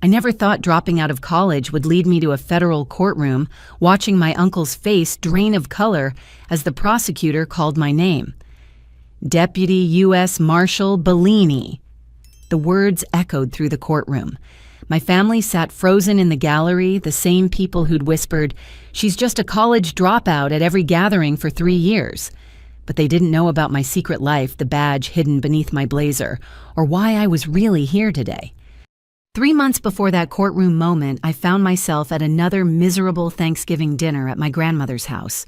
I never thought dropping out of college would lead me to a federal courtroom, watching my uncle's face drain of color as the prosecutor called my name. Deputy U.S. Marshal Bellini. The words echoed through the courtroom. My family sat frozen in the gallery, the same people who'd whispered, "She's just a college dropout," at every gathering for 3 years. But they didn't know about my secret life, the badge hidden beneath my blazer, or why I was really here today. 3 months before that courtroom moment, I found myself at another miserable Thanksgiving dinner at my grandmother's house.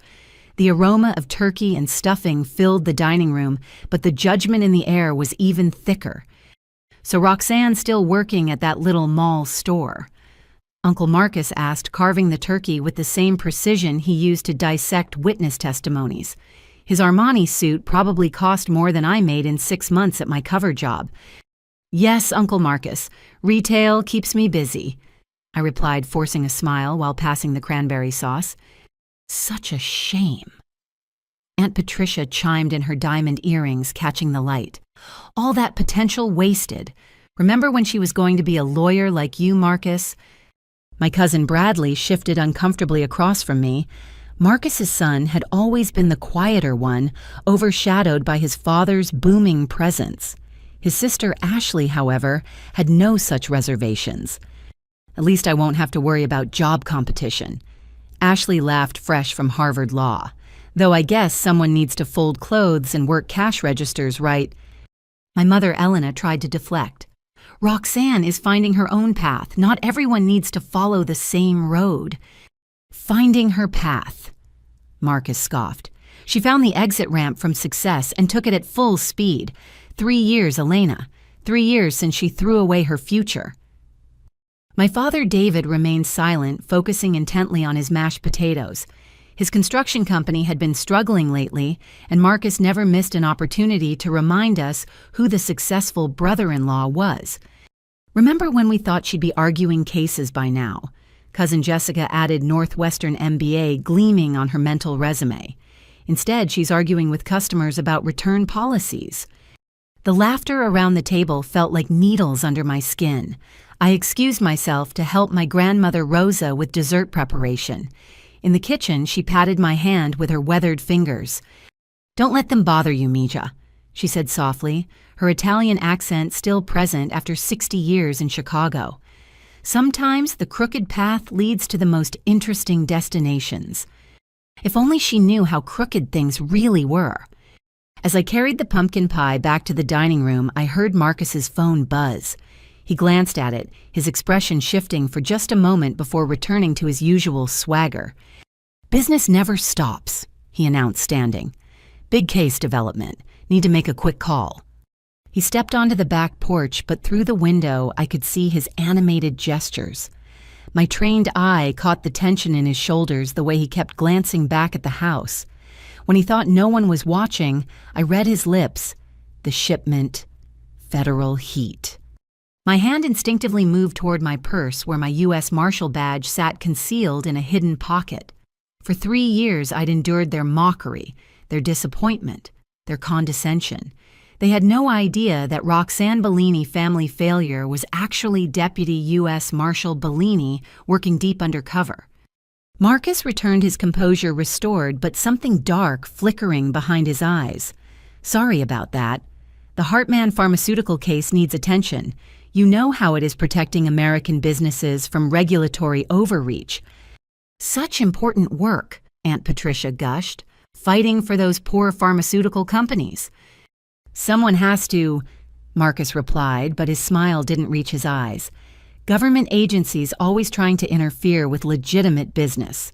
The aroma of turkey and stuffing filled the dining room, but the judgment in the air was even thicker. "So Roxanne's still working at that little mall store?" Uncle Marcus asked, carving the turkey with the same precision he used to dissect witness testimonies. His Armani suit probably cost more than I made in 6 months at my cover job. "Yes, Uncle Marcus. Retail keeps me busy," I replied, forcing a smile while passing the cranberry sauce. Such a shame. Aunt Patricia chimed in her diamond earrings, catching the light. "All that potential wasted. Remember when she was going to be a lawyer like you, Marcus?" My cousin Bradley shifted uncomfortably across from me. Marcus's son had always been the quieter one, overshadowed by his father's booming presence. His sister Ashley, however, had no such reservations. "At least I won't have to worry about job competition." Ashley laughed, fresh from Harvard Law. "Though I guess someone needs to fold clothes and work cash registers, right?" My mother Elena tried to deflect. "Roxanne is finding her own path. Not everyone needs to follow the same road." "Finding her path," Marcus scoffed. "She found the exit ramp from success and took it at full speed. 3 years, Elena. 3 years since she threw away her future." My father David remained silent, focusing intently on his mashed potatoes. His construction company had been struggling lately, and Marcus never missed an opportunity to remind us who the successful brother-in-law was. "Remember when we thought she'd be arguing cases by now?" Cousin Jessica added Northwestern MBA gleaming on her mental resume. "Instead, she's arguing with customers about return policies." The laughter around the table felt like needles under my skin. I excused myself to help my grandmother Rosa with dessert preparation. In the kitchen, she patted my hand with her weathered fingers. "Don't let them bother you, Mija," she said softly, her Italian accent still present after 60 years in Chicago. "Sometimes the crooked path leads to the most interesting destinations." If only she knew how crooked things really were. As I carried the pumpkin pie back to the dining room, I heard Marcus's phone buzz. He glanced at it, his expression shifting for just a moment before returning to his usual swagger. "Business never stops," he announced, standing. "Big case development. Need to make a quick call." He stepped onto the back porch, but through the window I could see his animated gestures. My trained eye caught the tension in his shoulders the way he kept glancing back at the house. When he thought no one was watching, I read his lips. The shipment, federal heat. My hand instinctively moved toward my purse where my U.S. Marshal badge sat concealed in a hidden pocket. For 3 years I'd endured their mockery, their disappointment, their condescension. They had no idea that Roxanne Bellini family failure was actually Deputy U.S. Marshal Bellini working deep undercover. Marcus returned his composure restored, but something dark flickering behind his eyes. "Sorry about that. The Hartman pharmaceutical case needs attention. You know how it is protecting American businesses from regulatory overreach." "Such important work," Aunt Patricia gushed, "fighting for those poor pharmaceutical companies." "Someone has to," Marcus replied, but his smile didn't reach his eyes. "Government agencies always trying to interfere with legitimate business."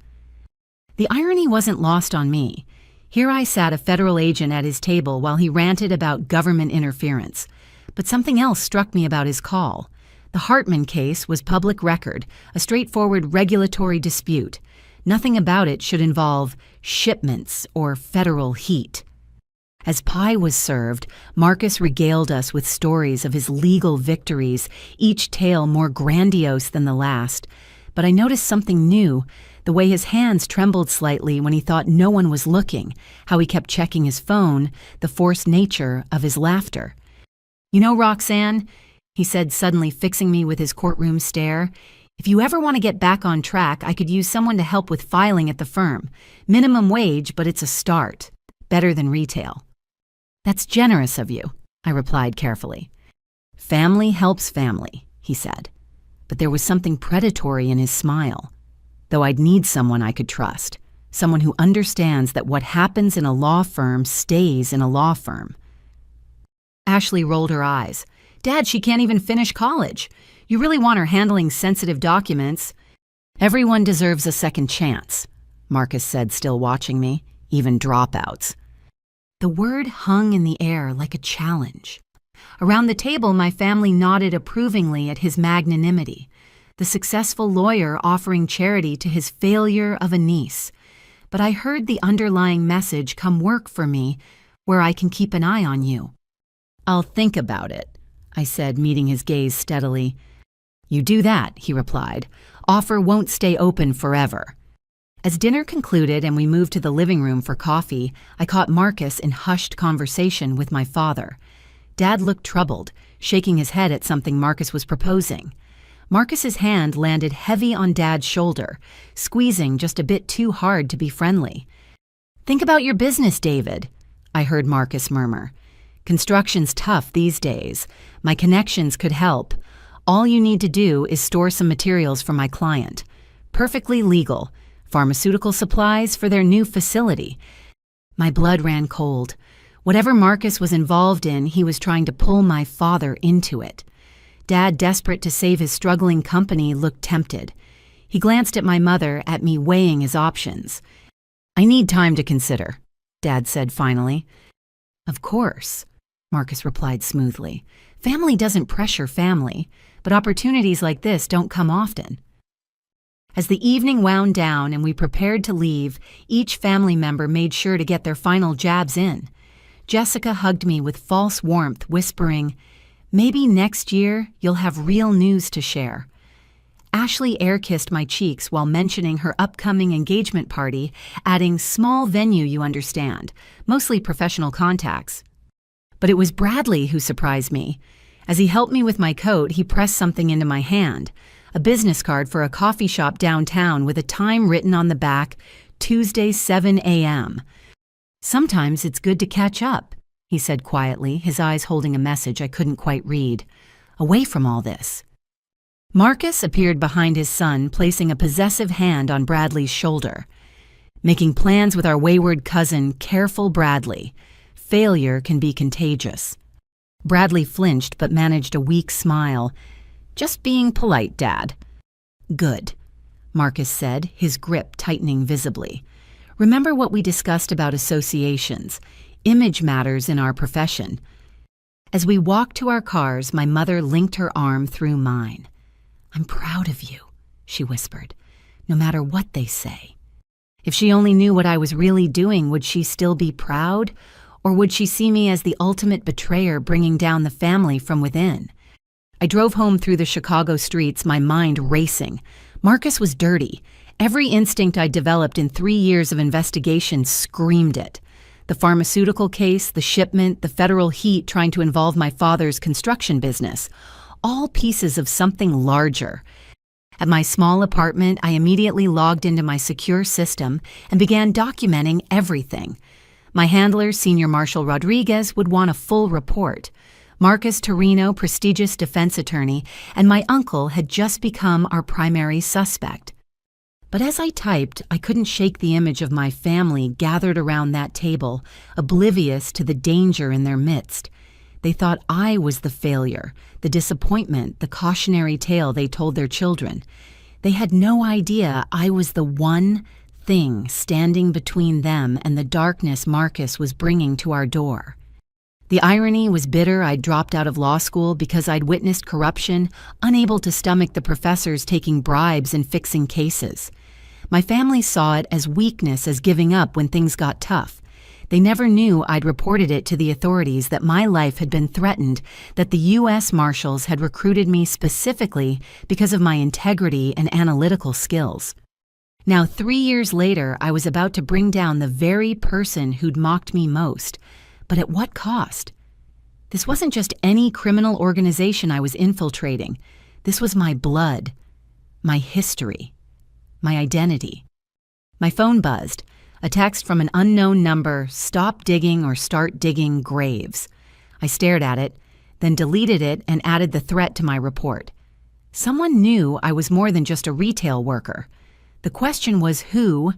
The irony wasn't lost on me. Here I sat, a federal agent at his table while he ranted about government interference. But something else struck me about his call. The Hartman case was public record, a straightforward regulatory dispute. Nothing about it should involve shipments or federal heat. As pie was served, Marcus regaled us with stories of his legal victories, each tale more grandiose than the last. But I noticed something new, the way his hands trembled slightly when he thought no one was looking, how he kept checking his phone, the forced nature of his laughter. "You know, Roxanne," he said, suddenly fixing me with his courtroom stare. "If you ever want to get back on track, I could use someone to help with filing at the firm. Minimum wage, but it's a start. Better than retail." "That's generous of you," I replied carefully. "Family helps family," he said. But there was something predatory in his smile. Though I'd need someone I could trust. Someone who understands that what happens in a law firm stays in a law firm. Ashley rolled her eyes. "Dad, she can't even finish college. You really want her handling sensitive documents?" "Everyone deserves a second chance," Marcus said, still watching me, "even dropouts." The word hung in the air like a challenge. Around the table, my family nodded approvingly at his magnanimity, the successful lawyer offering charity to his failure of a niece. But I heard the underlying message, "Come work for me, where I can keep an eye on you." "I'll think about it," I said, meeting his gaze steadily. "You do that," he replied. "Offer won't stay open forever." As dinner concluded and we moved to the living room for coffee, I caught Marcus in hushed conversation with my father. Dad looked troubled, shaking his head at something Marcus was proposing. Marcus's hand landed heavy on Dad's shoulder, squeezing just a bit too hard to be friendly. "Think about your business, David," I heard Marcus murmur. "Construction's tough these days. My connections could help. All you need to do is store some materials for my client. Perfectly legal. Pharmaceutical supplies for their new facility." My blood ran cold. Whatever Marcus was involved in, he was trying to pull my father into it. Dad, desperate to save his struggling company, looked tempted. He glanced at my mother, at me weighing his options. "I need time to consider," Dad said finally. "Of course," Marcus replied smoothly. "Family doesn't pressure family, but opportunities like this don't come often." As the evening wound down and we prepared to leave, each family member made sure to get their final jabs in. Jessica hugged me with false warmth, whispering, "Maybe next year you'll have real news to share." Ashley air-kissed my cheeks while mentioning her upcoming engagement party, adding, "Small venue, you understand, mostly professional contacts." But it was Bradley who surprised me. As he helped me with my coat, he pressed something into my hand, a business card for a coffee shop downtown with a time written on the back, Tuesday 7 a.m. "Sometimes it's good to catch up," he said quietly, his eyes holding a message I couldn't quite read. "Away from all this." Marcus appeared behind his son, placing a possessive hand on Bradley's shoulder. "Making plans with our wayward cousin, careful Bradley. Failure can be contagious." Bradley flinched but managed a weak smile. "Just being polite, Dad." "Good," Marcus said, his grip tightening visibly. "Remember what we discussed about associations. Image matters in our profession." As we walked to our cars, my mother linked her arm through mine. "I'm proud of you," she whispered, "no matter what they say." If she only knew what I was really doing, would she still be proud? Or would she see me as the ultimate betrayer bringing down the family from within? I drove home through the Chicago streets, my mind racing. Marcus was dirty. Every instinct I'd developed in 3 years of investigation screamed it. The pharmaceutical case, the shipment, the federal heat trying to involve my father's construction business. All pieces of something larger. At my small apartment, I immediately logged into my secure system and began documenting everything. My handler, Senior Marshal Rodriguez, would want a full report. Marcus Torino, prestigious defense attorney, and my uncle had just become our primary suspect. But as I typed, I couldn't shake the image of my family gathered around that table, oblivious to the danger in their midst. They thought I was the failure, the disappointment, the cautionary tale they told their children. They had no idea I was the one thing standing between them and the darkness Marcus was bringing to our door. The irony was bitter. I'd dropped out of law school because I'd witnessed corruption, unable to stomach the professors taking bribes and fixing cases. My family saw it as weakness, as giving up when things got tough. They never knew I'd reported it to the authorities that my life had been threatened, that the U.S. Marshals had recruited me specifically because of my integrity and analytical skills. Now, 3 years later, I was about to bring down the very person who'd mocked me most. But at what cost? This wasn't just any criminal organization I was infiltrating. This was my blood, my history, my identity. My phone buzzed. A text from an unknown number, "Stop digging or start digging graves." I stared at it, then deleted it and added the threat to my report. Someone knew I was more than just a retail worker. The question was who.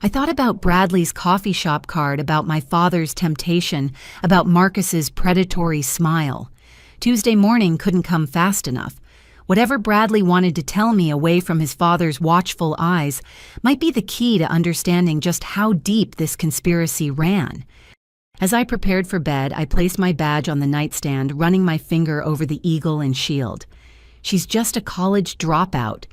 I thought about Bradley's coffee shop card, about my father's temptation, about Marcus's predatory smile. Tuesday morning couldn't come fast enough. Whatever Bradley wanted to tell me away from his father's watchful eyes might be the key to understanding just how deep this conspiracy ran. As I prepared for bed, I placed my badge on the nightstand, running my finger over the eagle and shield. "She's just a college dropout,"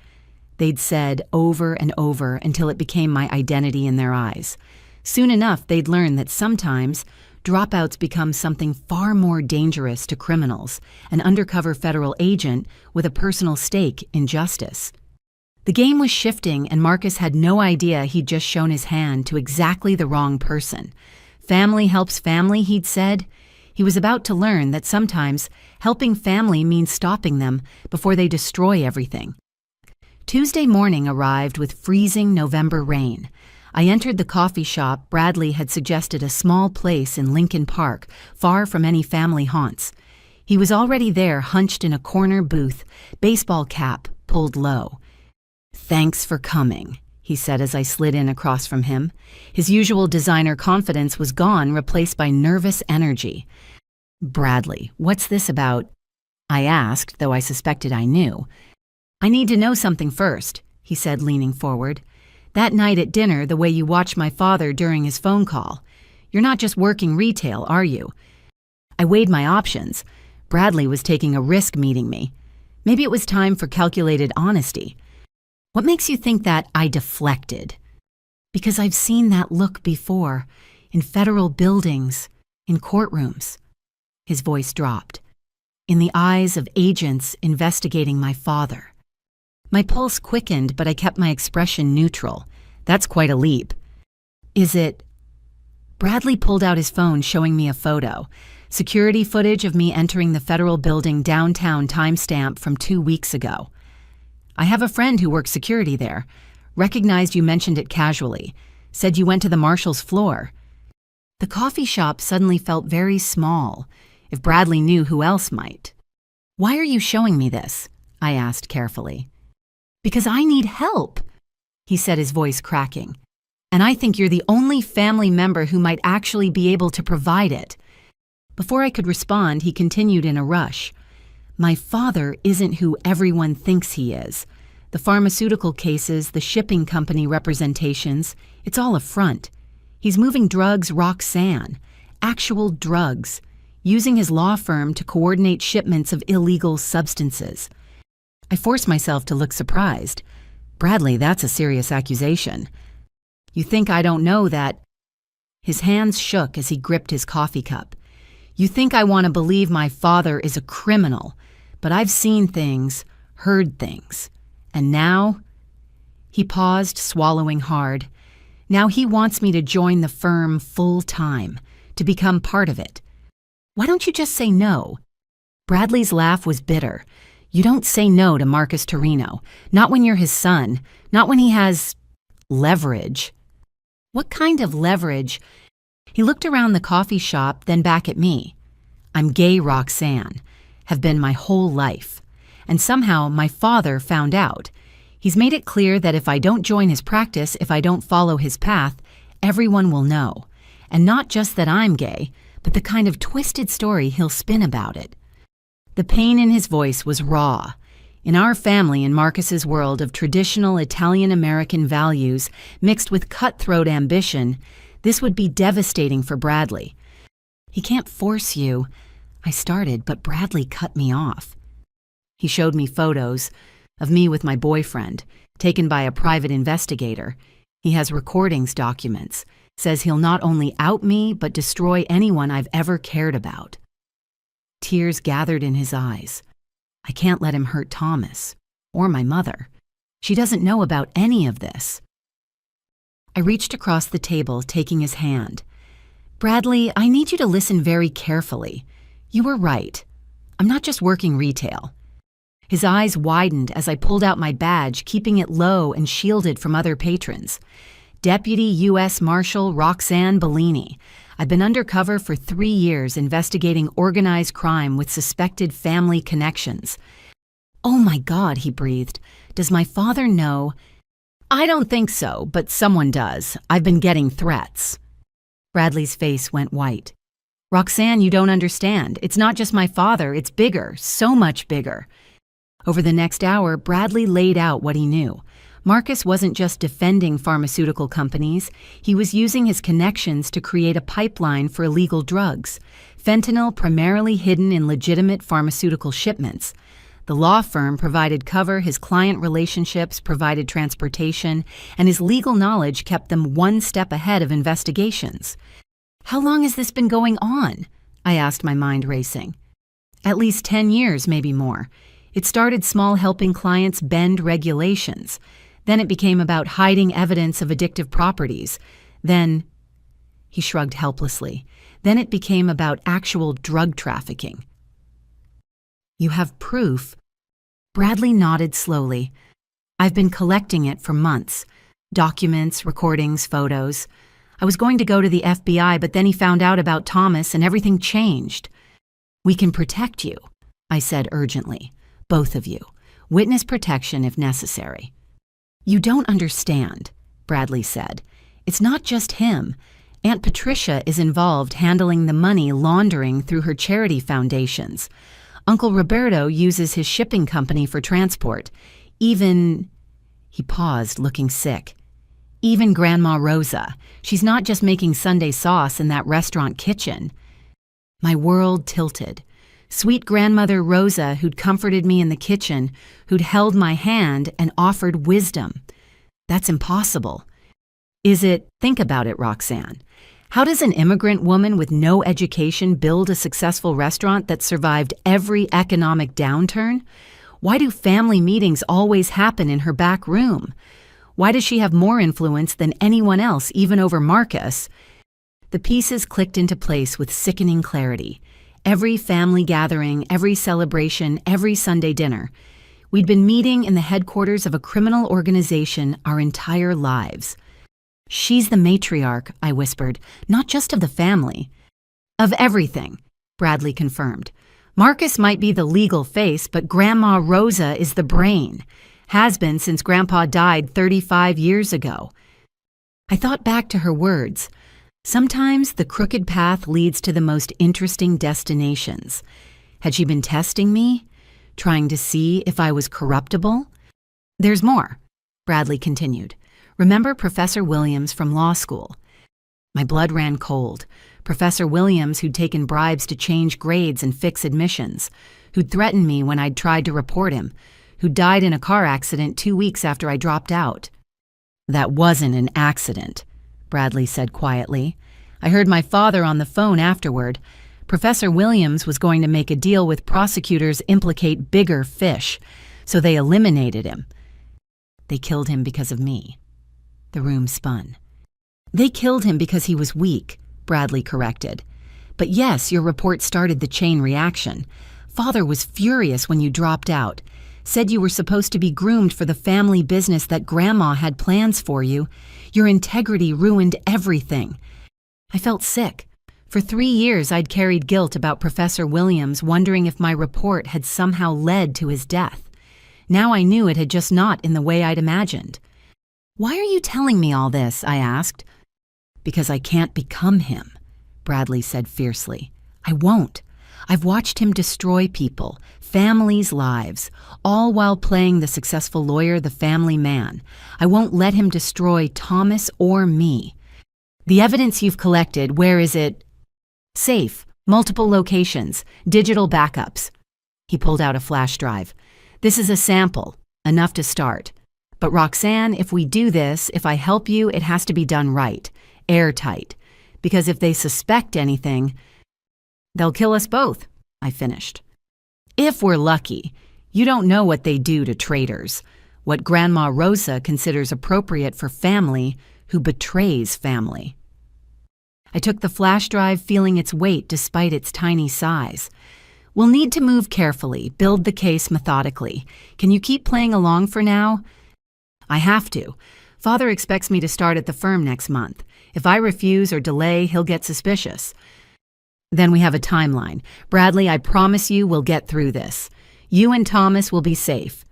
they'd said over and over until it became my identity in their eyes. Soon enough, they'd learn that sometimes dropouts become something far more dangerous to criminals, an undercover federal agent with a personal stake in justice. The game was shifting, and Marcus had no idea he'd just shown his hand to exactly the wrong person. Family helps family, he'd said. He was about to learn that sometimes helping family means stopping them before they destroy everything. Tuesday morning arrived with freezing November rain. I entered the coffee shop. Bradley had suggested a small place in Lincoln Park, far from any family haunts. He was already there, hunched in a corner booth, baseball cap pulled low. "Thanks for coming," he said as I slid in across from him. His usual designer confidence was gone, replaced by nervous energy. "Bradley, what's this about?" I asked, though I suspected I knew. "I need to know something first," he said, leaning forward. "That night at dinner, the way you watched my father during his phone call. You're not just working retail, are you?" I weighed my options. Bradley was taking a risk meeting me. Maybe it was time for calculated honesty. "What makes you think that I deflected?" "Because I've seen that look before, in federal buildings, in courtrooms." His voice dropped. "In the eyes of agents investigating my father." My pulse quickened, but I kept my expression neutral. "That's quite a leap." "Is it?" Bradley pulled out his phone, showing me a photo. Security footage of me entering the federal building downtown, timestamp from 2 weeks ago. "I have a friend who works security there. Recognized you mentioned it casually. Said you went to the marshal's floor." The coffee shop suddenly felt very small. If Bradley knew, who else might? "Why are you showing me this?" I asked carefully. "Because I need help," he said, his voice cracking. "And I think you're the only family member who might actually be able to provide it." Before I could respond, he continued in a rush. "My father isn't who everyone thinks he is. The pharmaceutical cases, the shipping company representations, it's all a front. He's moving drugs Roxanne, actual drugs, using his law firm to coordinate shipments of illegal substances." I forced myself to look surprised. "Bradley, that's a serious accusation." "You think I don't know that?" His hands shook as he gripped his coffee cup. "You think I want to believe my father is a criminal, but I've seen things, heard things. And now?" He paused, swallowing hard. "Now he wants me to join the firm full time, to become part of it. Why don't you just say no?" Bradley's laugh was bitter. "You don't say no to Marcus Torino. Not when you're his son. Not when he has leverage." "What kind of leverage?" He looked around the coffee shop, then back at me. "I'm gay Roxanne. Have been my whole life. And somehow my father found out. He's made it clear that if I don't join his practice, if I don't follow his path, everyone will know. And not just that I'm gay, but the kind of twisted story he'll spin about it." The pain in his voice was raw. In our family, in Marcus's world of traditional Italian-American values mixed with cutthroat ambition, this would be devastating for Bradley. "He can't force you," I started, but Bradley cut me off. He showed me photos of me with my boyfriend, taken by a private investigator. He has recordings, documents, says he'll not only out me, but destroy anyone I've ever cared about. Tears gathered in his eyes. I can't let him hurt Thomas, or my mother. She doesn't know about any of this. I reached across the table, taking his hand. "Bradley, I need you to listen very carefully. You were right. I'm not just working retail. His eyes widened as I pulled out my badge, keeping it low and shielded from other patrons. Deputy U.S. Marshal Roxanne Bellini. I've been undercover for 3 years investigating organized crime with suspected family connections. Oh my God, he breathed. Does my father know? I don't think so, but someone does. I've been getting threats. Bradley's face went white. Roxanne, you don't understand. It's not just my father, it's bigger, so much bigger. Over the next hour, Bradley laid out what he knew. Marcus wasn't just defending pharmaceutical companies, he was using his connections to create a pipeline for illegal drugs, fentanyl primarily hidden in legitimate pharmaceutical shipments. The law firm provided cover, his client relationships provided transportation, and his legal knowledge kept them one step ahead of investigations. How long has this been going on? I asked, my mind racing. At least 10 years, maybe more. It started small, helping clients bend regulations. Then it became about hiding evidence of addictive properties. Then, he shrugged helplessly, then it became about actual drug trafficking. You have proof? Bradley nodded slowly. I've been collecting it for months. Documents, recordings, photos. I was going to go to the FBI, but then he found out about Thomas and everything changed. We can protect you, I said urgently. Both of you. Witness protection if necessary. You don't understand, Bradley said. It's not just him. Aunt Patricia is involved handling the money laundering through her charity foundations. Uncle Roberto uses his shipping company for transport. Even... He paused, looking sick. Even Grandma Rosa. She's not just making Sunday sauce in that restaurant kitchen. My world tilted. Sweet grandmother Rosa, who'd comforted me in the kitchen, who'd held my hand and offered wisdom. That's impossible. Is it? Think about it, Roxanne. How does an immigrant woman with no education build a successful restaurant that survived every economic downturn? Why do family meetings always happen in her back room? Why does she have more influence than anyone else, even over Marcus? The pieces clicked into place with sickening clarity. Every family gathering, every celebration, every Sunday dinner. We'd been meeting in the headquarters of a criminal organization our entire lives. She's the matriarch, I whispered, not just of the family. Of everything, Bradley confirmed. Marcus might be the legal face, but Grandma Rosa is the brain. Has been since Grandpa died 35 years ago. I thought back to her words. Sometimes the crooked path leads to the most interesting destinations. Had she been testing me? Trying to see if I was corruptible? There's more, Bradley continued. Remember Professor Williams from law school? My blood ran cold. Professor Williams, who'd taken bribes to change grades and fix admissions, who'd threatened me when I'd tried to report him, who died in a car accident 2 weeks after I dropped out. That wasn't an accident, Bradley said quietly. I heard my father on the phone afterward. Professor Williams was going to make a deal with prosecutors implicate bigger fish, so they eliminated him. They killed him because of me. The room spun. They killed him because he was weak, Bradley corrected. But yes, your report started the chain reaction. Father was furious when you dropped out. Said you were supposed to be groomed for the family business that Grandma had plans for you. Your integrity ruined everything. I felt sick. For 3 years, I'd carried guilt about Professor Williams, wondering if my report had somehow led to his death. Now I knew it had just not in the way I'd imagined. Why are you telling me all this? I asked. Because I can't become him, Bradley said fiercely. I won't. I've watched him destroy people, families' lives, all while playing the successful lawyer, the family man. I won't let him destroy Thomas or me. The evidence you've collected, where is it? Safe, multiple locations, digital backups. He pulled out a flash drive. This is a sample, enough to start. But Roxanne, if we do this, if I help you, it has to be done right, airtight. Because if they suspect anything, they'll kill us both, I finished. If we're lucky. You don't know what they do to traitors, what Grandma Rosa considers appropriate for family who betrays family. I took the flash drive feeling its weight despite its tiny size. We'll need to move carefully, build the case methodically. Can you keep playing along for now? I have to. Father expects me to start at the firm next month. If I refuse or delay, he'll get suspicious. Then we have a timeline. Bradley, I promise you we'll get through this. You and Thomas will be safe.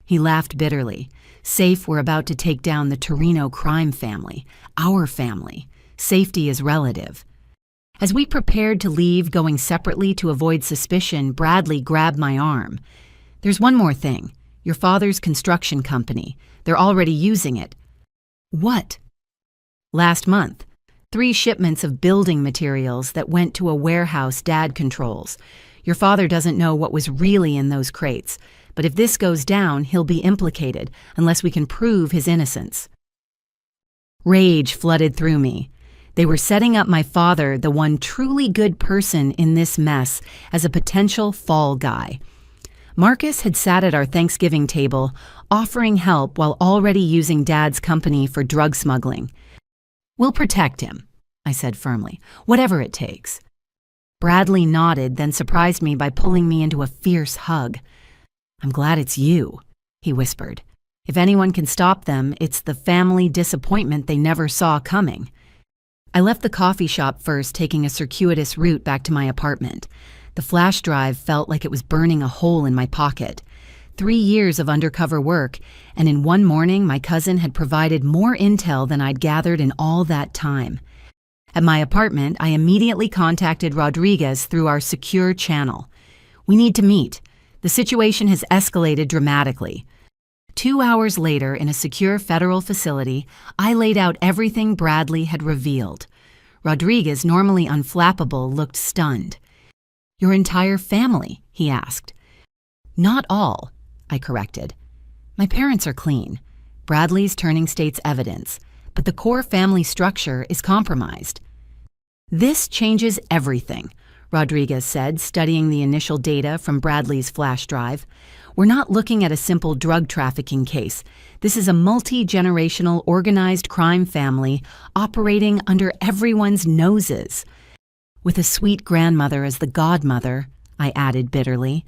He laughed bitterly. Safe, we're about to take down the Torino crime family. Our family. Safety is relative. As we prepared to leave, going separately to avoid suspicion, Bradley grabbed my arm. There's one more thing. Your father's construction company. They're already using it. What? Last month. 3 shipments of building materials that went to a warehouse Dad controls. Your father doesn't know what was really in those crates, but if this goes down, he'll be implicated unless we can prove his innocence. Rage flooded through me. They were setting up my father, the one truly good person in this mess, as a potential fall guy. Marcus had sat at our Thanksgiving table, offering help while already using Dad's company for drug smuggling. We'll protect him, I said firmly, whatever it takes. Bradley nodded, then surprised me by pulling me into a fierce hug. I'm glad it's you, he whispered. If anyone can stop them, it's the family disappointment they never saw coming. I left the coffee shop first, taking a circuitous route back to my apartment. The flash drive felt like it was burning a hole in my pocket. 3 years of undercover work, and in one morning my cousin had provided more intel than I'd gathered in all that time. At my apartment, I immediately contacted Rodriguez through our secure channel. We need to meet. The situation has escalated dramatically. 2 hours later, in a secure federal facility, I laid out everything Bradley had revealed. Rodriguez, normally unflappable, looked stunned. Your entire family? He asked. Not all, I corrected. My parents are clean. Bradley's turning state's evidence, but the core family structure is compromised. This changes everything, Rodriguez said, studying the initial data from Bradley's flash drive. We're not looking at a simple drug trafficking case. This is a multi-generational organized crime family operating under everyone's noses. With a sweet grandmother as the godmother, I added bitterly.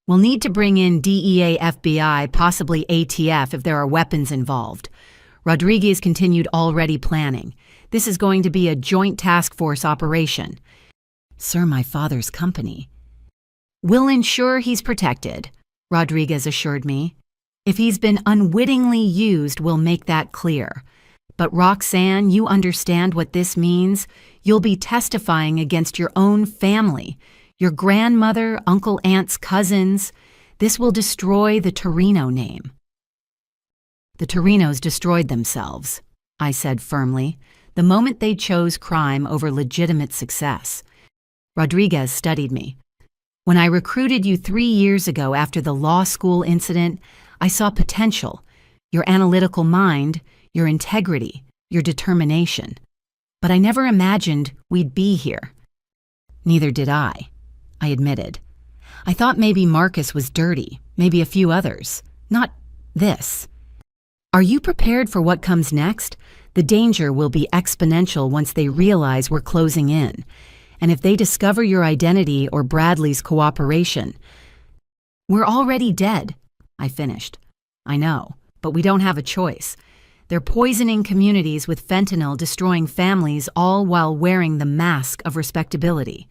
We'll need to bring in DEA, FBI, possibly ATF if there are weapons involved. Rodriguez continued already planning. This is going to be a joint task force operation. Sir, my father's company. We'll ensure he's protected, Rodriguez assured me. If he's been unwittingly used, we'll make that clear. But Roxanne, you understand what this means? You'll be testifying against your own family. Your grandmother, uncle, aunts, cousins. This will destroy the Torino name. The Torinos destroyed themselves, I said firmly, the moment they chose crime over legitimate success. Rodriguez studied me. When I recruited you 3 years ago after the law school incident, I saw potential, your analytical mind, your integrity, your determination. But I never imagined we'd be here. Neither did I admitted. I thought maybe Marcus was dirty, maybe a few others. Not this. Are you prepared for what comes next? The danger will be exponential once they realize we're closing in. And if they discover your identity or Bradley's cooperation, we're already dead, I finished. I know, but we don't have a choice. They're poisoning communities with fentanyl, destroying families, all while wearing the mask of respectability.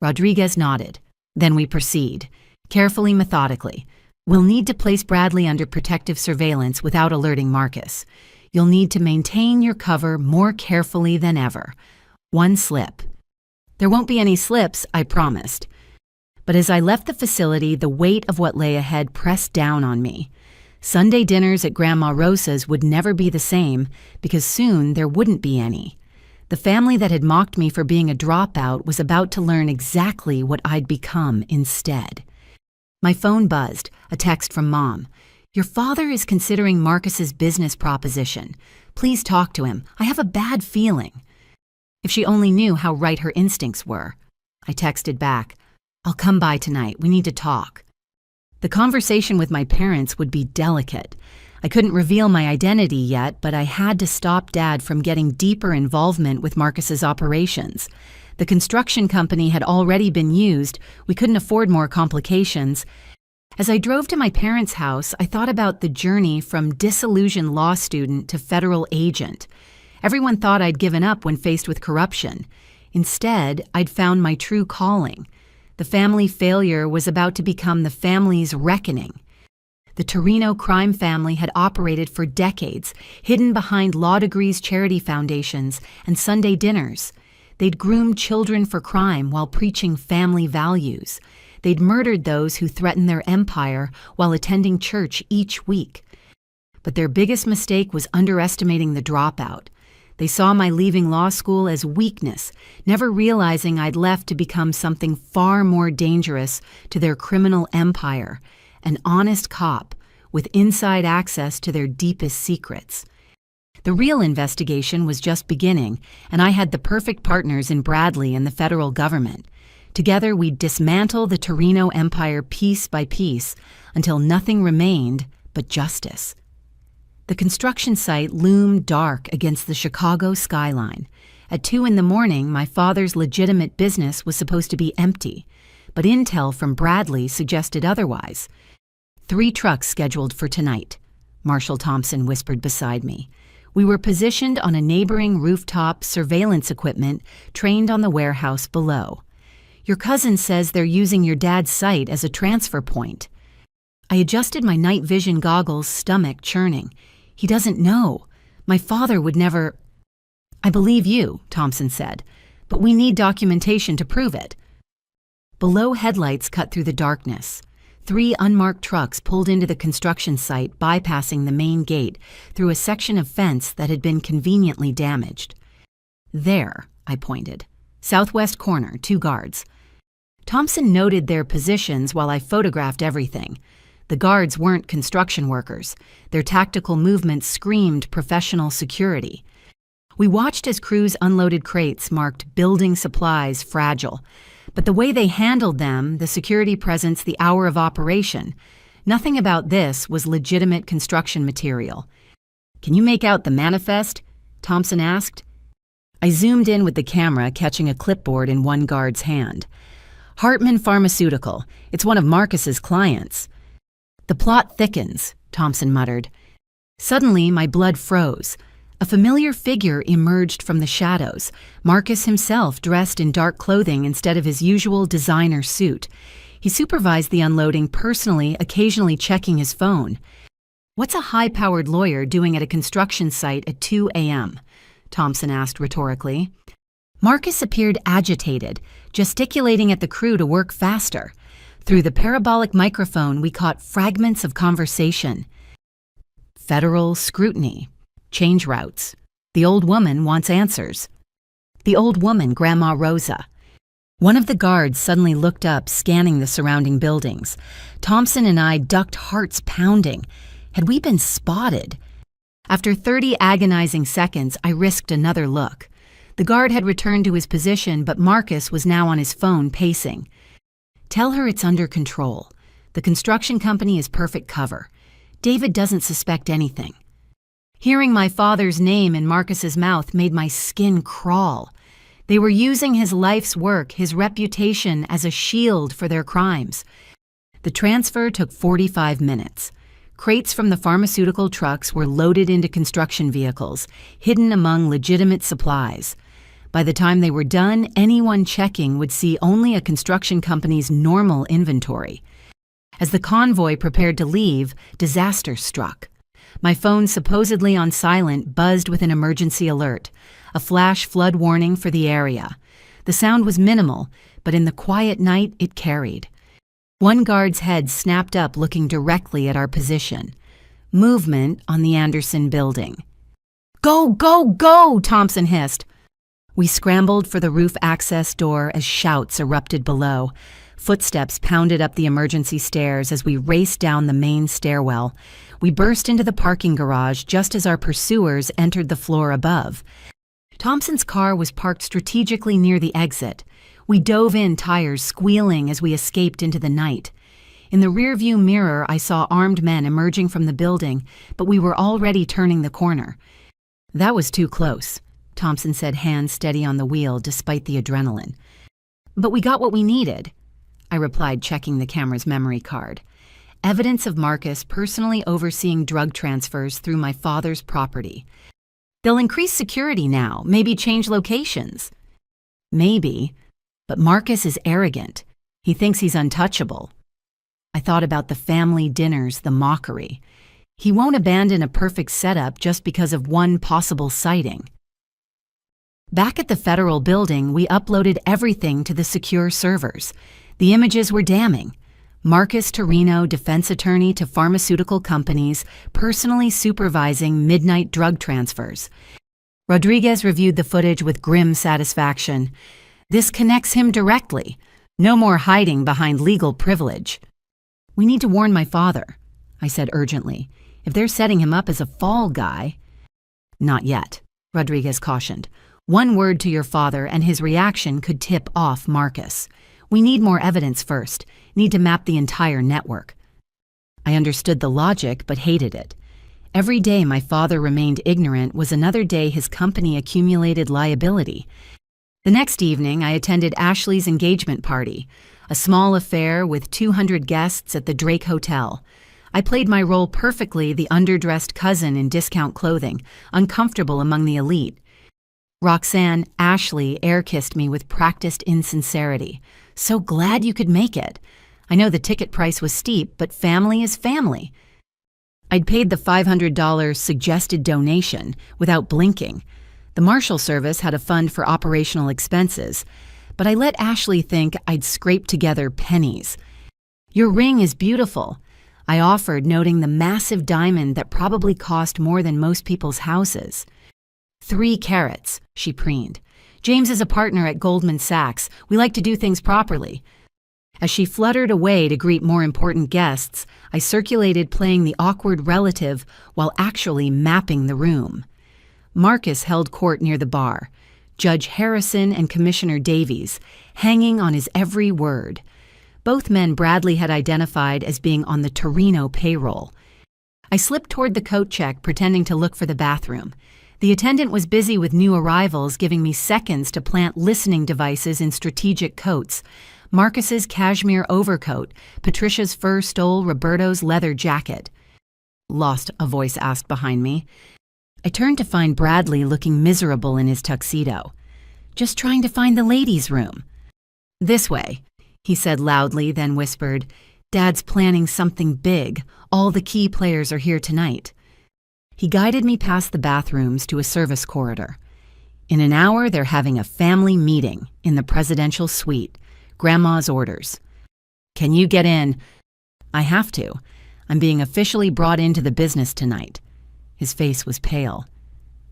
Rodriguez nodded. Then we proceed, carefully, methodically. We'll need to place Bradley under protective surveillance without alerting Marcus. You'll need to maintain your cover more carefully than ever. One slip. There won't be any slips, I promised. But as I left the facility, the weight of what lay ahead pressed down on me. Sunday dinners at Grandma Rosa's would never be the same, because soon there wouldn't be any. The family that had mocked me for being a dropout was about to learn exactly what I'd become instead. My phone buzzed, a text from Mom. Your father is considering Marcus's business proposition. Please talk to him. I have a bad feeling. If she only knew how right her instincts were. I texted back, I'll come by tonight. We need to talk. The conversation with my parents would be delicate. I couldn't reveal my identity yet, but I had to stop Dad from getting deeper involvement with Marcus's operations. The construction company had already been used. We couldn't afford more complications. As I drove to my parents' house, I thought about the journey from disillusioned law student to federal agent. Everyone thought I'd given up when faced with corruption. Instead, I'd found my true calling. The family failure was about to become the family's reckoning. The Torino crime family had operated for decades, hidden behind law degrees, charity foundations, and Sunday dinners. They'd groomed children for crime while preaching family values. They'd murdered those who threatened their empire while attending church each week. But their biggest mistake was underestimating the dropout. They saw my leaving law school as weakness, never realizing I'd left to become something far more dangerous to their criminal empire, an honest cop with inside access to their deepest secrets. The real investigation was just beginning, and I had the perfect partners in Bradley and the federal government. Together, we'd dismantle the Torino empire piece by piece until nothing remained but justice. The construction site loomed dark against the Chicago skyline. At 2 a.m, my father's legitimate business was supposed to be empty, but intel from Bradley suggested otherwise. 3 trucks scheduled for tonight, Marshal Thompson whispered beside me. We were positioned on a neighboring rooftop surveillance equipment trained on the warehouse below. Your cousin says they're using your dad's site as a transfer point. I adjusted my night vision goggles, stomach churning. He doesn't know. My father would never... I believe you, Thompson said, but we need documentation to prove it. Below, headlights cut through the darkness. 3 unmarked trucks pulled into the construction site, bypassing the main gate through a section of fence that had been conveniently damaged. There, I pointed. Southwest corner, 2 guards. Thompson noted their positions while I photographed everything. The guards weren't construction workers. Their tactical movements screamed professional security. We watched as crews unloaded crates marked building supplies fragile. But the way they handled them, the security presence, the hour of operation, nothing about this was legitimate construction material. Can you make out the manifest? Thompson asked. I zoomed in with the camera, catching a clipboard in one guard's hand. Hartman Pharmaceutical. It's one of Marcus's clients. The plot thickens, Thompson muttered. Suddenly, my blood froze. A familiar figure emerged from the shadows, Marcus himself dressed in dark clothing instead of his usual designer suit. He supervised the unloading personally, occasionally checking his phone. What's a high-powered lawyer doing at a construction site at 2 a.m.? Thompson asked rhetorically. Marcus appeared agitated, gesticulating at the crew to work faster. Through the parabolic microphone, we caught fragments of conversation. Federal scrutiny. Change routes. The old woman wants answers. The old woman, Grandma Rosa. One of the guards suddenly looked up, scanning the surrounding buildings. Thompson and I ducked, hearts pounding. Had we been spotted? After 30 agonizing seconds, I risked another look. The guard had returned to his position, but Marcus was now on his phone, pacing. Tell her it's under control. The construction company is perfect cover. David doesn't suspect anything. Hearing my father's name in Marcus's mouth made my skin crawl. They were using his life's work, his reputation, as a shield for their crimes. The transfer took 45 minutes. Crates from the pharmaceutical trucks were loaded into construction vehicles, hidden among legitimate supplies. By the time they were done, anyone checking would see only a construction company's normal inventory. As the convoy prepared to leave, disaster struck. My phone, supposedly on silent, buzzed with an emergency alert, a flash flood warning for the area. The sound was minimal, but in the quiet night it carried. One guard's head snapped up, looking directly at our position. Movement on the Anderson building. Go, go, go, Thompson hissed. We scrambled for the roof access door as shouts erupted below. Footsteps pounded up the emergency stairs as we raced down the main stairwell. We burst into the parking garage just as our pursuers entered the floor above. Thompson's car was parked strategically near the exit. We dove in, tires squealing as we escaped into the night. In the rearview mirror, I saw armed men emerging from the building, but we were already turning the corner. That was too close, Thompson said, hands steady on the wheel despite the adrenaline. But we got what we needed, I replied, checking the camera's memory card. Evidence of Marcus personally overseeing drug transfers through my father's property. They'll increase security now, maybe change locations. Maybe, but Marcus is arrogant. He thinks he's untouchable. I thought about the family dinners, the mockery. He won't abandon a perfect setup just because of one possible sighting. Back at the federal building, we uploaded everything to the secure servers. The images were damning. Marcus Torino, defense attorney to pharmaceutical companies, personally supervising midnight drug transfers. Rodriguez reviewed the footage with grim satisfaction. This connects him directly. No more hiding behind legal privilege. We need to warn my father, I said urgently. If they're setting him up as a fall guy... Not yet, Rodriguez cautioned. One word to your father and his reaction could tip off Marcus. We need more evidence first. Need to map the entire network. I understood the logic, but hated it. Every day my father remained ignorant was another day his company accumulated liability. The next evening, I attended Ashley's engagement party, a small affair with 200 guests at the Drake Hotel. I played my role perfectly, the underdressed cousin in discount clothing, uncomfortable among the elite. Roxanne, Ashley air-kissed me with practiced insincerity. So glad you could make it. I know the ticket price was steep, but family is family. I'd paid the $500 suggested donation without blinking. The Marshal Service had a fund for operational expenses, but I let Ashley think I'd scraped together pennies. Your ring is beautiful, I offered, noting the massive diamond that probably cost more than most people's houses. 3 carats, she preened. James is a partner at Goldman Sachs. We like to do things properly. As she fluttered away to greet more important guests, I circulated playing the awkward relative while actually mapping the room. Marcus held court near the bar, Judge Harrison and Commissioner Davies, hanging on his every word. Both men Bradley had identified as being on the Torino payroll. I slipped toward the coat check, pretending to look for the bathroom. The attendant was busy with new arrivals, giving me seconds to plant listening devices in strategic coats. Marcus's cashmere overcoat, Patricia's fur stole Roberto's leather jacket. Lost, a voice asked behind me. I turned to find Bradley looking miserable in his tuxedo. Just trying to find the ladies' room. This way, he said loudly, then whispered, Dad's planning something big. All the key players are here tonight. He guided me past the bathrooms to a service corridor. In an hour, they're having a family meeting in the presidential suite. Grandma's orders. Can you get in? I have to. I'm being officially brought into the business tonight. His face was pale.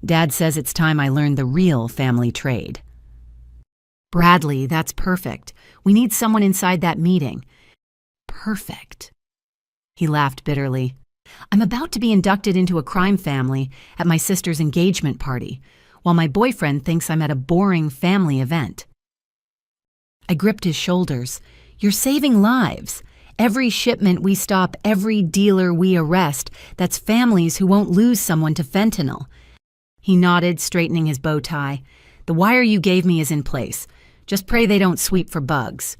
Dad says it's time I learned the real family trade. Bradley, that's perfect. We need someone inside that meeting. Perfect. He laughed bitterly. I'm about to be inducted into a crime family at my sister's engagement party, while my boyfriend thinks I'm at a boring family event. I gripped his shoulders. You're saving lives. Every shipment we stop, every dealer we arrest, that's families who won't lose someone to fentanyl. He nodded, straightening his bow tie. The wire you gave me is in place. Just pray they don't sweep for bugs.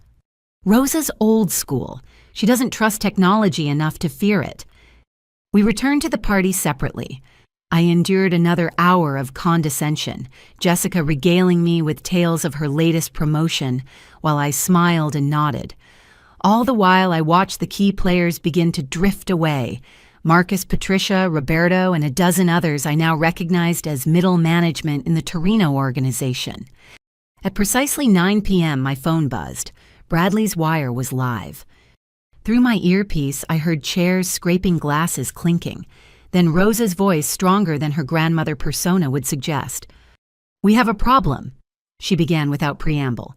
Rosa's old school. She doesn't trust technology enough to fear it. We returned to the party separately. I endured another hour of condescension, Jessica regaling me with tales of her latest promotion, while I smiled and nodded. All the while, I watched the key players begin to drift away. Marcus, Patricia, Roberto, and a dozen others I now recognized as middle management in the Torino organization. At precisely 9 p.m., my phone buzzed. Bradley's wire was live. Through my earpiece, I heard chairs scraping glasses clinking. Then Rosa's voice, stronger than her grandmother persona would suggest. We have a problem, she began without preamble.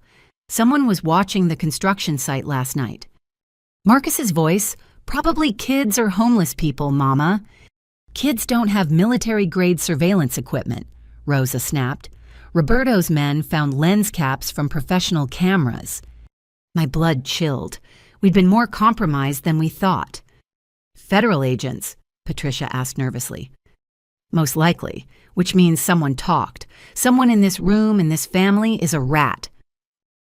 Someone was watching the construction site last night. Marcus's voice, probably kids or homeless people, Mama. Kids don't have military-grade surveillance equipment, Rosa snapped. Roberto's men found lens caps from professional cameras. My blood chilled. We'd been more compromised than we thought. Federal agents? Patricia asked nervously. Most likely, which means someone talked. Someone in this room, in this family, is a rat.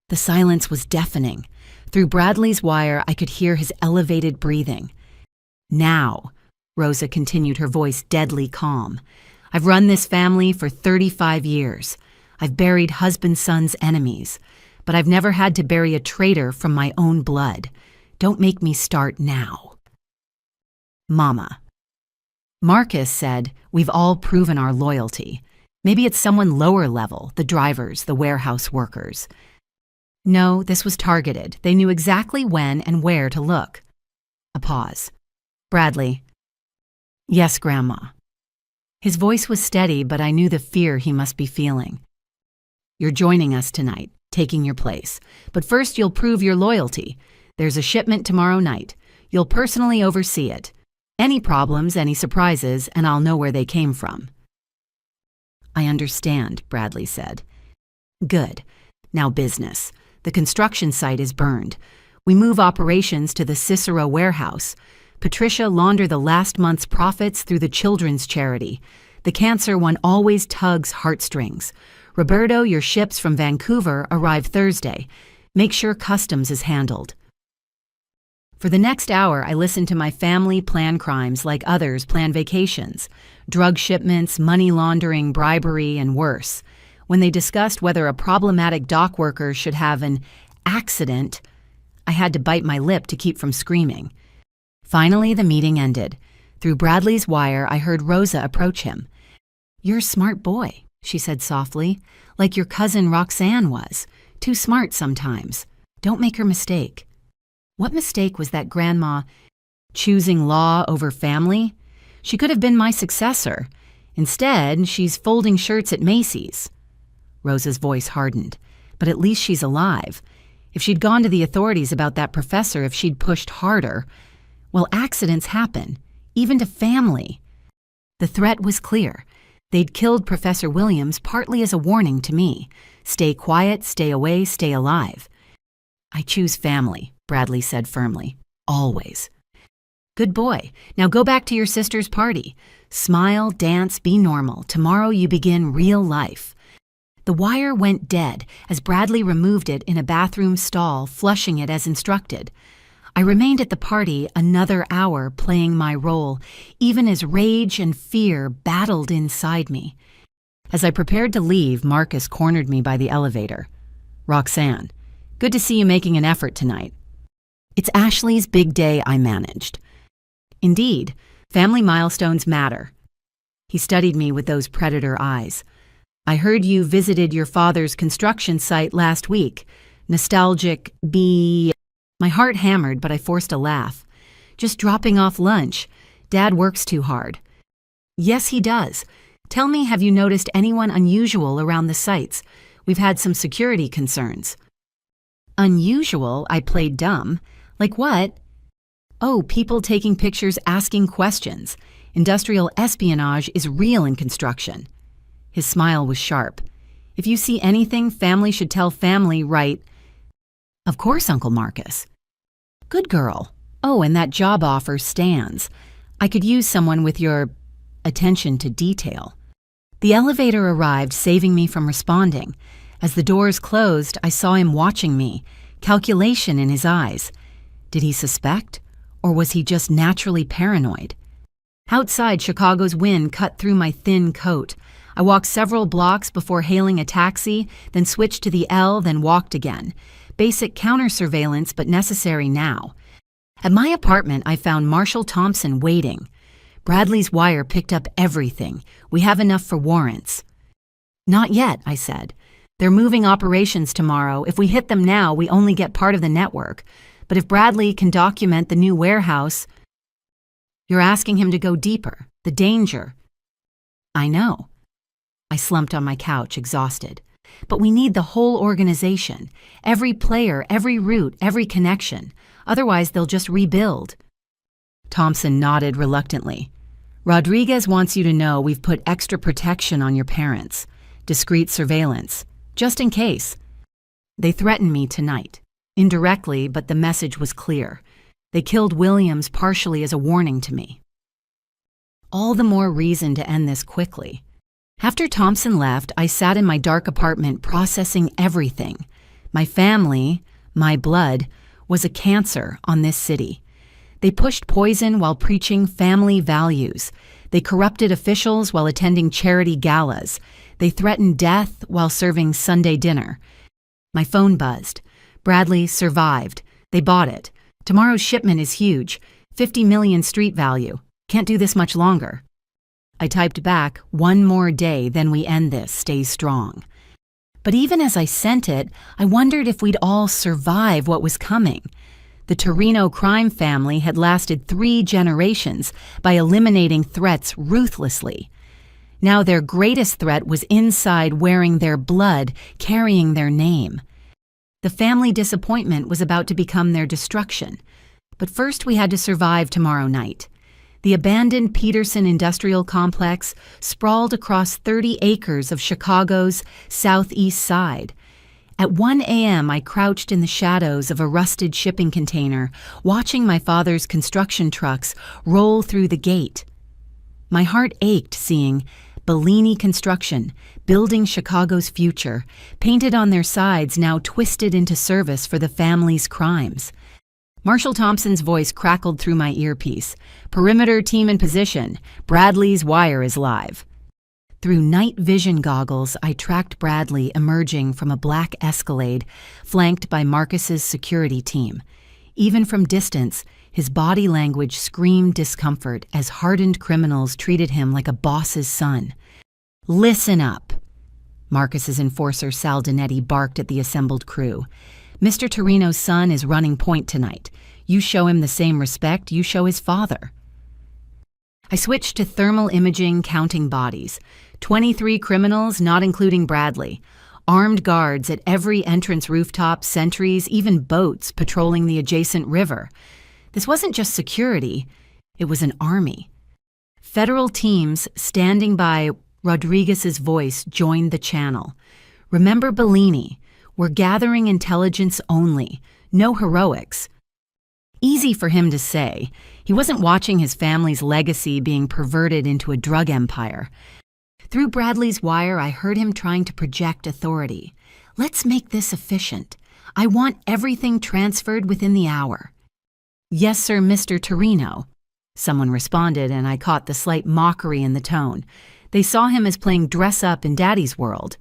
The silence was deafening. Through Bradley's wire, I could hear his elevated breathing. Now, Rosa continued, her voice deadly calm. I've run this family for 35 years. I've buried husband-son's enemies. But I've never had to bury a traitor from my own blood. Don't make me start now. Mama. Marcus said, we've all proven our loyalty. Maybe it's someone lower level, the drivers, the warehouse workers. No, this was targeted. They knew exactly when and where to look. A pause. Bradley. Yes, Grandma. His voice was steady, but I knew the fear he must be feeling. You're joining us tonight, taking your place. But first you'll prove your loyalty. There's a shipment tomorrow night. You'll personally oversee it. Any problems, any surprises, and I'll know where they came from. I understand, Bradley said. Good. Now business. The construction site is burned. We move operations to the Cicero warehouse. Patricia launder the last month's profits through the children's charity. The cancer one always tugs heartstrings. Roberto, your ships from Vancouver arrive Thursday. Make sure customs is handled. For the next hour, I listened to my family plan crimes like others plan vacations. Drug shipments, money laundering, bribery, and worse. When they discussed whether a problematic dock worker should have an accident, I had to bite my lip to keep from screaming. Finally, the meeting ended. Through Bradley's wire, I heard Rosa approach him. You're a smart boy, she said softly, like your cousin Roxanne was. Too smart sometimes. Don't make her mistake. What mistake was that, Grandma? Choosing law over family? She could have been my successor. Instead, she's folding shirts at Macy's. Rosa's voice hardened. But at least she's alive. If she'd gone to the authorities about that professor, if she'd pushed harder, well, accidents happen, even to family. The threat was clear. They'd killed Professor Williams partly as a warning to me. Stay quiet, stay away, stay alive. I choose family, Bradley said firmly. Always. Good boy. Now go back to your sister's party. Smile, dance, be normal. Tomorrow you begin real life. The wire went dead as Bradley removed it in a bathroom stall, flushing it as instructed. I remained at the party another hour playing my role, even as rage and fear battled inside me. As I prepared to leave, Marcus cornered me by the elevator. Roxanne, good to see you making an effort tonight. It's Ashley's big day, I managed. Indeed, family milestones matter. He studied me with those predator eyes. I heard you visited your father's construction site last week. Nostalgic, My heart hammered, but I forced a laugh. Just dropping off lunch. Dad works too hard. Yes, he does. Tell me, have you noticed anyone unusual around the sites? We've had some security concerns. Unusual? I played dumb. Like what? Oh, people taking pictures, asking questions. Industrial espionage is real in construction. His smile was sharp. If you see anything, family should tell family, right? Of course, Uncle Marcus. Good girl. Oh, and that job offer stands. I could use someone with your attention to detail. The elevator arrived, saving me from responding. As the doors closed, I saw him watching me, calculation in his eyes. Did he suspect, or was he just naturally paranoid? Outside, Chicago's wind cut through my thin coat. I walked several blocks before hailing a taxi, then switched to the L, then walked again. Basic counter-surveillance, but necessary now. At my apartment, I found Marshall Thompson waiting. Bradley's wire picked up everything. We have enough for warrants. Not yet, I said. They're moving operations tomorrow. If we hit them now, we only get part of the network. But if Bradley can document the new warehouse, you're asking him to go deeper, the danger. I know. I slumped on my couch, exhausted. But we need the whole organization, every player, every route, every connection. Otherwise, they'll just rebuild. Thompson nodded reluctantly. Rodriguez wants you to know we've put extra protection on your parents. Discreet surveillance. Just in case. They threaten me tonight. Indirectly, but the message was clear. They killed Williams partially as a warning to me. All the more reason to end this quickly. After Thompson left, I sat in my dark apartment processing everything. My family, my blood, was a cancer on this city. They pushed poison while preaching family values. They corrupted officials while attending charity galas. They threatened death while serving Sunday dinner. My phone buzzed. Bradley survived. They bought it. Tomorrow's shipment is huge. 50 million street value. Can't do this much longer. I typed back, "One more day, then we end this. Stay strong." But even as I sent it, I wondered if we'd all survive what was coming. The Torino crime family had lasted 3 generations by eliminating threats ruthlessly. Now their greatest threat was inside, wearing their blood, carrying their name. The family disappointment was about to become their destruction. But first we had to survive tomorrow night. The abandoned Peterson Industrial Complex sprawled across 30 acres of Chicago's southeast side. At 1 a.m., I crouched in the shadows of a rusted shipping container, watching my father's construction trucks roll through the gate. My heart ached seeing Bellini Construction, building Chicago's future, painted on their sides now twisted into service for the family's crimes. Marshall Thompson's voice crackled through my earpiece. "Perimeter team in position. Bradley's wire is live." Through night vision goggles, I tracked Bradley emerging from a black Escalade, flanked by Marcus's security team. Even from distance, his body language screamed discomfort as hardened criminals treated him like a boss's son. "Listen up," Marcus's enforcer Sal Dinetti barked at the assembled crew. "Mr. Torino's son is running point tonight. You show him the same respect you show his father." I switched to thermal imaging, counting bodies. 23 criminals, not including Bradley. Armed guards at every entrance rooftop, sentries, even boats patrolling the adjacent river. This wasn't just security, it was an army. Federal teams standing by. Rodriguez's voice joined the channel. "Remember Bellini. We're gathering intelligence only, no heroics." Easy for him to say. He wasn't watching his family's legacy being perverted into a drug empire. Through Bradley's wire, I heard him trying to project authority. "Let's make this efficient. I want everything transferred within the hour." "Yes, sir, Mr. Torino," someone responded, and I caught the slight mockery in the tone. They saw him as playing dress-up in Daddy's world.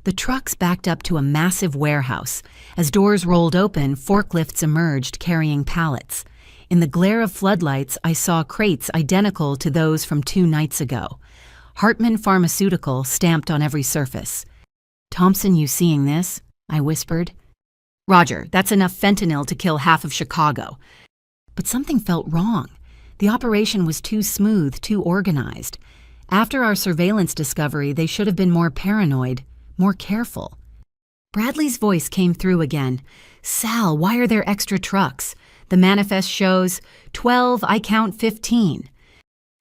The trucks backed up to a massive warehouse. As doors rolled open, forklifts emerged carrying pallets. In the glare of floodlights, I saw crates identical to those from 2 nights ago. Hartman Pharmaceutical stamped on every surface. "Thompson, you seeing this?" I whispered. "Roger, that's enough fentanyl to kill half of Chicago." But something felt wrong. The operation was too smooth, too organized. After our surveillance discovery, they should have been more paranoid, more careful. Bradley's voice came through again. "Sal, why are there extra trucks? The manifest shows 12, I count 15.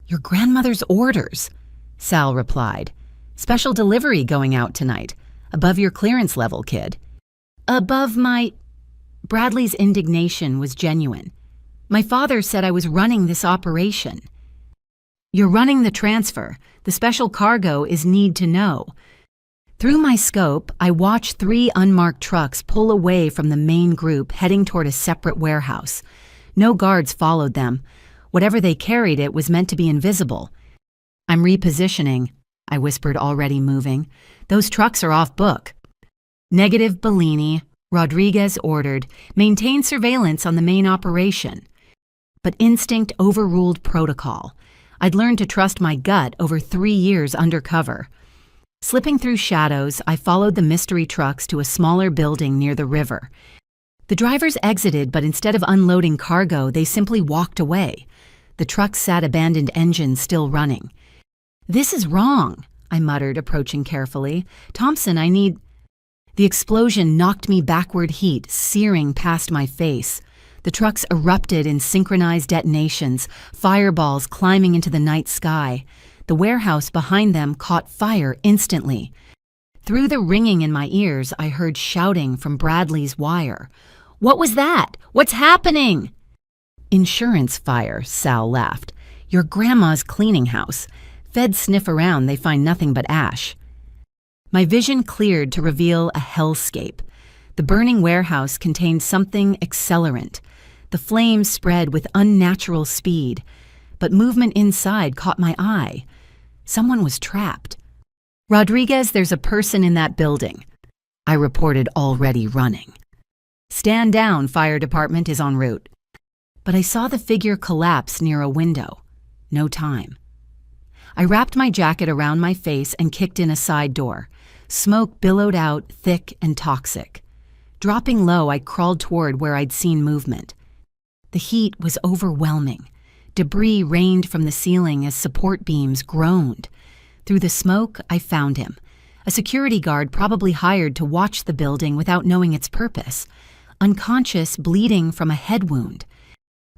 "Your grandmother's orders," Sal replied. "Special delivery going out tonight. Above your clearance level, kid." "Above my—" Bradley's indignation was genuine. "My father said I was running this operation." "You're running the transfer. The special cargo is need to know." Through my scope, I watched 3 unmarked trucks pull away from the main group, heading toward a separate warehouse. No guards followed them. Whatever they carried, it was meant to be invisible. "I'm repositioning," I whispered, already moving. "Those trucks are off book." "Negative, Bellini," Rodriguez ordered. "Maintain surveillance on the main operation." But instinct overruled protocol. I'd learned to trust my gut over 3 years undercover. Slipping through shadows, I followed the mystery trucks to a smaller building near the river. The drivers exited, but instead of unloading cargo, they simply walked away. The trucks sat abandoned engines still running. "This is wrong," I muttered, approaching carefully. "Thompson, I need—" The explosion knocked me backward, heat searing past my face. The trucks erupted in synchronized detonations, fireballs climbing into the night sky. The warehouse behind them caught fire instantly. Through the ringing in my ears, I heard shouting from Bradley's wire. What was that? What's happening? Insurance fire, Sal laughed. Your grandma's cleaning house. Feds sniff around, they find nothing but ash. My vision cleared to reveal a hellscape. The burning warehouse contained something accelerant. The flames spread with unnatural speed, but movement inside caught my eye. Someone was trapped. Rodriguez, there's a person in that building. I reported, already running. Stand down, fire department is en route. But I saw the figure collapse near a window. No time. I wrapped my jacket around my face and kicked in a side door. Smoke billowed out, thick and toxic. Dropping low, I crawled toward where I'd seen movement. The heat was overwhelming. Debris rained from the ceiling as support beams groaned. Through the smoke, I found him. A security guard probably hired to watch the building without knowing its purpose. Unconscious, bleeding from a head wound.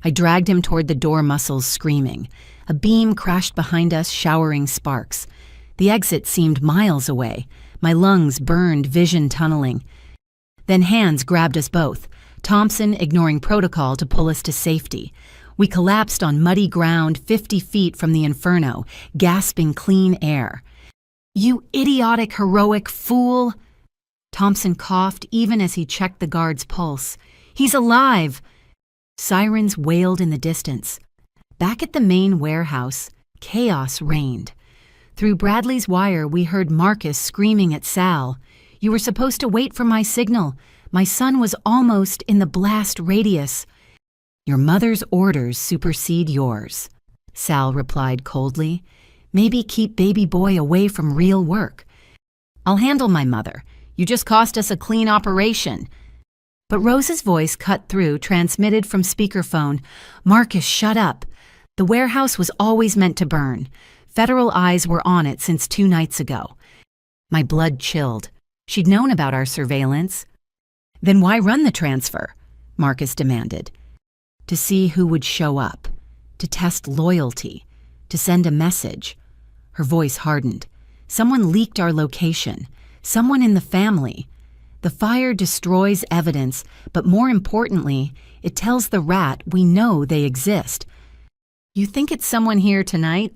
I dragged him toward the door muscles, screaming. A beam crashed behind us, showering sparks. The exit seemed miles away. My lungs burned, vision tunneling. Then hands grabbed us both, Thompson ignoring protocol to pull us to safety. We collapsed on muddy ground 50 feet from the inferno, gasping clean air. You idiotic, heroic fool! Thompson coughed even as he checked the guard's pulse. He's alive! Sirens wailed in the distance. Back at the main warehouse, chaos reigned. Through Bradley's wire, we heard Marcus screaming at Sal. You were supposed to wait for my signal. My son was almost in the blast radius. Your mother's orders supersede yours, Sal replied coldly. Maybe keep baby boy away from real work. I'll handle my mother. You just cost us a clean operation. But Rose's voice cut through, transmitted from speakerphone. Marcus, shut up. The warehouse was always meant to burn. Federal eyes were on it since 2 nights ago. My blood chilled. She'd known about our surveillance. Then why run the transfer? Marcus demanded. To see who would show up, to test loyalty, to send a message. Her voice hardened. Someone leaked our location. Someone in the family. The fire destroys evidence, but more importantly, it tells the rat we know they exist. You think it's someone here tonight?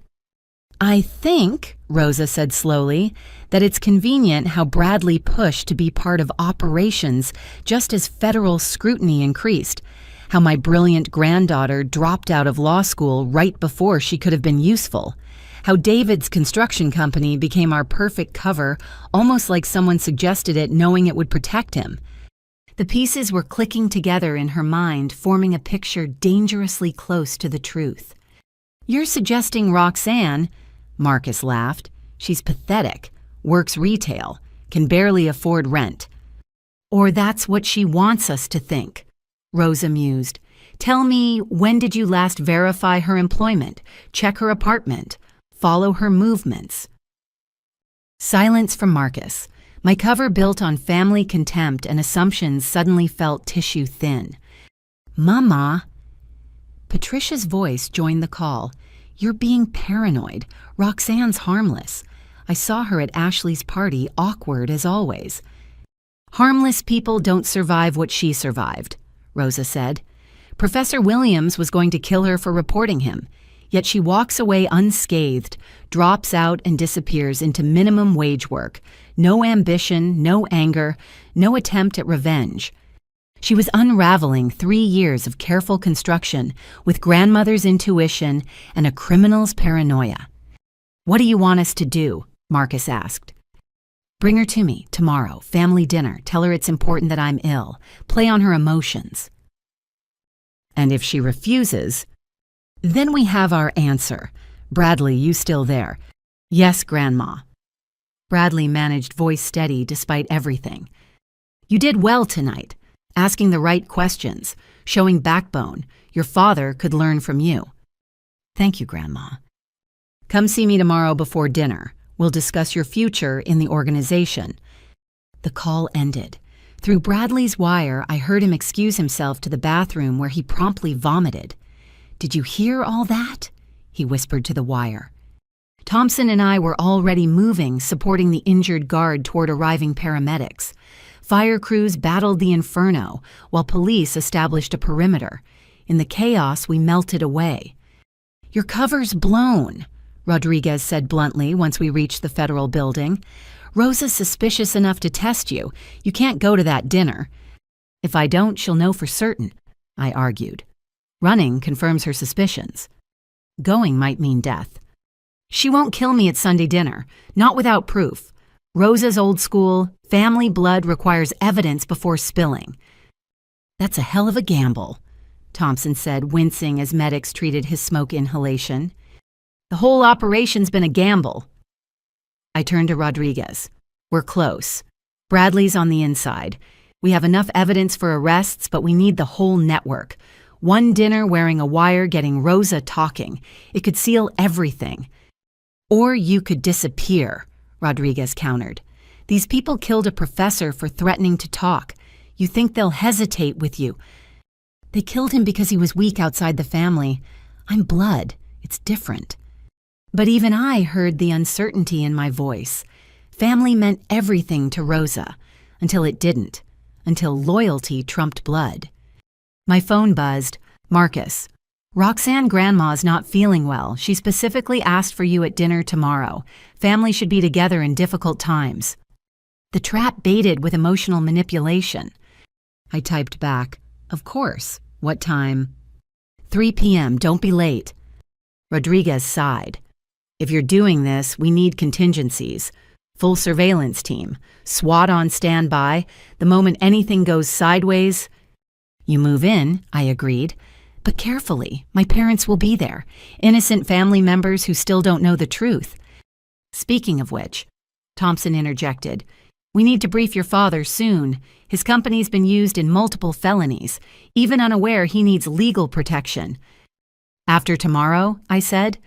I think, Rosa said slowly, that it's convenient how Bradley pushed to be part of operations just as federal scrutiny increased, how my brilliant granddaughter dropped out of law school right before she could have been useful, how David's construction company became our perfect cover, almost like someone suggested it knowing it would protect him. The pieces were clicking together in her mind, forming a picture dangerously close to the truth. You're suggesting Roxanne? Marcus laughed. She's pathetic, works retail, can barely afford rent. Or that's what she wants us to think, Rosa mused. Tell me, when did you last verify her employment, check her apartment, follow her movements? Silence from Marcus. My cover built on family contempt and assumptions suddenly felt tissue thin. Mama. Patricia's voice joined the call. You're being paranoid. Roxanne's harmless. I saw her at Ashley's party, awkward as always. Harmless people don't survive what she survived, Rosa said. Professor Williams was going to kill her for reporting him, yet she walks away unscathed, drops out and disappears into minimum wage work. No ambition, no anger, no attempt at revenge. She was unraveling 3 years of careful construction with grandmother's intuition and a criminal's paranoia. What do you want us to do? Marcus asked. Bring her to me tomorrow, family dinner. Tell her it's important that I'm ill. Play on her emotions. And if she refuses, then we have our answer. Bradley, you still there? Yes, Grandma. Bradley managed voice steady despite everything. You did well tonight. Asking the right questions, showing backbone. Your father could learn from you. Thank you, Grandma. Come see me tomorrow before dinner. We'll discuss your future in the organization. The call ended. Through Bradley's wire, I heard him excuse himself to the bathroom where he promptly vomited. Did you hear all that? He whispered to the wire. Thompson and I were already moving, supporting the injured guard toward arriving paramedics. Fire crews battled the inferno, while police established a perimeter. In the chaos, we melted away. "Your cover's blown," Rodriguez said bluntly once we reached the federal building. "Rosa's suspicious enough to test you. You can't go to that dinner." "If I don't, she'll know for certain," I argued. "Running confirms her suspicions. Going might mean death." "She won't kill me at Sunday dinner, not without proof. Rosa's old school, family blood requires evidence before spilling." "That's a hell of a gamble," Thompson said, wincing as medics treated his smoke inhalation. "The whole operation's been a gamble." I turned to Rodriguez. "We're close. Bradley's on the inside. We have enough evidence for arrests, but we need the whole network. One dinner wearing a wire getting Rosa talking. It could seal everything." "Or you could disappear," Rodriguez countered. "These people killed a professor for threatening to talk. You think they'll hesitate with you?" "They killed him because he was weak outside the family. I'm blood. It's different." But even I heard the uncertainty in my voice. Family meant everything to Rosa, until it didn't, until loyalty trumped blood. My phone buzzed. "Marcus, Roxanne Grandma's not feeling well. She specifically asked for you at dinner tomorrow. Family should be together in difficult times." The trap baited with emotional manipulation. I typed back, "Of course. What time?" 3 p.m. Don't be late." Rodriguez sighed. "If you're doing this, we need contingencies. Full surveillance team. SWAT on standby. The moment anything goes sideways." "You move in," I agreed. "But carefully. My parents will be there. Innocent family members who still don't know the truth." "Speaking of which," Thompson interjected, "we need to brief your father soon. His company's been used in multiple felonies. Even unaware, he needs legal protection." "After tomorrow," I said.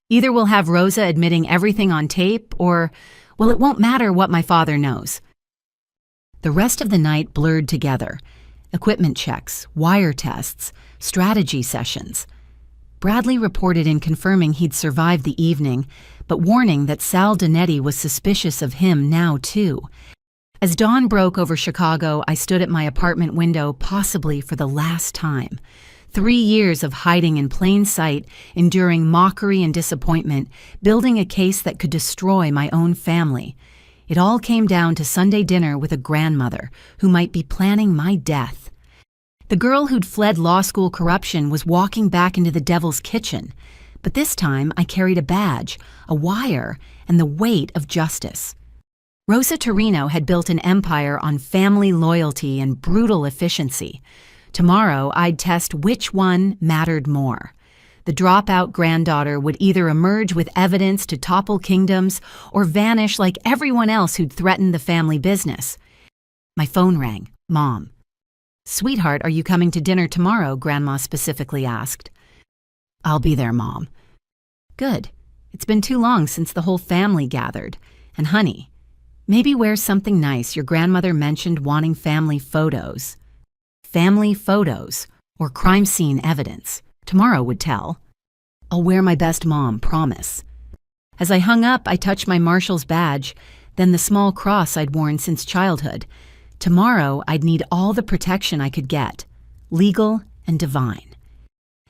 "Either we'll have Rosa admitting everything on tape, or, well, it won't matter what my father knows." The rest of the night blurred together. Equipment checks, wire tests, strategy sessions. Bradley reported in confirming he'd survived the evening, but warning that Sal Donetti was suspicious of him now, too. As dawn broke over Chicago, I stood at my apartment window, possibly for the last time. 3 years of hiding in plain sight, enduring mockery and disappointment, building a case that could destroy my own family. It all came down to Sunday dinner with a grandmother who might be planning my death. The girl who'd fled law school corruption was walking back into the devil's kitchen. But this time I carried a badge, a wire, and the weight of justice. Rosa Torino had built an empire on family loyalty and brutal efficiency. Tomorrow I'd test which one mattered more. The dropout granddaughter would either emerge with evidence to topple kingdoms or vanish like everyone else who'd threatened the family business. My phone rang. Mom. "Sweetheart, are you coming to dinner tomorrow?" Grandma specifically asked. "I'll be there, Mom." "Good. It's been too long since the whole family gathered. And honey, maybe wear something nice. Your grandmother mentioned wanting family photos." Family photos, or crime scene evidence. Tomorrow would tell. "I'll wear my best, Mom, promise." As I hung up, I touched my marshal's badge, then the small cross I'd worn since childhood. Tomorrow, I'd need all the protection I could get, legal and divine.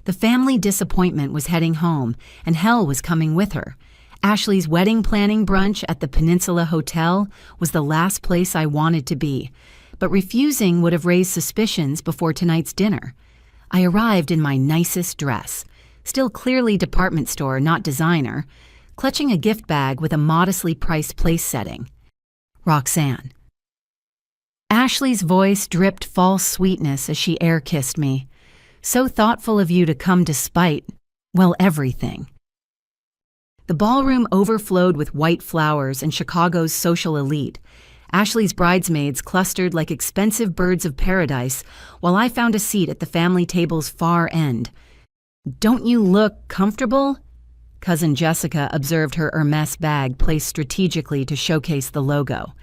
The family disappointment was heading home, and hell was coming with her. Ashley's wedding planning brunch at the Peninsula Hotel was the last place I wanted to be, but refusing would have raised suspicions before tonight's dinner. I arrived in my nicest dress, still clearly department store, not designer, clutching a gift bag with a modestly priced place setting. Roxanne. Ashley's voice dripped false sweetness as she air-kissed me. "So thoughtful of you to come despite, well, everything." The ballroom overflowed with white flowers and Chicago's social elite. Ashley's bridesmaids clustered like expensive birds of paradise, while I found a seat at the family table's far end. "Don't you look comfortable?" Cousin Jessica observed her Hermes bag placed strategically to showcase the logo.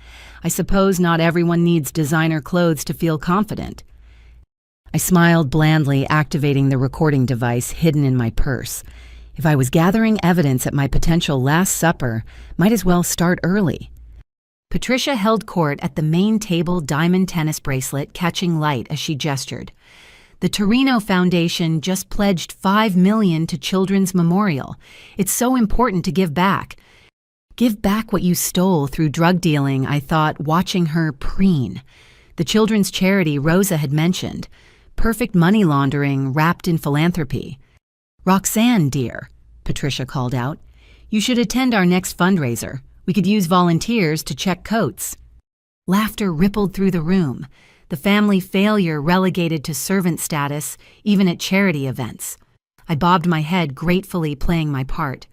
"I suppose not everyone needs designer clothes to feel confident." I smiled blandly, activating the recording device hidden in my purse. If I was gathering evidence at my potential Last Supper, might as well start early. Patricia held court at the main table diamond tennis bracelet catching light as she gestured. The Torino Foundation just pledged $5 million to Children's Memorial. It's so important to give back. Give back what you stole through drug dealing, I thought, watching her preen. The children's charity Rosa had mentioned. Perfect money laundering wrapped in philanthropy. Roxanne, dear, Patricia called out, you should attend our next fundraiser. We could use volunteers to check coats. Laughter rippled through the room. The family failure relegated to servant status, even at charity events. I bobbed my head, gratefully playing my part.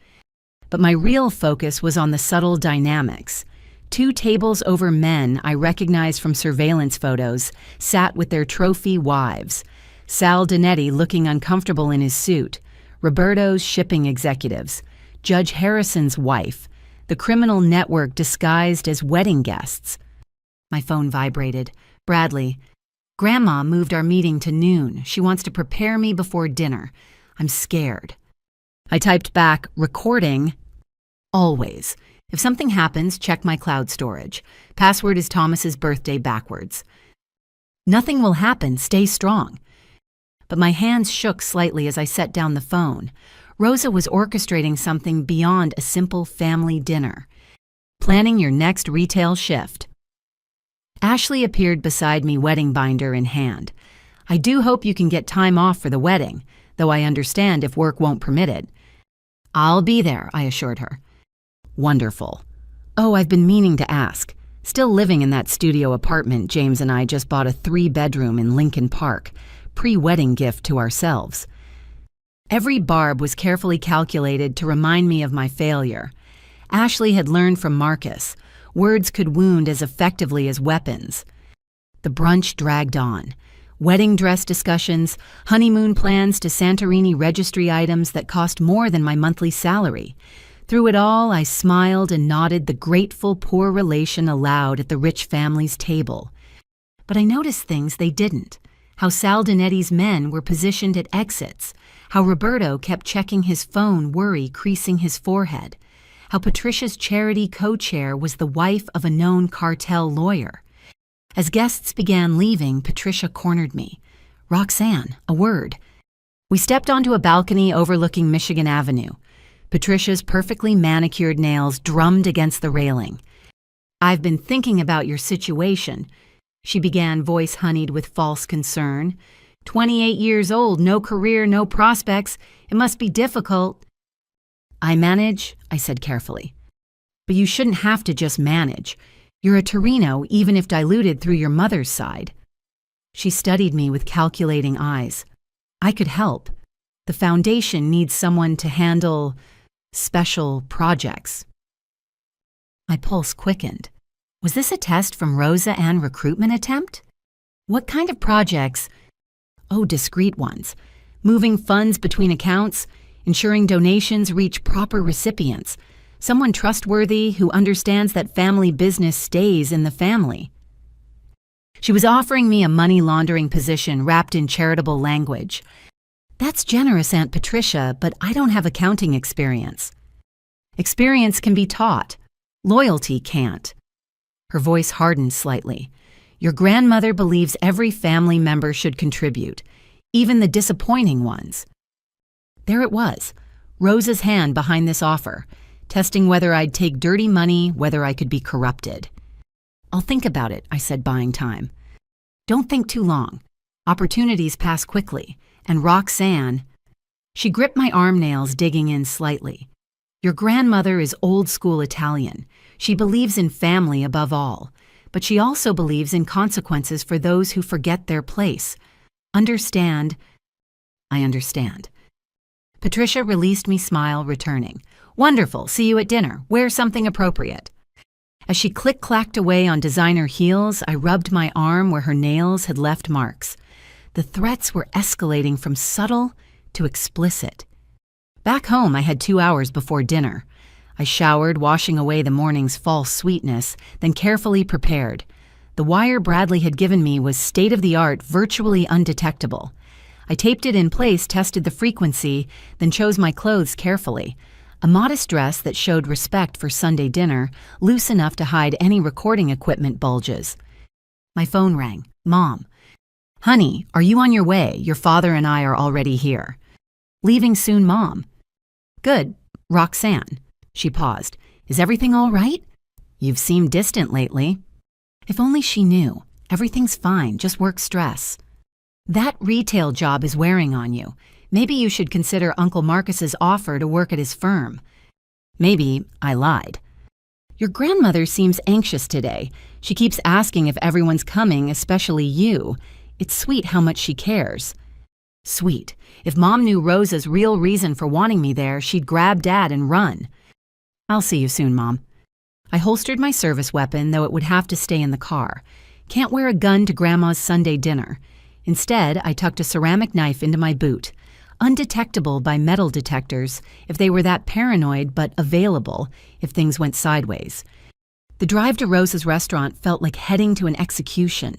But my real focus was on the subtle dynamics. 2 tables over men I recognized from surveillance photos sat with their trophy wives. Sal Dinetti looking uncomfortable in his suit, Roberto's shipping executives, Judge Harrison's wife, the criminal network disguised as wedding guests. My phone vibrated. Bradley. Grandma moved our meeting to noon. She wants to prepare me before dinner. I'm scared. I typed back, recording, always. If something happens, check my cloud storage. Password is Thomas's birthday backwards. Nothing will happen. Stay strong. But my hands shook slightly as I set down the phone. Rosa was orchestrating something beyond a simple family dinner. Planning your next retail shift. Ashley appeared beside me, wedding binder in hand. I do hope you can get time off for the wedding, though I understand if work won't permit it. I'll be there, I assured her. Wonderful. Oh, I've been meaning to ask. Still living in that studio apartment, James and I just bought a 3-bedroom in Lincoln Park, pre-wedding gift to ourselves. Every barb was carefully calculated to remind me of my failure. Ashley had learned from Marcus. Words could wound as effectively as weapons. The brunch dragged on. Wedding dress discussions, honeymoon plans to Santorini registry items that cost more than my monthly salary. Through it all, I smiled and nodded the grateful poor relation aloud at the rich family's table. But I noticed things they didn't. How Sal Dinetti's men were positioned at exits. How Roberto kept checking his phone, worry creasing his forehead. How Patricia's charity co-chair was the wife of a known cartel lawyer. As guests began leaving, Patricia cornered me. Roxanne, a word. We stepped onto a balcony overlooking Michigan Avenue. Patricia's perfectly manicured nails drummed against the railing. I've been thinking about your situation, she began, voice honeyed with false concern. 28 years old, no career, no prospects. It must be difficult. I manage, I said carefully. But you shouldn't have to just manage. You're a Torino, even if diluted through your mother's side. She studied me with calculating eyes. I could help. The foundation needs someone to handle special projects. My pulse quickened. Was this a test from Rosa Ann recruitment attempt? What kind of projects? Oh, discreet ones. Moving funds between accounts, ensuring donations reach proper recipients, someone trustworthy who understands that family business stays in the family. She was offering me a money laundering position wrapped in charitable language. That's generous, Aunt Patricia, but I don't have accounting experience. Experience can be taught. Loyalty can't. Her voice hardened slightly. Your grandmother believes every family member should contribute, even the disappointing ones. There it was, Rosa's hand behind this offer, testing whether I'd take dirty money, whether I could be corrupted. I'll think about it, I said, buying time. Don't think too long. Opportunities pass quickly, and Roxanne... She gripped my arm nails, digging in slightly. Your grandmother is old-school Italian. She believes in family above all, but she also believes in consequences for those who forget their place. Understand? I understand. Patricia released me, smile returning. Wonderful, see you at dinner. Wear something appropriate. As she click-clacked away on designer heels, I rubbed my arm where her nails had left marks. The threats were escalating from subtle to explicit. Back home, I had 2 hours before dinner. I showered, washing away the morning's false sweetness, then carefully prepared. The wire Bradley had given me was state-of-the-art, virtually undetectable. I taped it in place, tested the frequency, then chose my clothes carefully. A modest dress that showed respect for Sunday dinner, loose enough to hide any recording equipment bulges. My phone rang. Mom. Honey, are you on your way? Your father and I are already here. Leaving soon, Mom. Good. Roxanne. She paused. Is everything all right? You've seemed distant lately. If only she knew. Everything's fine, just work stress. That retail job is wearing on you. Maybe you should consider Uncle Marcus's offer to work at his firm. Maybe I lied. Your grandmother seems anxious today. She keeps asking if everyone's coming, especially you. It's sweet how much she cares. Sweet. If Mom knew Rosa's real reason for wanting me there, she'd grab Dad and run. I'll see you soon, Mom. I holstered my service weapon, though it would have to stay in the car. Can't wear a gun to Grandma's Sunday dinner. Instead, I tucked a ceramic knife into my boot. Undetectable by metal detectors if they were that paranoid, but available if things went sideways. The drive to Rosa's restaurant felt like heading to an execution.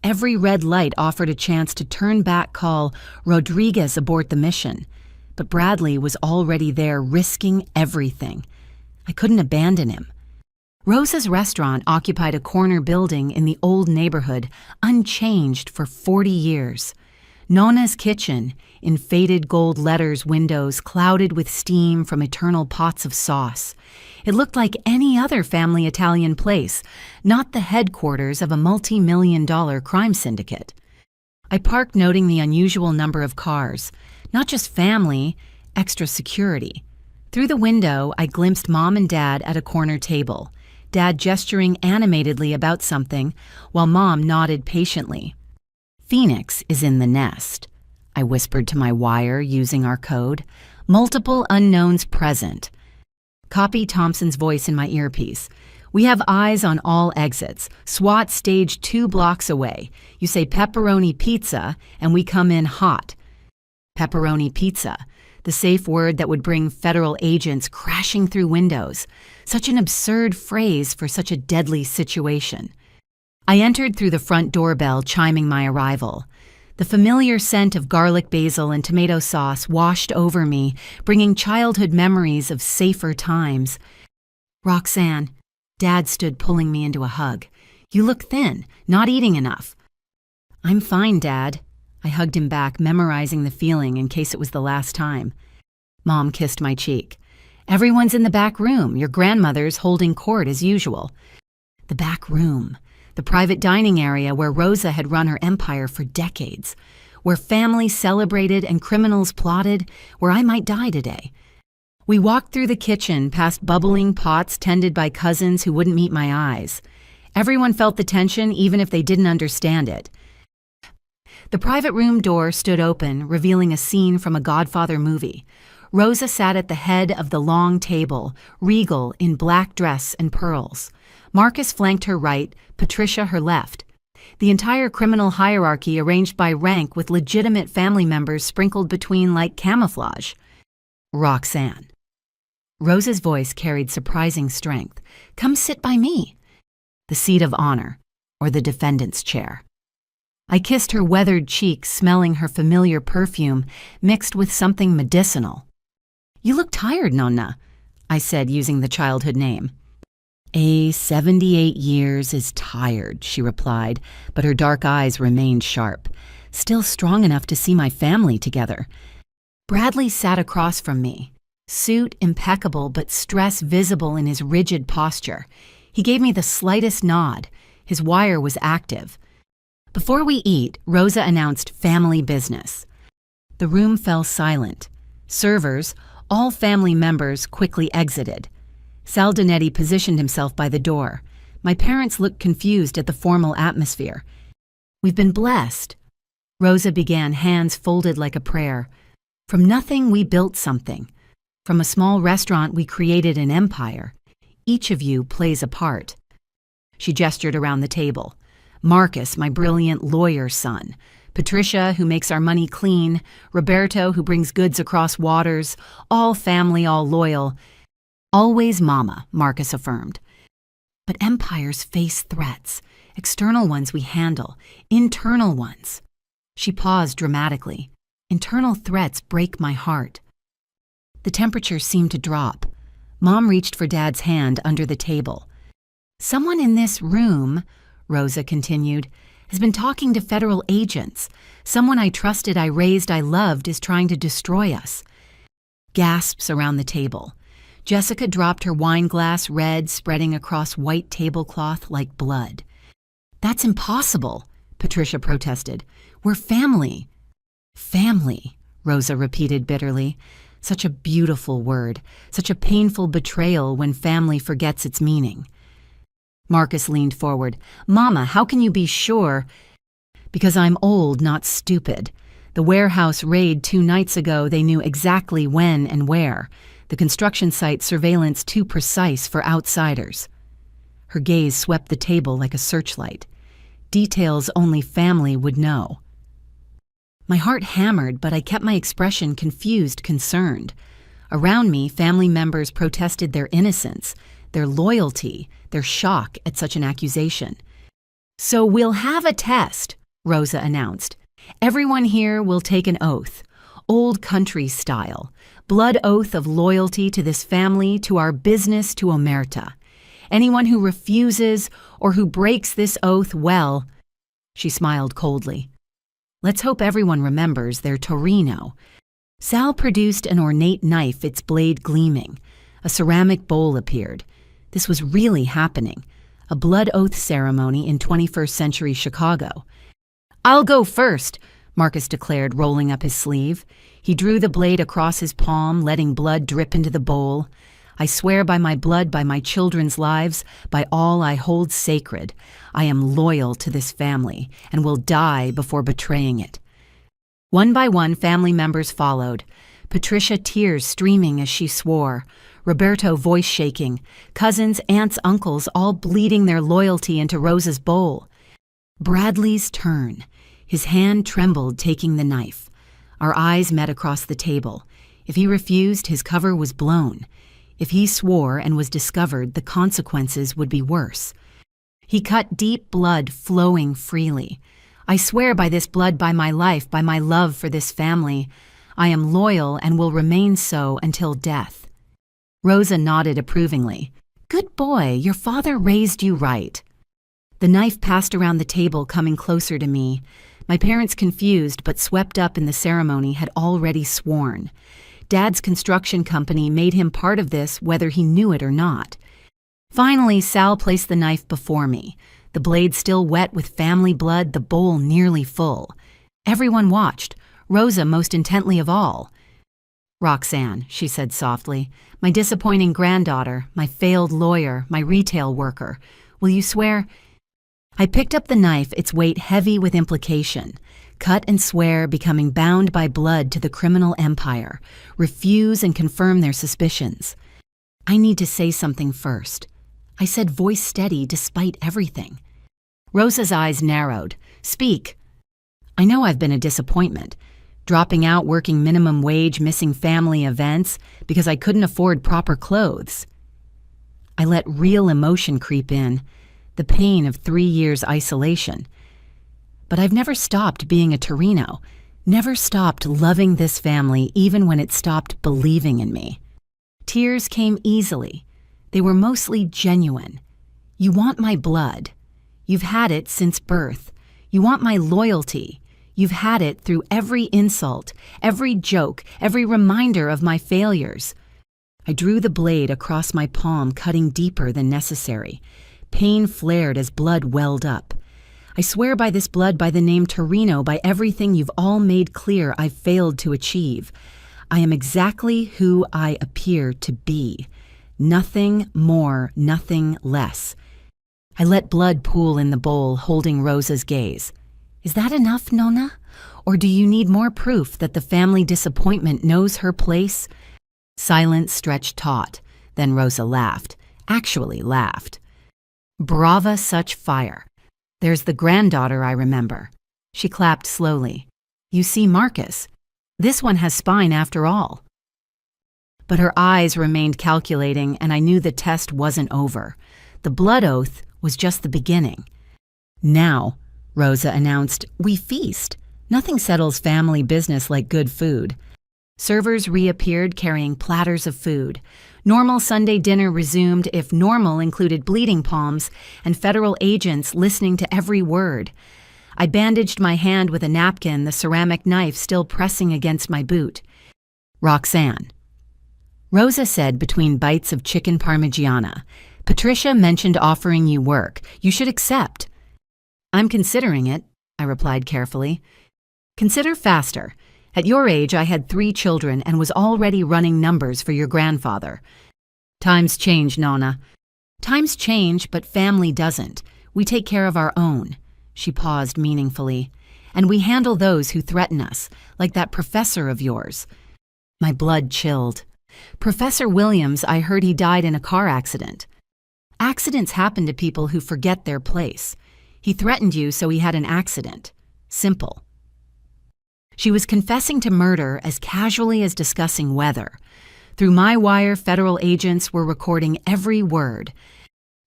Every red light offered a chance to turn back, call Rodriguez abort the mission. But Bradley was already there, risking everything. I couldn't abandon him. Rosa's restaurant occupied a corner building in the old neighborhood, unchanged for 40 years. Nona's kitchen, in faded gold letters windows clouded with steam from eternal pots of sauce. It looked like any other family Italian place, not the headquarters of a multi-million-dollar crime syndicate. I parked, noting the unusual number of cars. Not just family, extra security. Through the window, I glimpsed Mom and Dad at a corner table, Dad gesturing animatedly about something, while Mom nodded patiently. Phoenix is in the nest, I whispered to my wire using our code. Multiple unknowns present. Copy Thompson's voice in my earpiece. We have eyes on all exits. SWAT stage 2 blocks away. You say pepperoni pizza, and we come in hot. Pepperoni pizza, the safe word that would bring federal agents crashing through windows. Such an absurd phrase for such a deadly situation. I entered through the front doorbell, chiming my arrival. The familiar scent of garlic, basil, and tomato sauce washed over me, bringing childhood memories of safer times. Roxanne, Dad stood pulling me into a hug. You look thin, not eating enough. I'm fine, Dad. I hugged him back, memorizing the feeling in case it was the last time. Mom kissed my cheek. Everyone's in the back room. Your grandmother's holding court as usual. The back room. The private dining area where Rosa had run her empire for decades, where families celebrated and criminals plotted, where I might die today. We walked through the kitchen, past bubbling pots tended by cousins who wouldn't meet my eyes. Everyone felt the tension, even if they didn't understand it. The private room door stood open, revealing a scene from a Godfather movie. Rosa sat at the head of the long table, regal in black dress and pearls. Marcus flanked her right, Patricia her left. The entire criminal hierarchy arranged by rank with legitimate family members sprinkled between like camouflage. Roxanne. Rosa's voice carried surprising strength. Come sit by me. The seat of honor, or the defendant's chair. I kissed her weathered cheek, smelling her familiar perfume, mixed with something medicinal. You look tired, Nonna, I said, using the childhood name. 78 years is tired, she replied, but her dark eyes remained sharp, still strong enough to see my family together. Bradley sat across from me, suit impeccable but stress visible in his rigid posture. He gave me the slightest nod. His wire was active. Before we eat, Rosa announced family business. The room fell silent. Servers, all family members, quickly exited. Sal Donetti positioned himself by the door. My parents looked confused at the formal atmosphere. We've been blessed. Rosa began, hands folded like a prayer. From nothing, we built something. From a small restaurant, we created an empire. Each of you plays a part. She gestured around the table. Marcus, my brilliant lawyer son. Patricia, who makes our money clean. Roberto, who brings goods across waters. All family, all loyal. Always Mama, Marcus affirmed. But empires face threats. External ones we handle. Internal ones. She paused dramatically. Internal threats break my heart. The temperature seemed to drop. Mom reached for Dad's hand under the table. "Someone in this room," Rosa continued, "has been talking to federal agents. Someone I trusted, I raised, I loved is trying to destroy us." Gasps around the table. Jessica dropped her wine glass, red, spreading across white tablecloth like blood. "That's impossible," Patricia protested. "We're family." "Family," Rosa repeated bitterly. Such a beautiful word, such a painful betrayal when family forgets its meaning. Marcus leaned forward. "Mama, how can you be sure?" "Because I'm old, not stupid. The warehouse raid 2 nights ago, they knew exactly when and where. The construction site surveillance too precise for outsiders." Her gaze swept the table like a searchlight. Details only family would know. My heart hammered, but I kept my expression confused, concerned. Around me, family members protested their innocence, their loyalty, their shock at such an accusation. "So we'll have a test," Rosa announced. "Everyone here will take an oath, old country style, blood oath of loyalty to this family, to our business, to Omerta. Anyone who refuses or who breaks this oath, well," she smiled coldly. "Let's hope everyone remembers their Torino." Sal produced an ornate knife, its blade gleaming. A ceramic bowl appeared. This was really happening. A blood oath ceremony in 21st century Chicago. "I'll go first," Marcus declared, rolling up his sleeve. He drew the blade across his palm, letting blood drip into the bowl. "I swear by my blood, by my children's lives, by all I hold sacred, I am loyal to this family and will die before betraying it." One by one, family members followed. Patricia, tears streaming as she swore. Roberto, voice shaking. Cousins, aunts, uncles, all bleeding their loyalty into Rosa's bowl. Bradley's turn. His hand trembled, taking the knife. Our eyes met across the table. If he refused, his cover was blown. If he swore and was discovered, the consequences would be worse. He cut deep blood flowing freely. "I swear by this blood, by my life, by my love for this family. I am loyal and will remain so until death." Rosa nodded approvingly. "Good boy, your father raised you right." The knife passed around the table, coming closer to me. My parents, confused but swept up in the ceremony, had already sworn. Dad's construction company made him part of this, whether he knew it or not. Finally, Sal placed the knife before me. The blade still wet with family blood, the bowl nearly full. Everyone watched, Rosa most intently of all. "Roxanne," she said softly, "my disappointing granddaughter, my failed lawyer, my retail worker, will you swear?" I picked up the knife, its weight heavy with implication. Cut and swear, becoming bound by blood to the criminal empire. Refuse and confirm their suspicions. "I need to say something first," I said, voice steady despite everything. Rosa's eyes narrowed. "Speak." "I know I've been a disappointment. Dropping out, working minimum wage, missing family events because I couldn't afford proper clothes." I let real emotion creep in, the pain of 3 years isolation. But I've never stopped being a Torino, never stopped loving this family even when it stopped believing in me. Tears came easily. They were mostly genuine. "You want my blood. You've had it since birth. You want my loyalty. You've had it through every insult, every joke, every reminder of my failures." I drew the blade across my palm, cutting deeper than necessary. Pain flared as blood welled up. "I swear by this blood, by the name Torino, by everything you've all made clear I've failed to achieve. I am exactly who I appear to be. Nothing more, nothing less." I let blood pool in the bowl, holding Rosa's gaze. "Is that enough, Nonna? Or do you need more proof that the family disappointment knows her place?" Silence stretched taut. Then Rosa laughed. Actually laughed. "Brava such fire. There's the granddaughter I remember." She clapped slowly. "You see, Marcus, this one has spine after all." But her eyes remained calculating, and I knew the test wasn't over. The blood oath was just the beginning. "Now," Rosa announced, "we feast. Nothing settles family business like good food." Servers reappeared carrying platters of food. Normal Sunday dinner resumed if normal included bleeding palms and federal agents listening to every word. I bandaged my hand with a napkin, the ceramic knife still pressing against my boot. Roxanne. Rosa said between bites of chicken parmigiana, Patricia mentioned offering you work. You should accept. I'm considering it, I replied carefully. Consider faster. At your age, I had 3 children and was already running numbers for your grandfather. Times change, Nona. Times change, but family doesn't. We take care of our own. She paused meaningfully. And we handle those who threaten us, like that professor of yours. My blood chilled. Professor Williams, I heard he died in a car accident. Accidents happen to people who forget their place. He threatened you, so he had an accident. Simple. She was confessing to murder as casually as discussing weather. Through my wire, federal agents were recording every word.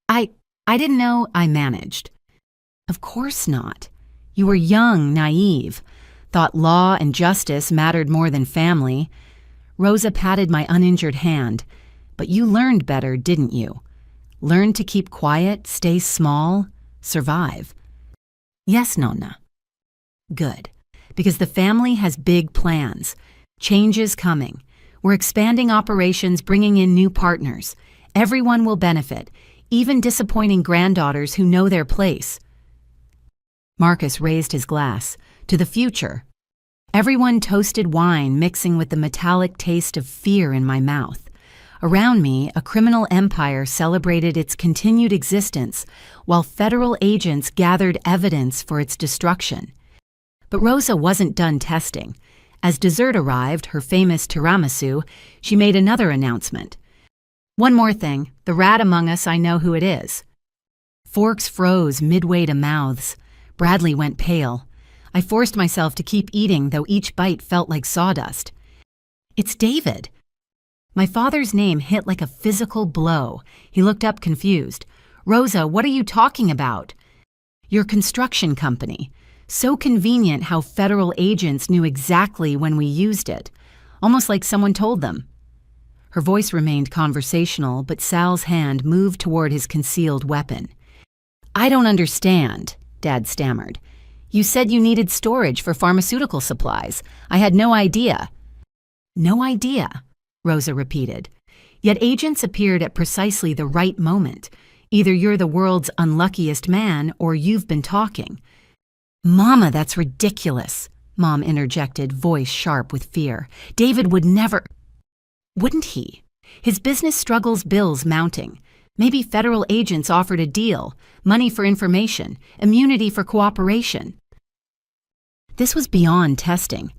I didn't know. I managed. Of course not. You were young, naive, thought law and justice mattered more than family. Rosa patted my uninjured hand. But you learned better, didn't you? Learned to keep quiet, stay small, survive. Yes, Nonna. Good. Because the family has big plans. Change is coming. We're expanding operations, bringing in new partners. Everyone will benefit, even disappointing granddaughters who know their place. Marcus raised his glass. To the future. Everyone toasted wine mixing with the metallic taste of fear in my mouth. Around me, a criminal empire celebrated its continued existence, while federal agents gathered evidence for its destruction. But Rosa wasn't done testing. As dessert arrived, her famous tiramisu, she made another announcement. One more thing, the rat among us, I know who it is. Forks froze midway to mouths. Bradley went pale. I forced myself to keep eating, though each bite felt like sawdust. It's David. My father's name hit like a physical blow. He looked up confused. Rosa, what are you talking about? Your construction company. So convenient how federal agents knew exactly when we used it. Almost like someone told them. Her voice remained conversational, but Sal's hand moved toward his concealed weapon. I don't understand, Dad stammered. You said you needed storage for pharmaceutical supplies. I had no idea. No idea, Rosa repeated. Yet agents appeared at precisely the right moment. Either you're the world's unluckiest man or you've been talking. Mama, that's ridiculous, Mom interjected, voice sharp with fear. David would never... Wouldn't he? His business struggles bills mounting. Maybe federal agents offered a deal, money for information, immunity for cooperation. This was beyond testing.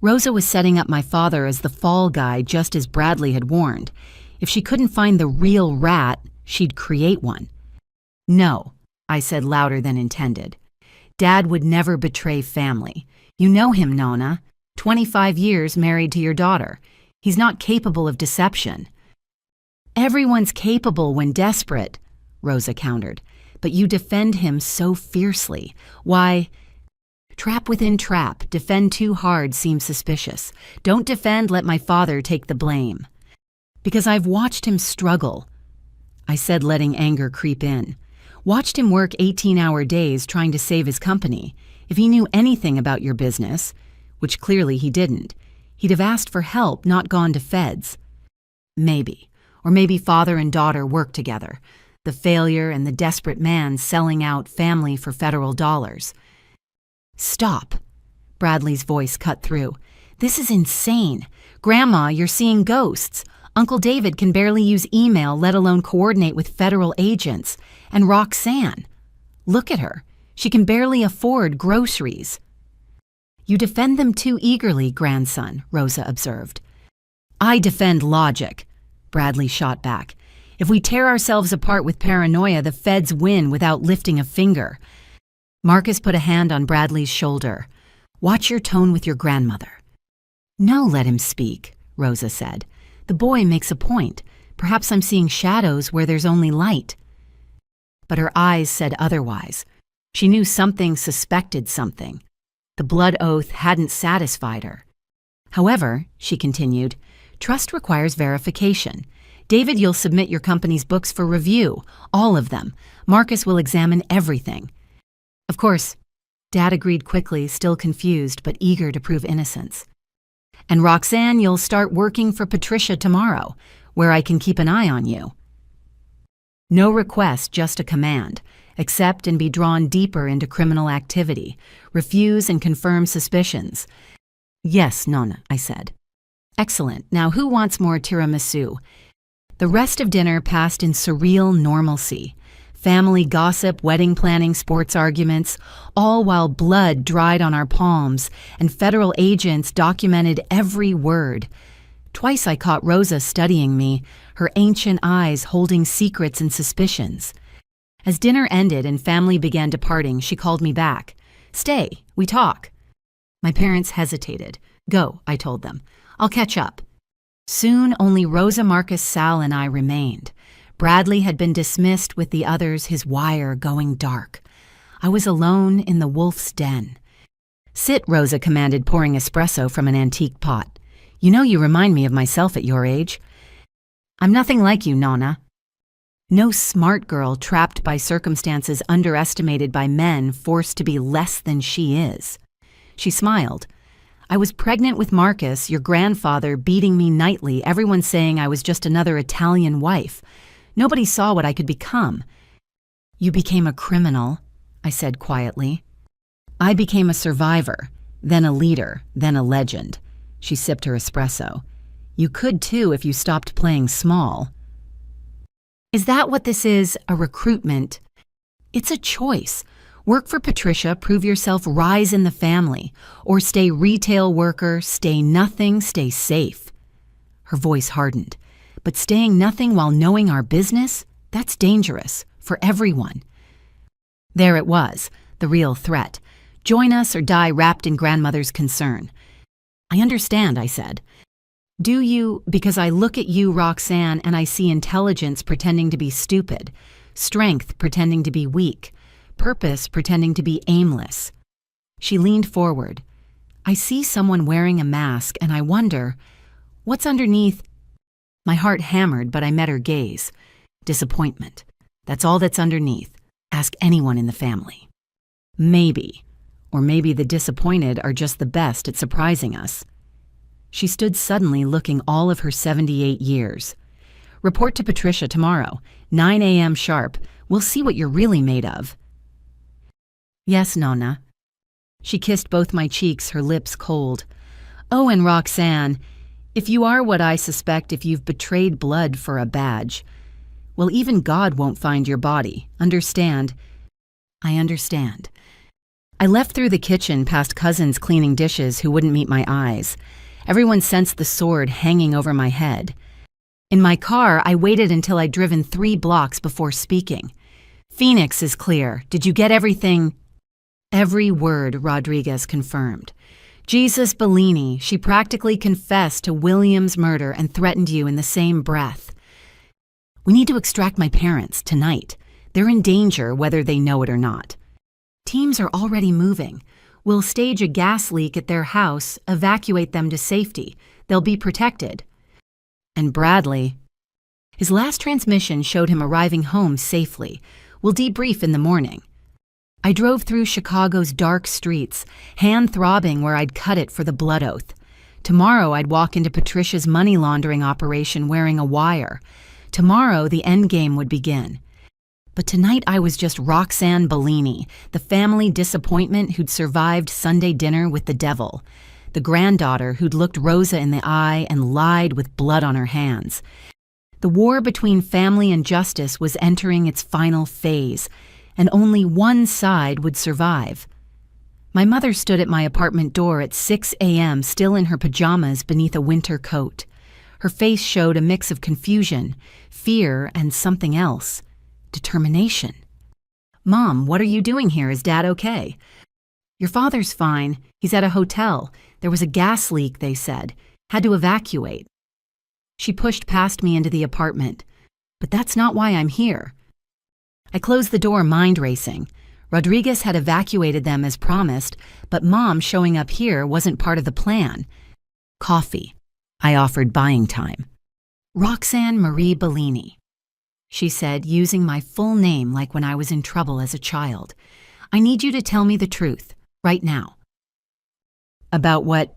Rosa was setting up my father as the fall guy, just as Bradley had warned. If she couldn't find the real rat, she'd create one. No, I said louder than intended. Dad would never betray family. You know him, Nona. 25 years married to your daughter. He's not capable of deception. Everyone's capable when desperate, Rosa countered. But you defend him so fiercely. Why... Trap within trap, defend too hard seems suspicious. Don't defend, let my father take the blame. Because I've watched him struggle, I said, letting anger creep in. Watched him work 18-hour days trying to save his company. If he knew anything about your business, which clearly he didn't, he'd have asked for help, not gone to feds. Maybe. Or maybe father and daughter worked together. The failure and the desperate man selling out family for federal dollars. Stop. Bradley's voice cut through. This is insane. Grandma, you're seeing ghosts. Uncle David can barely use email, let alone coordinate with federal agents. And Roxanne. Look at her. She can barely afford groceries. You defend them too eagerly, grandson, Rosa observed. I defend logic, Bradley shot back. If we tear ourselves apart with paranoia, the feds win without lifting a finger. Marcus put a hand on Bradley's shoulder. Watch your tone with your grandmother. No, let him speak, Rosa said. The boy makes a point. Perhaps I'm seeing shadows where there's only light. But her eyes said otherwise. She knew something suspected something. The blood oath hadn't satisfied her. However, she continued, trust requires verification. David, you'll submit your company's books for review, all of them. Marcus will examine everything. Of course, Dad agreed quickly, still confused but eager to prove innocence. And Roxanne, you'll start working for Patricia tomorrow, where I can keep an eye on you. No request, just a command. Accept and be drawn deeper into criminal activity. Refuse and confirm suspicions. Yes, Nonna, I said. Excellent. Now who wants more tiramisu? The rest of dinner passed in surreal normalcy. Family gossip, wedding planning, sports arguments, all while blood dried on our palms and federal agents documented every word. Twice I caught Rosa studying me, her ancient eyes holding secrets and suspicions. As dinner ended and family began departing, she called me back. Stay, we talk. My parents hesitated. Go, I told them. I'll catch up. Soon only Rosa, Marcus, Sal, and I remained. Bradley had been dismissed with the others, his wire going dark. I was alone in the wolf's den. Sit, Rosa commanded, pouring espresso from an antique pot. You know you remind me of myself at your age. I'm nothing like you, Nonna. No smart girl trapped by circumstances underestimated by men forced to be less than she is. She smiled. I was pregnant with Marcus, your grandfather beating me nightly, everyone saying I was just another Italian wife. Nobody saw what I could become. You became a criminal, I said quietly. I became a survivor, then a leader, then a legend. She sipped her espresso. You could too if you stopped playing small. Is that what this is, a recruitment? It's a choice. Work for Patricia, prove yourself, rise in the family. Or stay retail worker, stay nothing, stay safe. Her voice hardened. But staying nothing while knowing our business? That's dangerous, for everyone. There it was, the real threat. Join us or die wrapped in grandmother's concern. I understand, I said. Do you? Because I look at you, Roxanne, and I see intelligence pretending to be stupid, strength pretending to be weak, purpose pretending to be aimless. She leaned forward. I see someone wearing a mask, and I wonder, what's underneath? My heart hammered, but I met her gaze. Disappointment. That's all that's underneath. Ask anyone in the family. Maybe. Or maybe the disappointed are just the best at surprising us. She stood suddenly looking all of her 78 years. Report to Patricia tomorrow, 9 a.m. sharp. We'll see what you're really made of. Yes, Nonna. She kissed both my cheeks, her lips cold. Oh, and Roxanne, if you are what I suspect, if you've betrayed blood for a badge, well, even God won't find your body. Understand? I understand. I left through the kitchen past cousins cleaning dishes who wouldn't meet my eyes. Everyone sensed the sword hanging over my head. In my car, I waited until I'd driven 3 blocks before speaking. Phoenix is clear. Did you get everything? Every word, Rodriguez confirmed. Jesus Bellini, she practically confessed to William's murder and threatened you in the same breath. We need to extract my parents tonight. They're in danger whether they know it or not. Teams are already moving. We'll stage a gas leak at their house, evacuate them to safety. They'll be protected. And Bradley. His last transmission showed him arriving home safely. We'll debrief in the morning. I drove through Chicago's dark streets, hand throbbing where I'd cut it for the blood oath. Tomorrow I'd walk into Patricia's money laundering operation wearing a wire. Tomorrow the endgame would begin. But tonight I was just Roxanne Bellini, the family disappointment who'd survived Sunday dinner with the devil, the granddaughter who'd looked Rosa in the eye and lied with blood on her hands. The war between family and justice was entering its final phase, and only one side would survive. My mother stood at my apartment door at 6 a.m., still in her pajamas beneath a winter coat. Her face showed a mix of confusion, fear, and something else. Determination. Mom, what are you doing here? Is Dad okay? Your father's fine. He's at a hotel. There was a gas leak, they said. Had to evacuate. She pushed past me into the apartment. But that's not why I'm here. I closed the door, mind racing. Rodriguez had evacuated them as promised, but Mom showing up here wasn't part of the plan. Coffee. I offered buying time. Roxanne Marie Bellini, she said, using my full name like when I was in trouble as a child. I need you to tell me the truth, right now. About what?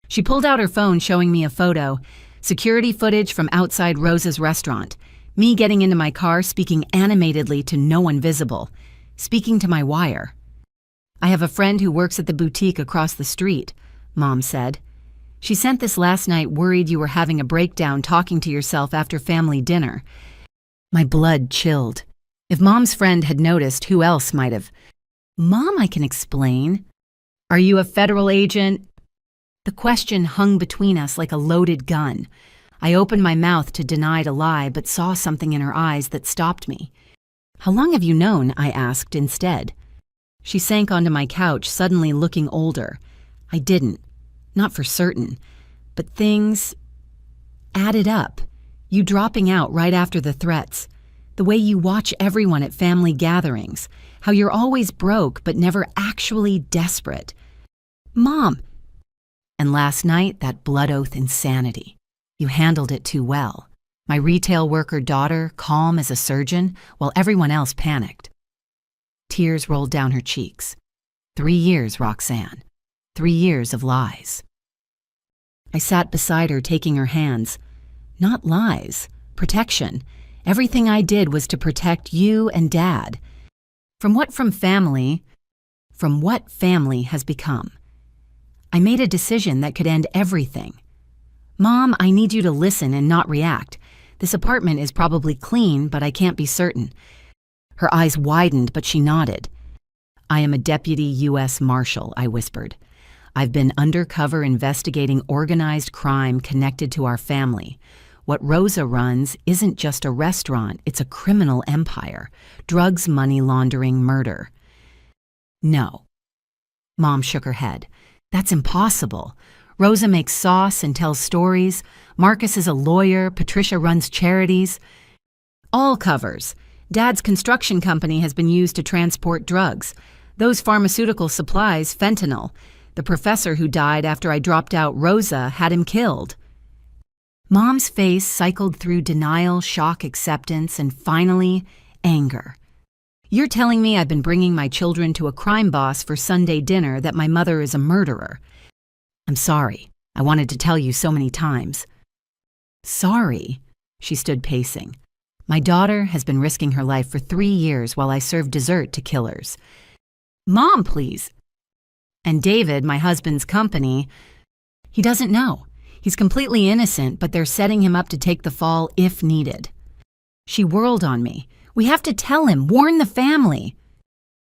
She pulled out her phone, showing me a photo, security footage from outside Rosa's restaurant, me getting into my car, speaking animatedly to no one visible, speaking to my wire. I have a friend who works at the boutique across the street, Mom said. She sent this last night, worried you were having a breakdown talking to yourself after family dinner. My blood chilled. If Mom's friend had noticed, who else might have? Mom, I can explain. Are you a federal agent? The question hung between us like a loaded gun. I opened my mouth to deny to lie, but saw something in her eyes that stopped me. How long have you known? I asked instead. She sank onto my couch, suddenly looking older. I didn't. Not for certain. But things added up. You dropping out right after the threats. The way you watch everyone at family gatherings. How you're always broke but never actually desperate. Mom! And last night, that blood oath insanity. You handled it too well. My retail worker daughter, calm as a surgeon, while everyone else panicked. Tears rolled down her cheeks. 3 years, Roxanne. 3 years of lies. I sat beside her, taking her hands. Not lies, protection. Everything I did was to protect you and Dad. From what family has become. I made a decision that could end everything. Mom, I need you to listen and not react. This apartment is probably clean, but I can't be certain. Her eyes widened, but she nodded. I am a deputy U.S. Marshal, I whispered. I've been undercover investigating organized crime connected to our family. What Rosa runs isn't just a restaurant, it's a criminal empire. Drugs, money laundering, murder. No. Mom shook her head. That's impossible. Rosa makes sauce and tells stories. Marcus is a lawyer. Patricia runs charities. All covers. Dad's construction company has been used to transport drugs. Those pharmaceutical supplies, fentanyl. The professor who died after I dropped out Rosa had him killed. Mom's face cycled through denial, shock, acceptance, and finally, anger. You're telling me I've been bringing my children to a crime boss for Sunday dinner, that my mother is a murderer. I'm sorry. I wanted to tell you so many times. Sorry? She stood pacing. My daughter has been risking her life for 3 years while I served dessert to killers. Mom, please. And David, my husband's company, he doesn't know. He's completely innocent, but they're setting him up to take the fall if needed. She whirled on me. We have to tell him, warn the family.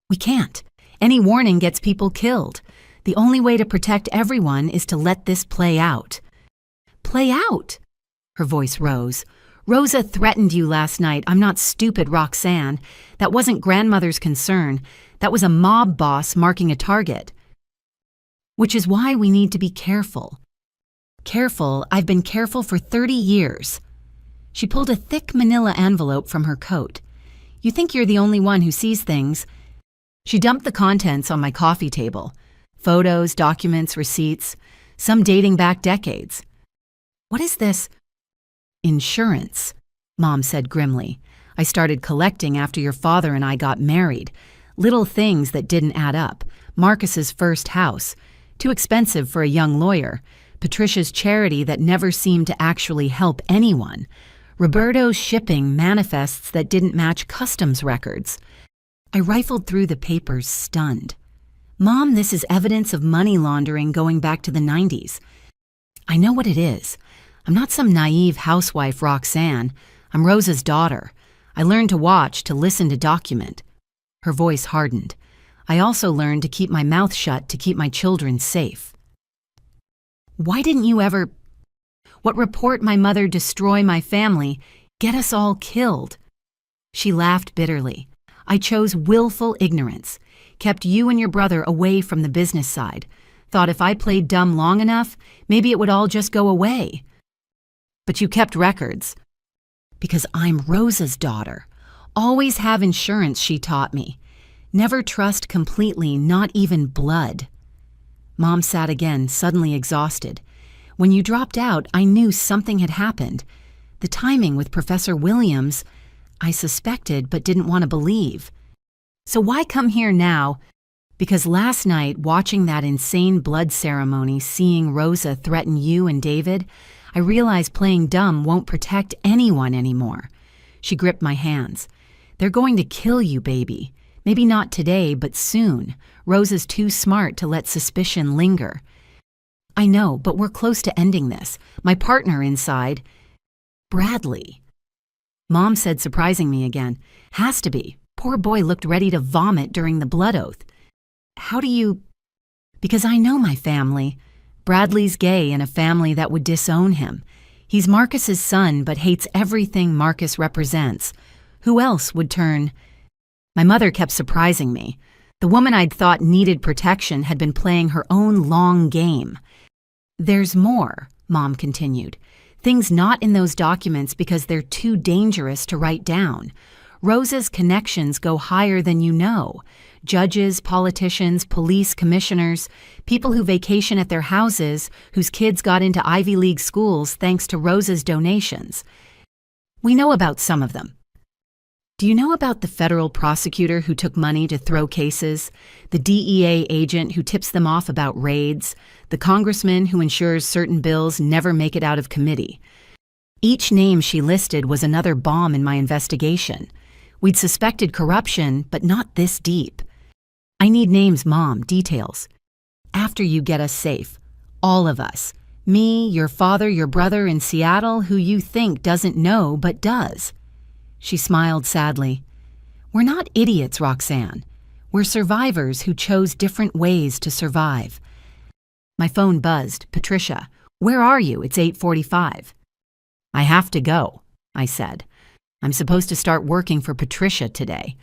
We can't. Any warning gets people killed. The only way to protect everyone is to let this play out. Play out? Her voice rose. Rosa threatened you last night. I'm not stupid, Roxanne. That wasn't grandmother's concern. That was a mob boss marking a target. Which is why we need to be careful. Careful? I've been careful for 30 years. She pulled a thick manila envelope from her coat. You think you're the only one who sees things. She dumped the contents on my coffee table. Photos, documents, receipts, some dating back decades. What is this? Insurance, Mom said grimly. I started collecting after your father and I got married. Little things that didn't add up. Marcus's first house. Too expensive for a young lawyer. Patricia's charity that never seemed to actually help anyone. Roberto's shipping manifests that didn't match customs records. I rifled through the papers, stunned. Mom, this is evidence of money laundering going back to the 90s. I know what it is. I'm not some naive housewife, Roxanne. I'm Rosa's daughter. I learned to watch, to listen, to document. Her voice hardened. I also learned to keep my mouth shut to keep my children safe. Why didn't you ever... What report my mother destroy my family, get us all killed? She laughed bitterly. I chose willful ignorance, kept you and your brother away from the business side. Thought if I played dumb long enough, maybe it would all just go away. But you kept records. Because I'm Rosa's daughter. Always have insurance, she taught me. Never trust completely, not even blood. Mom sat again, suddenly exhausted. When you dropped out, I knew something had happened. The timing with Professor Williams, I suspected but didn't want to believe. So why come here now? Because last night, watching that insane blood ceremony, seeing Rosa threaten you and David, I realized playing dumb won't protect anyone anymore. She gripped my hands. They're going to kill you, baby. Maybe not today, but soon. Rosa's too smart to let suspicion linger. I know, but we're close to ending this. My partner inside, Bradley. Mom said, surprising me again. Has to be. Poor boy looked ready to vomit during the blood oath. How do you... Because I know my family. Bradley's gay in a family that would disown him. He's Marcus's son, but hates everything Marcus represents. Who else would turn... My mother kept surprising me. The woman I'd thought needed protection had been playing her own long game. There's more, Mom continued. Things not in those documents because they're too dangerous to write down. Rosa's connections go higher than you know. Judges, politicians, police commissioners, people who vacation at their houses, whose kids got into Ivy League schools thanks to Rosa's donations. We know about some of them. Do you know about the federal prosecutor who took money to throw cases, the DEA agent who tips them off about raids, the congressman who ensures certain bills never make it out of committee? Each name she listed was another bomb in my investigation. We'd suspected corruption, but not this deep. I need names, Mom, details. After you get us safe. All of us. Me, your father, your brother in Seattle, who you think doesn't know but does. She smiled sadly. We're not idiots, Roxanne. We're survivors who chose different ways to survive. My phone buzzed. Patricia, where are you? It's 8:45. I have to go, I said. I'm supposed to start working for Patricia today.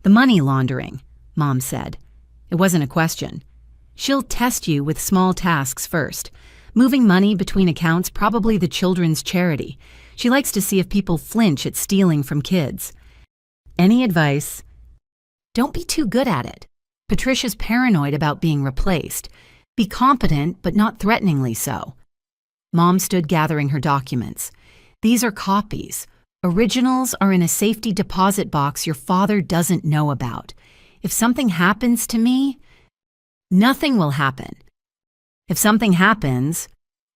The money laundering, Mom said. It wasn't a question. She'll test you with small tasks first. Moving money between accounts, probably the children's charity. She likes to see if people flinch at stealing from kids. Any advice? Don't be too good at it. Patricia's paranoid about being replaced. Be competent, but not threateningly so. Mom stood gathering her documents. These are copies. Originals are in a safety deposit box your father doesn't know about. If something happens to me, nothing will happen. If something happens,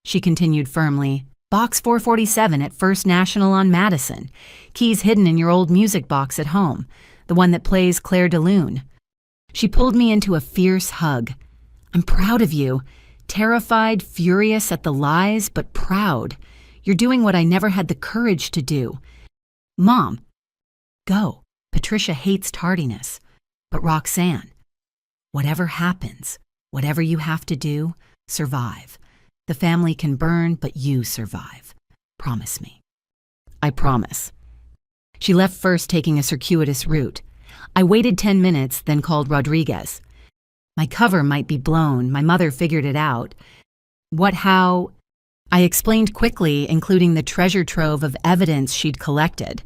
she continued firmly, Box 447 at First National on Madison. Keys hidden in your old music box at home, the one that plays Claire de Lune. She pulled me into a fierce hug. I'm proud of you. Terrified, furious at the lies, but proud. You're doing what I never had the courage to do. Mom, go. Patricia hates tardiness. But Roxanne, whatever happens, whatever you have to do, survive. The family can burn, but you survive. Promise me. I promise. She left first, taking a circuitous route. I waited 10 minutes, then called Rodriguez. My cover might be blown. My mother figured it out. How? I explained quickly, including the treasure trove of evidence she'd collected.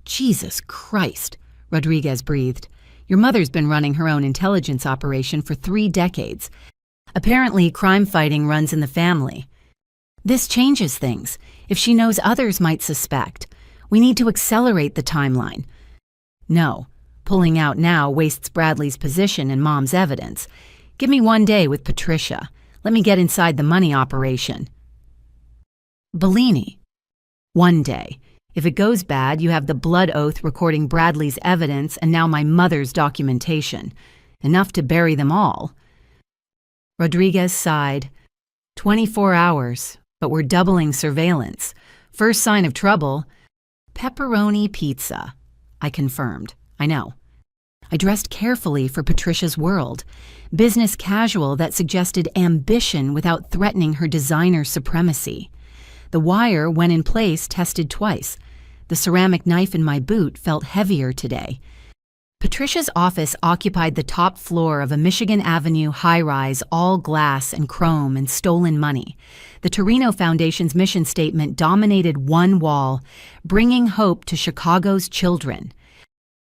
Jesus Christ, Rodriguez breathed. Your mother's been running her own intelligence operation for 3 decades. Apparently, crime fighting runs in the family. This changes things. If she knows others might suspect, we need to accelerate the timeline. No, pulling out now wastes Bradley's position and Mom's evidence. Give me 1 day with Patricia. Let me get inside the money operation. Bellini. 1 day. If it goes bad, you have the blood oath recording Bradley's evidence and now my mother's documentation. Enough to bury them all. Rodriguez sighed. 24 hours, but we're doubling surveillance. First sign of trouble. Pepperoni pizza, I confirmed. I know. I dressed carefully for Patricia's world. Business casual that suggested ambition without threatening her designer supremacy. The wire, when in place, tested twice. The ceramic knife in my boot felt heavier today. Patricia's office occupied the top floor of a Michigan Avenue high-rise, all glass and chrome and stolen money. The Torino Foundation's mission statement dominated one wall, bringing hope to Chicago's children.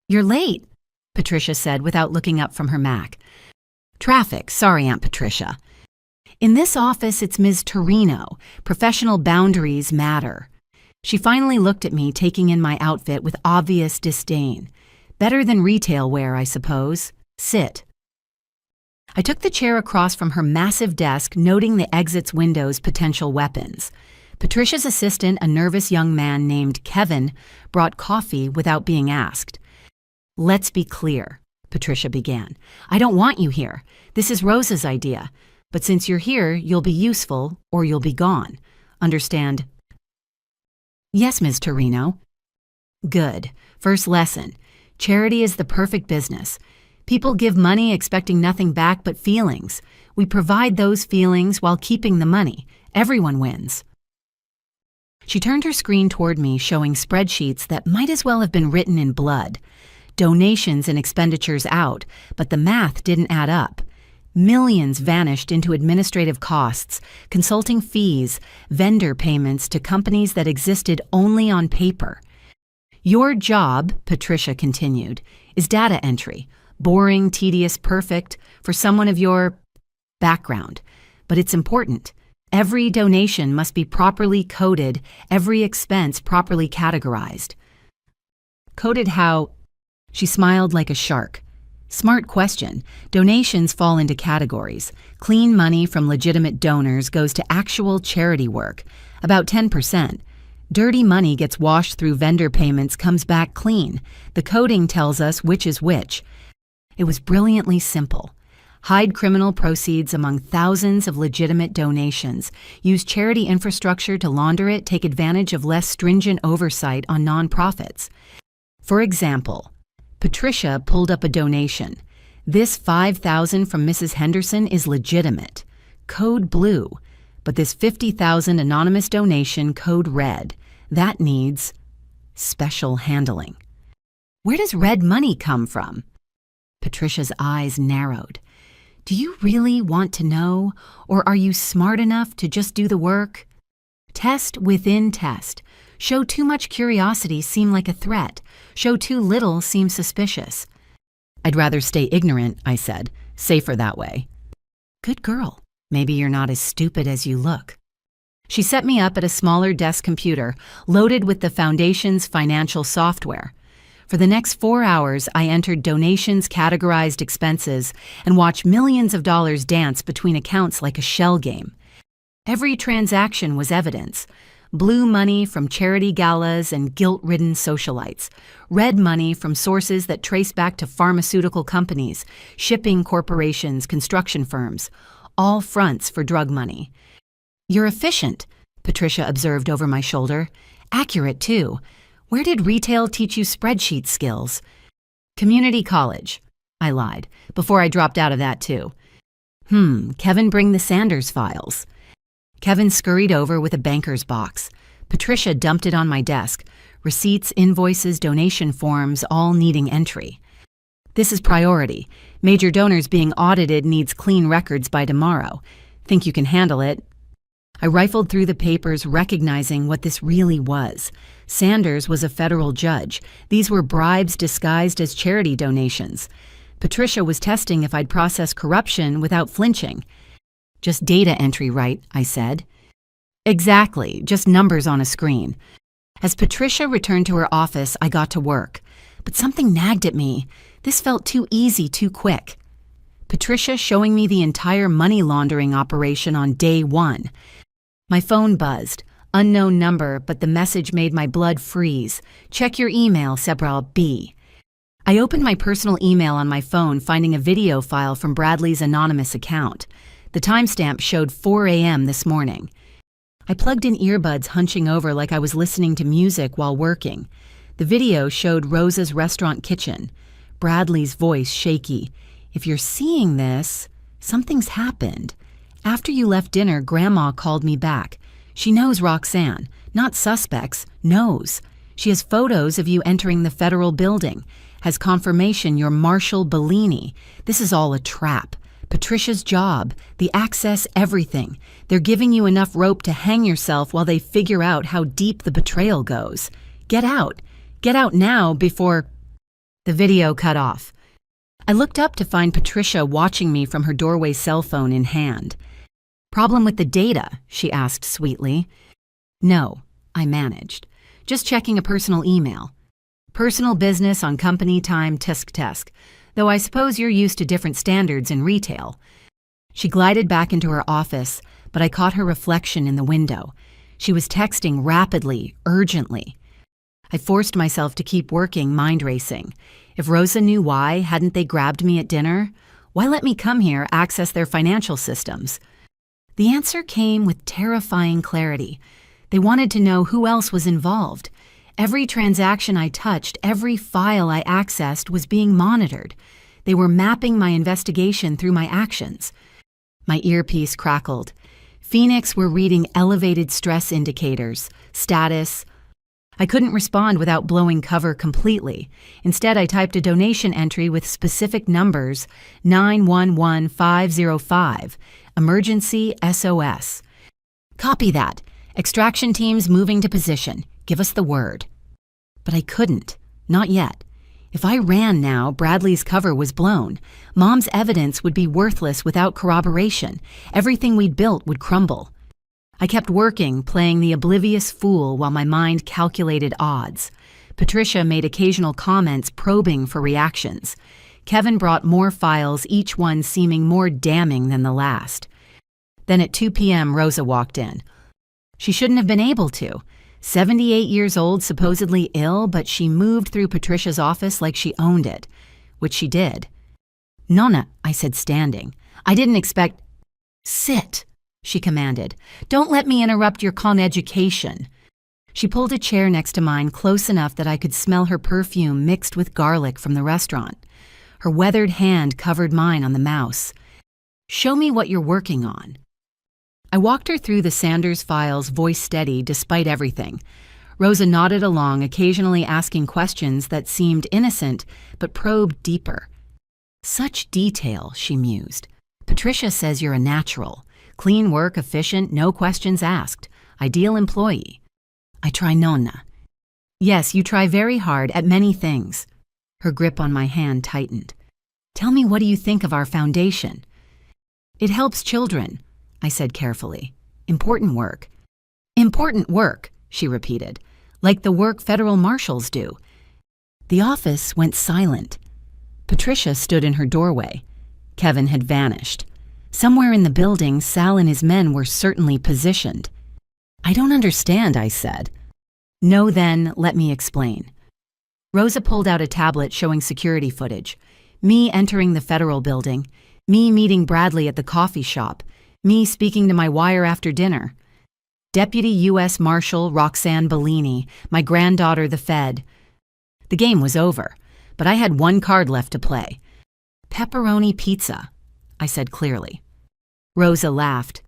You're late, Patricia said without looking up from her Mac. Traffic, sorry, Aunt Patricia. In this office, it's Ms. Torino. Professional boundaries matter. She finally looked at me, taking in my outfit with obvious disdain. Better than retail wear, I suppose. Sit. I took the chair across from her massive desk, noting the exit's windows' potential weapons. Patricia's assistant, a nervous young man named Kevin, brought coffee without being asked. "Let's be clear," Patricia began. "I don't want you here. This is Rosa's idea. But since you're here, you'll be useful or you'll be gone. Understand?" "Yes, Ms. Torino." "Good. First lesson. Charity is the perfect business. People give money expecting nothing back but feelings. We provide those feelings while keeping the money. Everyone wins." She turned her screen toward me, showing spreadsheets that might as well have been written in blood. Donations and expenditures out, but the math didn't add up. Millions vanished into administrative costs, consulting fees, vendor payments to companies that existed only on paper. "Your job," Patricia continued, "is data entry. Boring, tedious, perfect for someone of your background. But it's important. Every donation must be properly coded, every expense properly categorized." "Coded how?" She smiled like a shark. "Smart question. Donations fall into categories. Clean money from legitimate donors goes to actual charity work, about 10%. Dirty money gets washed through vendor payments, comes back clean. The coding tells us which is which." It was brilliantly simple. Hide criminal proceeds among thousands of legitimate donations, use charity infrastructure to launder it, take advantage of less stringent oversight on nonprofits. For example, Patricia pulled up a donation. This $5,000 from Mrs. Henderson is legitimate. Code blue. But this $50,000 anonymous donation, code red. That needs special handling. Where does red money come from? Patricia's eyes narrowed. "Do you really want to know, or are you smart enough to just do the work?" Test within test. Show too much curiosity, seem like a threat. Show too little, seem suspicious. "I'd rather stay ignorant," I said. "Safer that way." "Good girl. Maybe you're not as stupid as you look." She set me up at a smaller desk computer, loaded with the Foundation's financial software. For the next 4 hours, I entered donations, categorized expenses, and watched millions of dollars dance between accounts like a shell game. Every transaction was evidence. Blue money from charity galas and guilt-ridden socialites. Red money from sources that trace back to pharmaceutical companies, shipping corporations, construction firms. All fronts for drug money. "You're efficient," Patricia observed over my shoulder. "Accurate, too. Where did retail teach you spreadsheet skills?" "Community college," I lied, before I dropped out of that too. Kevin bring the Sanders files." Kevin scurried over with a banker's box. Patricia dumped it on my desk. Receipts, invoices, donation forms, all needing entry. "This is priority. Major donors being audited needs clean records by tomorrow. Think you can handle it?" I rifled through the papers, recognizing what this really was. Sanders was a federal judge. These were bribes disguised as charity donations. Patricia was testing if I'd process corruption without flinching. "Just data entry, right?" I said. "Exactly, just numbers on a screen." As Patricia returned to her office, I got to work. But something nagged at me. This felt too easy, too quick. Patricia showing me the entire money laundering operation on day 1. My phone buzzed. Unknown number, but the message made my blood freeze. "Check your email, Sebral B." I opened my personal email on my phone, finding a video file from Bradley's anonymous account. The timestamp showed 4 a.m. this morning. I plugged in earbuds, hunching over like I was listening to music while working. The video showed Rosa's restaurant kitchen. Bradley's voice shaky. "If you're seeing this, something's happened. After you left dinner, Grandma called me back. She knows Roxanne. Not suspects, knows. She has photos of you entering the federal building. Has confirmation you're Marshall Bellini. This is all a trap. Patricia's job, the access, everything. They're giving you enough rope to hang yourself while they figure out how deep the betrayal goes. Get out. Get out now before..." The video cut off. I looked up to find Patricia watching me from her doorway cell phone in hand. Problem with the data? She asked sweetly. No, I managed. Just checking a personal email. Personal business on company time tisk, though I suppose you're used to different standards in retail. She glided back into her office, but I caught her reflection in the window. She was texting rapidly, urgently. I forced myself to keep working, mind racing. If Rosa knew why, hadn't they grabbed me at dinner? Why let me come here, access their financial systems? The answer came with terrifying clarity. They wanted to know who else was involved. Every transaction I touched, every file I accessed was being monitored. They were mapping my investigation through my actions. My earpiece crackled. Phoenix were reading elevated stress indicators, status. I couldn't respond without blowing cover completely. Instead, I typed a donation entry with specific numbers, 911505, emergency SOS. Copy that. Extraction teams moving to position. Give us the word. But I couldn't. Not yet. If I ran now, Bradley's cover was blown. Mom's evidence would be worthless without corroboration. Everything we'd built would crumble. I kept working, playing the oblivious fool while my mind calculated odds. Patricia made occasional comments probing for reactions. Kevin brought more files, each one seeming more damning than the last. Then at 2 p.m., Rosa walked in. She shouldn't have been able to. 78 years old, supposedly ill, but she moved through Patricia's office like she owned it, which she did. Nonna, I said, standing. I didn't expect— Sit, she commanded. Don't let me interrupt your con-education. She pulled a chair next to mine close enough that I could smell her perfume mixed with garlic from the restaurant. Her weathered hand covered mine on the mouse. Show me what you're working on. I walked her through the Sanders files, voice steady despite everything. Rosa nodded along, occasionally asking questions that seemed innocent but probed deeper. Such detail, she mused. Patricia says you're a natural. Clean work, efficient, no questions asked. Ideal employee. I try, Nonna. Yes, you try very hard at many things. Her grip on my hand tightened. Tell me, what do you think of our foundation? It helps children, I said carefully. Important work. Important work, she repeated, like the work federal marshals do. The office went silent. Patricia stood in her doorway. Kevin had vanished. Somewhere in the building, Sal and his men were certainly positioned. I don't understand, I said. No, then, let me explain. Rosa pulled out a tablet showing security footage. Me entering the federal building. Me meeting Bradley at the coffee shop. Me speaking to my wire after dinner. Deputy U.S. Marshal Roxanne Bellini, my granddaughter the Fed. The game was over, but I had one card left to play. Pepperoni pizza, I said clearly. Rosa laughed.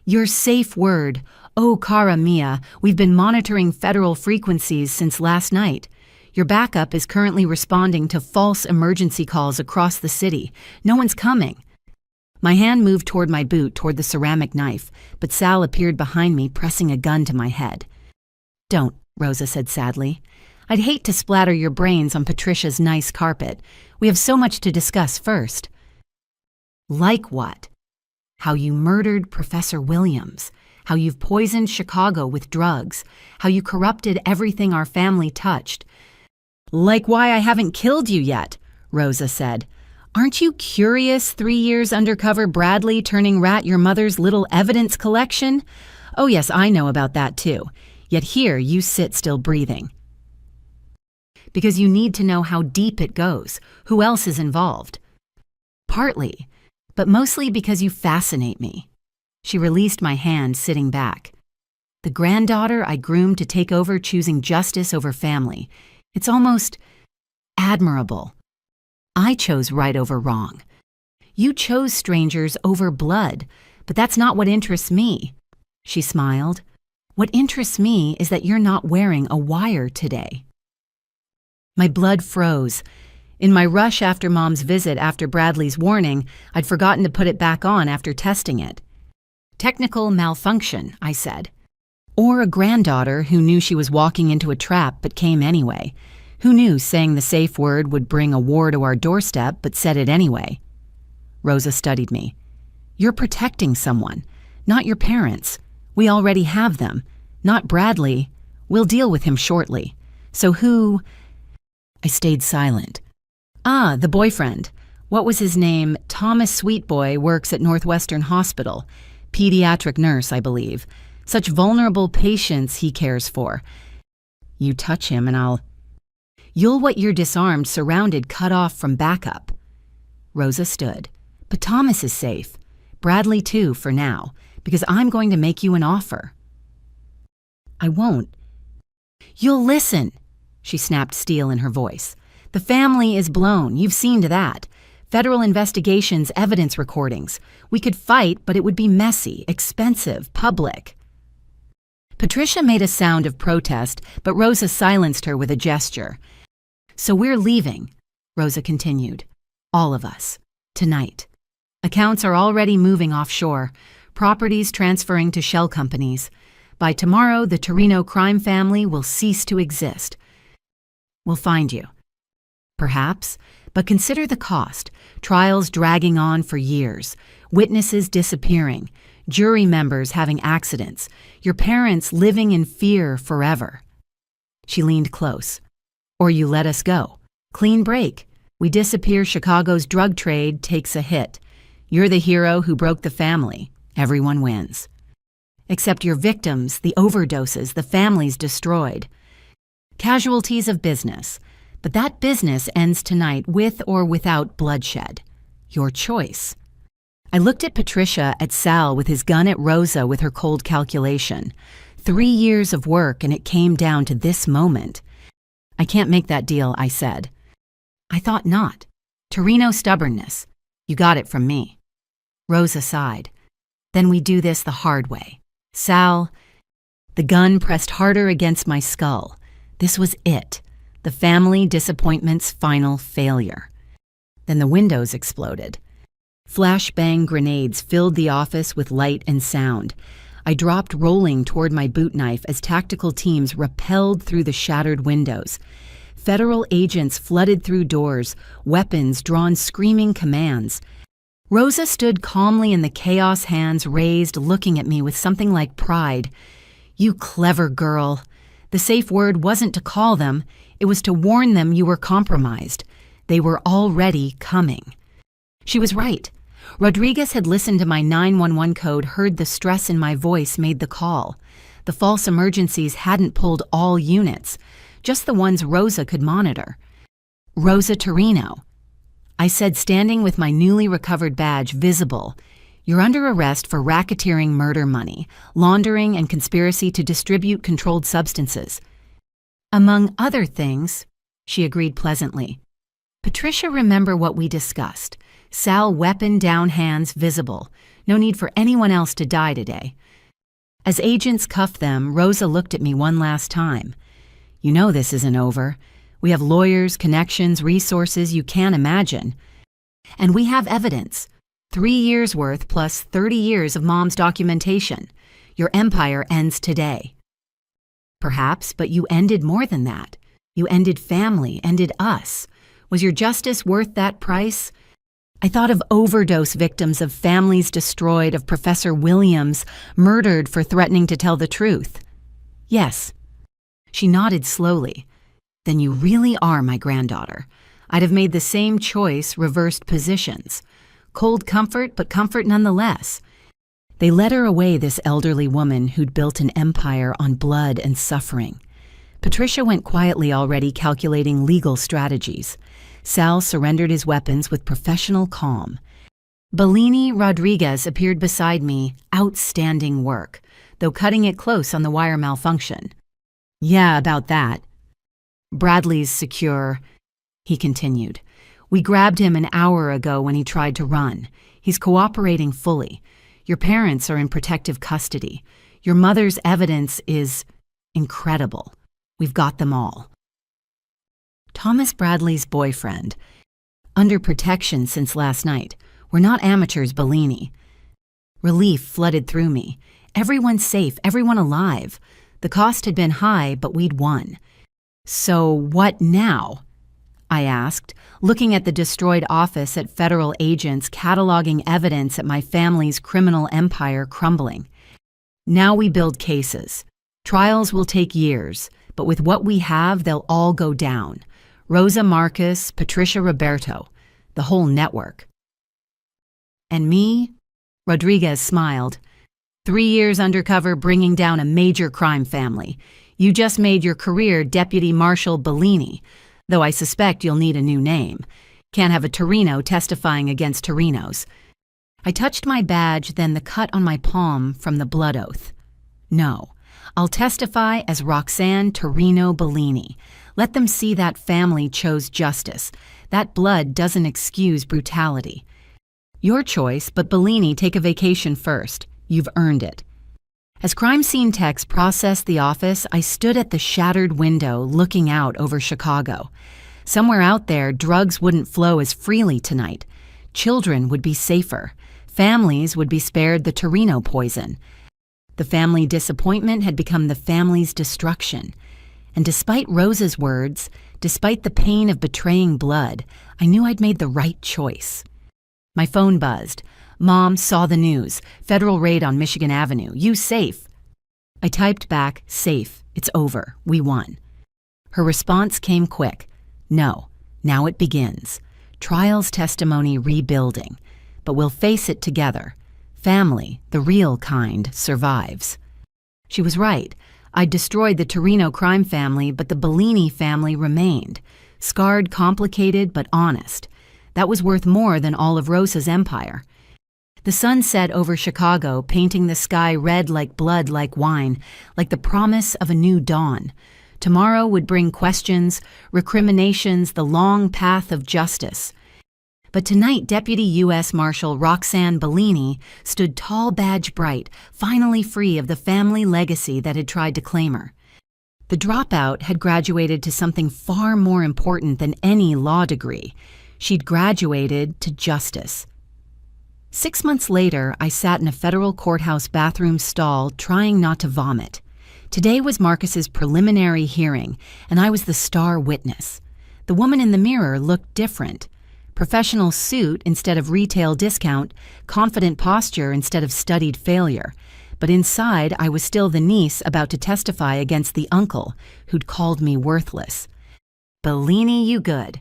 Your safe word. Oh, cara mia, we've been monitoring federal frequencies since last night. Your backup is currently responding to false emergency calls across the city. No one's coming. My hand moved toward my boot, toward the ceramic knife, but Sal appeared behind me, pressing a gun to my head. Don't, Rosa said sadly. I'd hate to splatter your brains on Patricia's nice carpet. We have so much to discuss first. Like what? How you murdered Professor Williams. How you've poisoned Chicago with drugs. How you corrupted everything our family touched. Like why I haven't killed you yet, Rosa said. Aren't you curious, 3 years undercover Bradley turning rat your mother's little evidence collection? Oh yes, I know about that too. Yet here you sit still breathing. Because you need to know how deep it goes, who else is involved. Partly, but mostly because you fascinate me. She released my hand, sitting back. The granddaughter I groomed to take over, choosing justice over family. It's almost admirable. I chose right over wrong. You chose strangers over blood, but that's not what interests me. She smiled. What interests me is that you're not wearing a wire today. My blood froze. In my rush after Mom's visit after Bradley's warning, I'd forgotten to put it back on after testing it. Technical malfunction, I said. Or a granddaughter who knew she was walking into a trap but came anyway. Who knew saying the safe word would bring a war to our doorstep but said it anyway? Rosa studied me. You're protecting someone. Not your parents. We already have them. Not Bradley. We'll deal with him shortly. So who? I stayed silent. Ah, the boyfriend. What was his name? Thomas Sweetboy works at Northwestern Hospital. Pediatric nurse, I believe. Such vulnerable patients he cares for. You touch him and I'll... You'll what you're disarmed, surrounded, cut off from backup. Rosa stood. But Thomas is safe. Bradley too, for now, because I'm going to make you an offer. I won't. You'll listen, she snapped steel in her voice. The family is blown. You've seen to that. Federal investigations, evidence recordings. We could fight, but it would be messy, expensive, public. Patricia made a sound of protest, but Rosa silenced her with a gesture. So we're leaving, Rosa continued. All of us. Tonight. Accounts are already moving offshore. Properties transferring to shell companies. By tomorrow, the Torino crime family will cease to exist. We'll find you. Perhaps, but consider the cost. Trials dragging on for years. Witnesses disappearing. Jury members having accidents. Your parents living in fear forever. She leaned close. Or you let us go. Clean break. We disappear, Chicago's drug trade takes a hit. You're the hero who broke the family. Everyone wins. Except your victims, the overdoses, the families destroyed. Casualties of business. But that business ends tonight with or without bloodshed. Your choice. I looked at Patricia, at Sal with his gun, at Rosa with her cold calculation. 3 years of work and it came down to this moment. I can't make that deal, I said. I thought not. Torino stubbornness. You got it from me. Rosa sighed. Then we do this the hard way. Sal, the gun pressed harder against my skull. This was it. The family disappointment's final failure. Then the windows exploded. Flashbang grenades filled the office with light and sound. I dropped rolling toward my boot knife as tactical teams rappelled through the shattered windows. Federal agents flooded through doors, weapons drawn screaming commands. Rosa stood calmly in the chaos, hands raised, looking at me with something like pride. You clever girl. The safe word wasn't to call them, it was to warn them you were compromised. They were already coming. She was right. Rodriguez had listened to my 911 code, heard the stress in my voice, made the call. The false emergencies hadn't pulled all units, just the ones Rosa could monitor. Rosa Torino. I said, standing with my newly recovered badge visible, you're under arrest for racketeering murder money, laundering, and conspiracy to distribute controlled substances. Among other things, she agreed pleasantly. Patricia, remember what we discussed. Sal, weapon down, hands visible. No need for anyone else to die today. As agents cuffed them, Rosa looked at me one last time. You know this isn't over. We have lawyers, connections, resources you can't imagine. And we have evidence. 3 years worth plus 30 years of Mom's documentation. Your empire ends today. Perhaps, but you ended more than that. You ended family, ended us. Was your justice worth that price? I thought of overdose victims, of families destroyed, of Professor Williams murdered for threatening to tell the truth. Yes. She nodded slowly. Then you really are my granddaughter. I'd have made the same choice, reversed positions. Cold comfort, but comfort nonetheless. They led her away, this elderly woman who'd built an empire on blood and suffering. Patricia went quietly, already calculating legal strategies. Sal surrendered his weapons with professional calm. Bellini Rodriguez appeared beside me, outstanding work, though cutting it close on the wire malfunction. Yeah, about that. Bradley's secure, he continued. We grabbed him an hour ago when he tried to run. He's cooperating fully. Your parents are in protective custody. Your mother's evidence is incredible. We've got them all. Thomas Bradley's boyfriend. Under protection since last night. We're not amateurs, Bellini. Relief flooded through me. Everyone safe, everyone alive. The cost had been high, but we'd won. So what now? I asked, looking at the destroyed office at federal agents cataloging evidence at my family's criminal empire crumbling. Now we build cases. Trials will take years, but with what we have, they'll all go down. Rosa Marcus, Patricia Roberto, the whole network. And me? Rodriguez smiled. 3 years undercover bringing down a major crime family. You just made your career Deputy Marshal Bellini, though I suspect you'll need a new name. Can't have a Torino testifying against Torinos. I touched my badge, then the cut on my palm from the blood oath. No, I'll testify as Roxanne Torino Bellini. Let them see that family chose justice. That blood doesn't excuse brutality. Your choice, but Bellini, take a vacation first. You've earned it. As crime scene techs processed the office, I stood at the shattered window looking out over Chicago. Somewhere out there, drugs wouldn't flow as freely tonight. Children would be safer. Families would be spared the Torino poison. The family disappointment had become the family's destruction. And despite Rosa's words, despite the pain of betraying blood, I knew I'd made the right choice. My phone buzzed. Mom, saw the news. Federal raid on Michigan Avenue. You safe? I typed back, safe. It's over. We won. Her response came quick. No. Now it begins. Trial's testimony rebuilding. But we'll face it together. Family, the real kind, survives. She was right. I'd destroyed the Torino crime family, but the Bellini family remained. Scarred, complicated, but honest. That was worth more than all of Rosa's empire. The sun set over Chicago, painting the sky red like blood, like wine, like the promise of a new dawn. Tomorrow would bring questions, recriminations, the long path of justice. But tonight, Deputy U.S. Marshal Roxanne Bellini stood tall, badge bright, finally free of the family legacy that had tried to claim her. The dropout had graduated to something far more important than any law degree. She'd graduated to justice. 6 months later, I sat in a federal courthouse bathroom stall trying not to vomit. Today was Marcus's preliminary hearing, and I was the star witness. The woman in the mirror looked different. Professional suit instead of retail discount, confident posture instead of studied failure. But inside, I was still the niece about to testify against the uncle who'd called me worthless. Bellini, you good.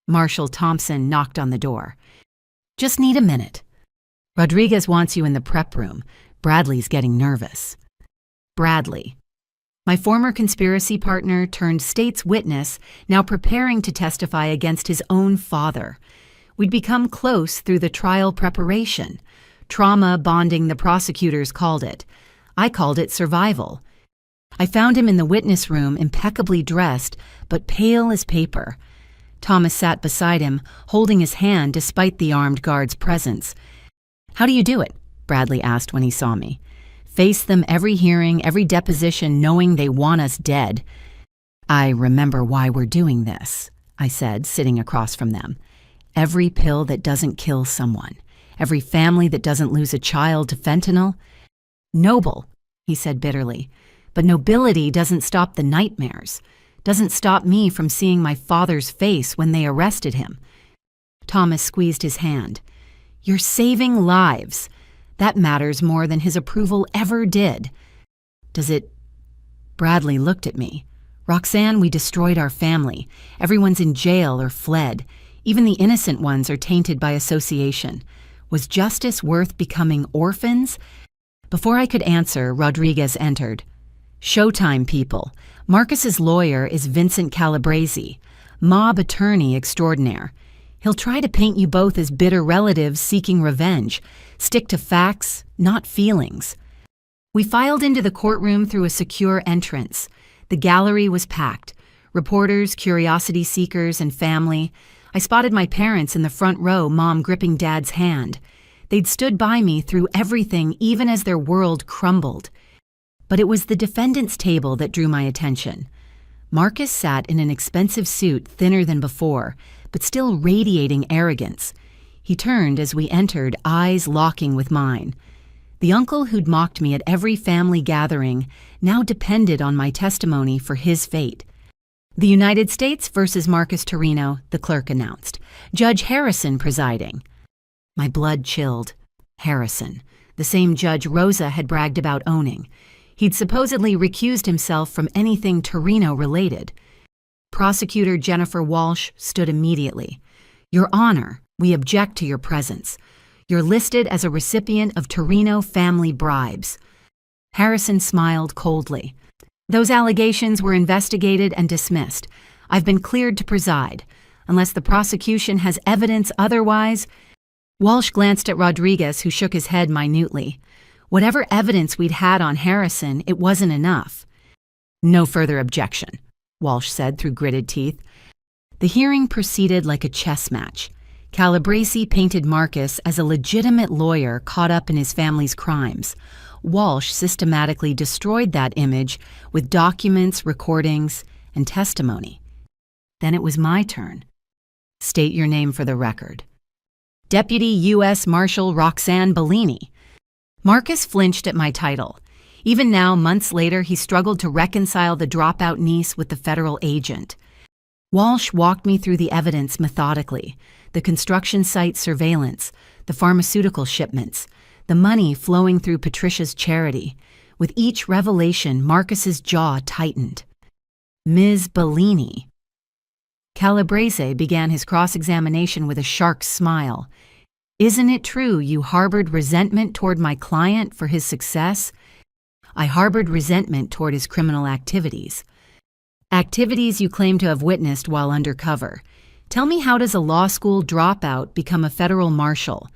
Marshal Thompson knocked on the door. Just need a minute. Rodriguez wants you in the prep room. Bradley's getting nervous. Bradley. My former conspiracy partner turned state's witness, now preparing to testify against his own father. We'd become close through the trial preparation. Trauma bonding, the prosecutors called it. I called it survival. I found him in the witness room, impeccably dressed, but pale as paper. Thomas sat beside him, holding his hand despite the armed guard's presence. How do you do it? Bradley asked when he saw me. Face them every hearing, every deposition, knowing they want us dead. I remember why we're doing this, I said, sitting across from them. Every pill that doesn't kill someone. Every family that doesn't lose a child to fentanyl. Noble, he said bitterly. But nobility doesn't stop the nightmares. Doesn't stop me from seeing my father's face when they arrested him. Thomas squeezed his hand. You're saving lives. That matters more than his approval ever did. Does it? Bradley looked at me. Roxanne, we destroyed our family. Everyone's in jail or fled. Even the innocent ones are tainted by association. Was justice worth becoming orphans? Before I could answer, Rodriguez entered. Showtime, people. Marcus's lawyer is Vincent Calabrese, mob attorney extraordinaire. He'll try to paint you both as bitter relatives seeking revenge. Stick to facts, not feelings. We filed into the courtroom through a secure entrance. The gallery was packed. Reporters, curiosity seekers, and family. I spotted my parents in the front row, Mom gripping Dad's hand. They'd stood by me through everything, even as their world crumbled. But it was the defendant's table that drew my attention. Marcus sat in an expensive suit, thinner than before, but still radiating arrogance. He turned as we entered, eyes locking with mine. The uncle who'd mocked me at every family gathering now depended on my testimony for his fate. The United States versus Marcus Torino, the clerk announced. Judge Harrison presiding. My blood chilled. Harrison, the same judge Rosa had bragged about owning. He'd supposedly recused himself from anything Torino-related. Prosecutor Jennifer Walsh stood immediately. Your Honor, we object to your presence. You're listed as a recipient of Torino family bribes. Harrison smiled coldly. Those allegations were investigated and dismissed. I've been cleared to preside. Unless the prosecution has evidence otherwise. Walsh glanced at Rodriguez, who shook his head minutely. Whatever evidence we'd had on Harrison, it wasn't enough. No further objection, Walsh said through gritted teeth. The hearing proceeded like a chess match. Calabrese painted Marcus as a legitimate lawyer caught up in his family's crimes. Walsh systematically destroyed that image with documents, recordings, and testimony. Then it was my turn. State your name for the record. Deputy U.S. Marshal Roxanne Bellini. Marcus flinched at my title. Even now, months later, he struggled to reconcile the dropout niece with the federal agent. Walsh walked me through the evidence methodically. The construction site surveillance, the pharmaceutical shipments, the money flowing through Patricia's charity. With each revelation, Marcus's jaw tightened. Ms. Bellini. Calabrese began his cross-examination with a shark's smile. Isn't it true you harbored resentment toward my client for his success? I harbored resentment toward his criminal activities. Activities you claim to have witnessed while undercover. Tell me, how does a law school dropout become a federal marshal?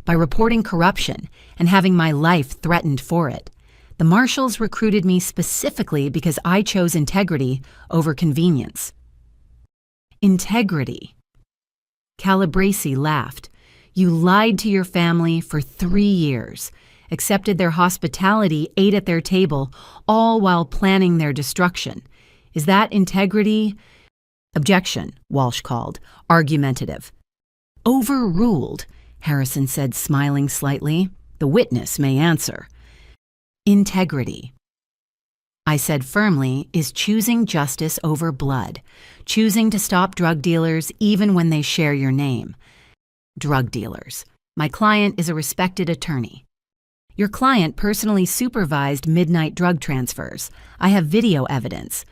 By reporting corruption and having my life threatened for it. The marshals recruited me specifically because I chose integrity over convenience. Integrity. Calabrese laughed. You lied to your family for 3 years, accepted their hospitality, ate at their table, all while planning their destruction. Is that integrity? Objection, Walsh called, argumentative. Overruled, Harrison said, smiling slightly. The witness may answer. Integrity, I said firmly, is choosing justice over blood, choosing to stop drug dealers even when they share your name. Drug dealers. My client is a respected attorney. Your client personally supervised midnight drug transfers. I have video evidence.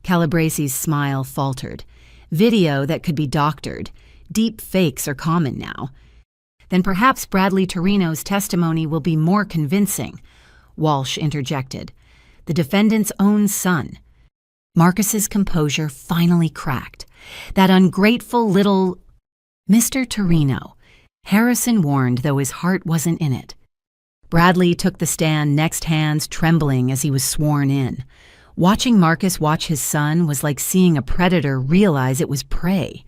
Calabrese's smile faltered. Video that could be doctored. Deep fakes are common now. Then perhaps Bradley Torino's testimony will be more convincing, Walsh interjected. The defendant's own son. Marcus's composure finally cracked. That ungrateful little... Mr. Torino, Harrison warned, though his heart wasn't in it. Bradley took the stand, next hands trembling as he was sworn in. Watching Marcus watch his son was like seeing a predator realize it was prey.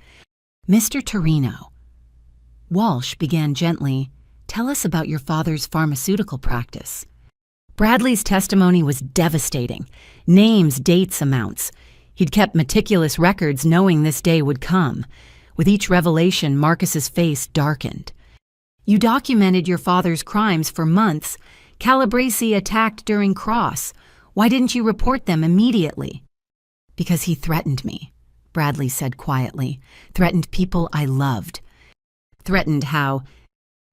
Mr. Torino. Walsh began gently, tell us about your father's pharmaceutical practice. Bradley's testimony was devastating. Names, dates, amounts. He'd kept meticulous records knowing this day would come. With each revelation, Marcus's face darkened. You documented your father's crimes for months. Calabrese attacked during Cross. Why didn't you report them immediately? Because he threatened me, Bradley said quietly. Threatened people I loved. Threatened how?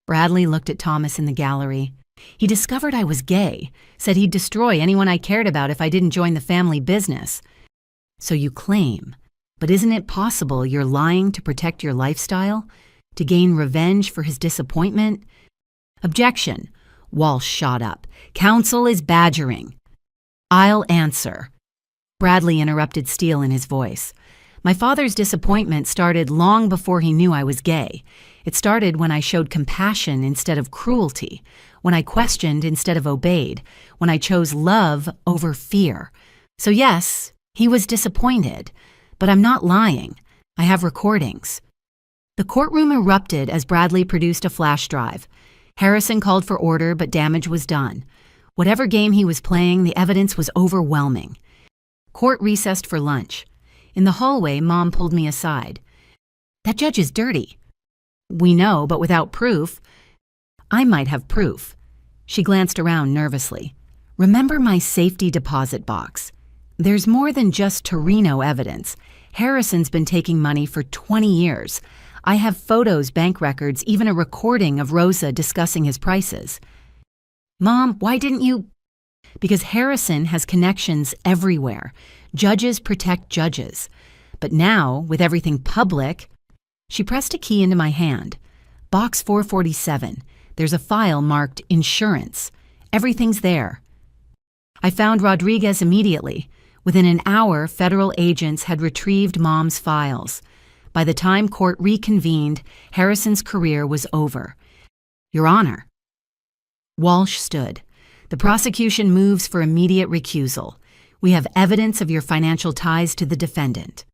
Bradley looked at Thomas in the gallery. He discovered I was gay, said he'd destroy anyone I cared about if I didn't join the family business. So you claim, but isn't it possible you're lying to protect your lifestyle? To gain revenge for his disappointment? Objection. Walsh shot up. Counsel is badgering. I'll answer. Bradley interrupted, steel in his voice. My father's disappointment started long before he knew I was gay. It started when I showed compassion instead of cruelty, when I questioned instead of obeyed, when I chose love over fear. So yes, he was disappointed, but I'm not lying. I have recordings. The courtroom erupted as Bradley produced a flash drive. Harrison called for order, but damage was done. Whatever game he was playing, the evidence was overwhelming. Court recessed for lunch. In the hallway, Mom pulled me aside. That judge is dirty. We know, but without proof. I might have proof. She glanced around nervously. Remember my safety deposit box? There's more than just Torino evidence. Harrison's been taking money for 20 years. I have photos, bank records, even a recording of Rosa discussing his prices. Mom, why didn't you? Because Harrison has connections everywhere. Judges protect judges. But now, with everything public, she pressed a key into my hand. Box 447. There's a file marked insurance. Everything's there. I found Rodriguez immediately. Within an hour, federal agents had retrieved Mom's files. By the time court reconvened, Harrison's career was over. Your Honor. Walsh stood. The prosecution moves for immediate recusal. We have evidence of your financial ties to the defendant.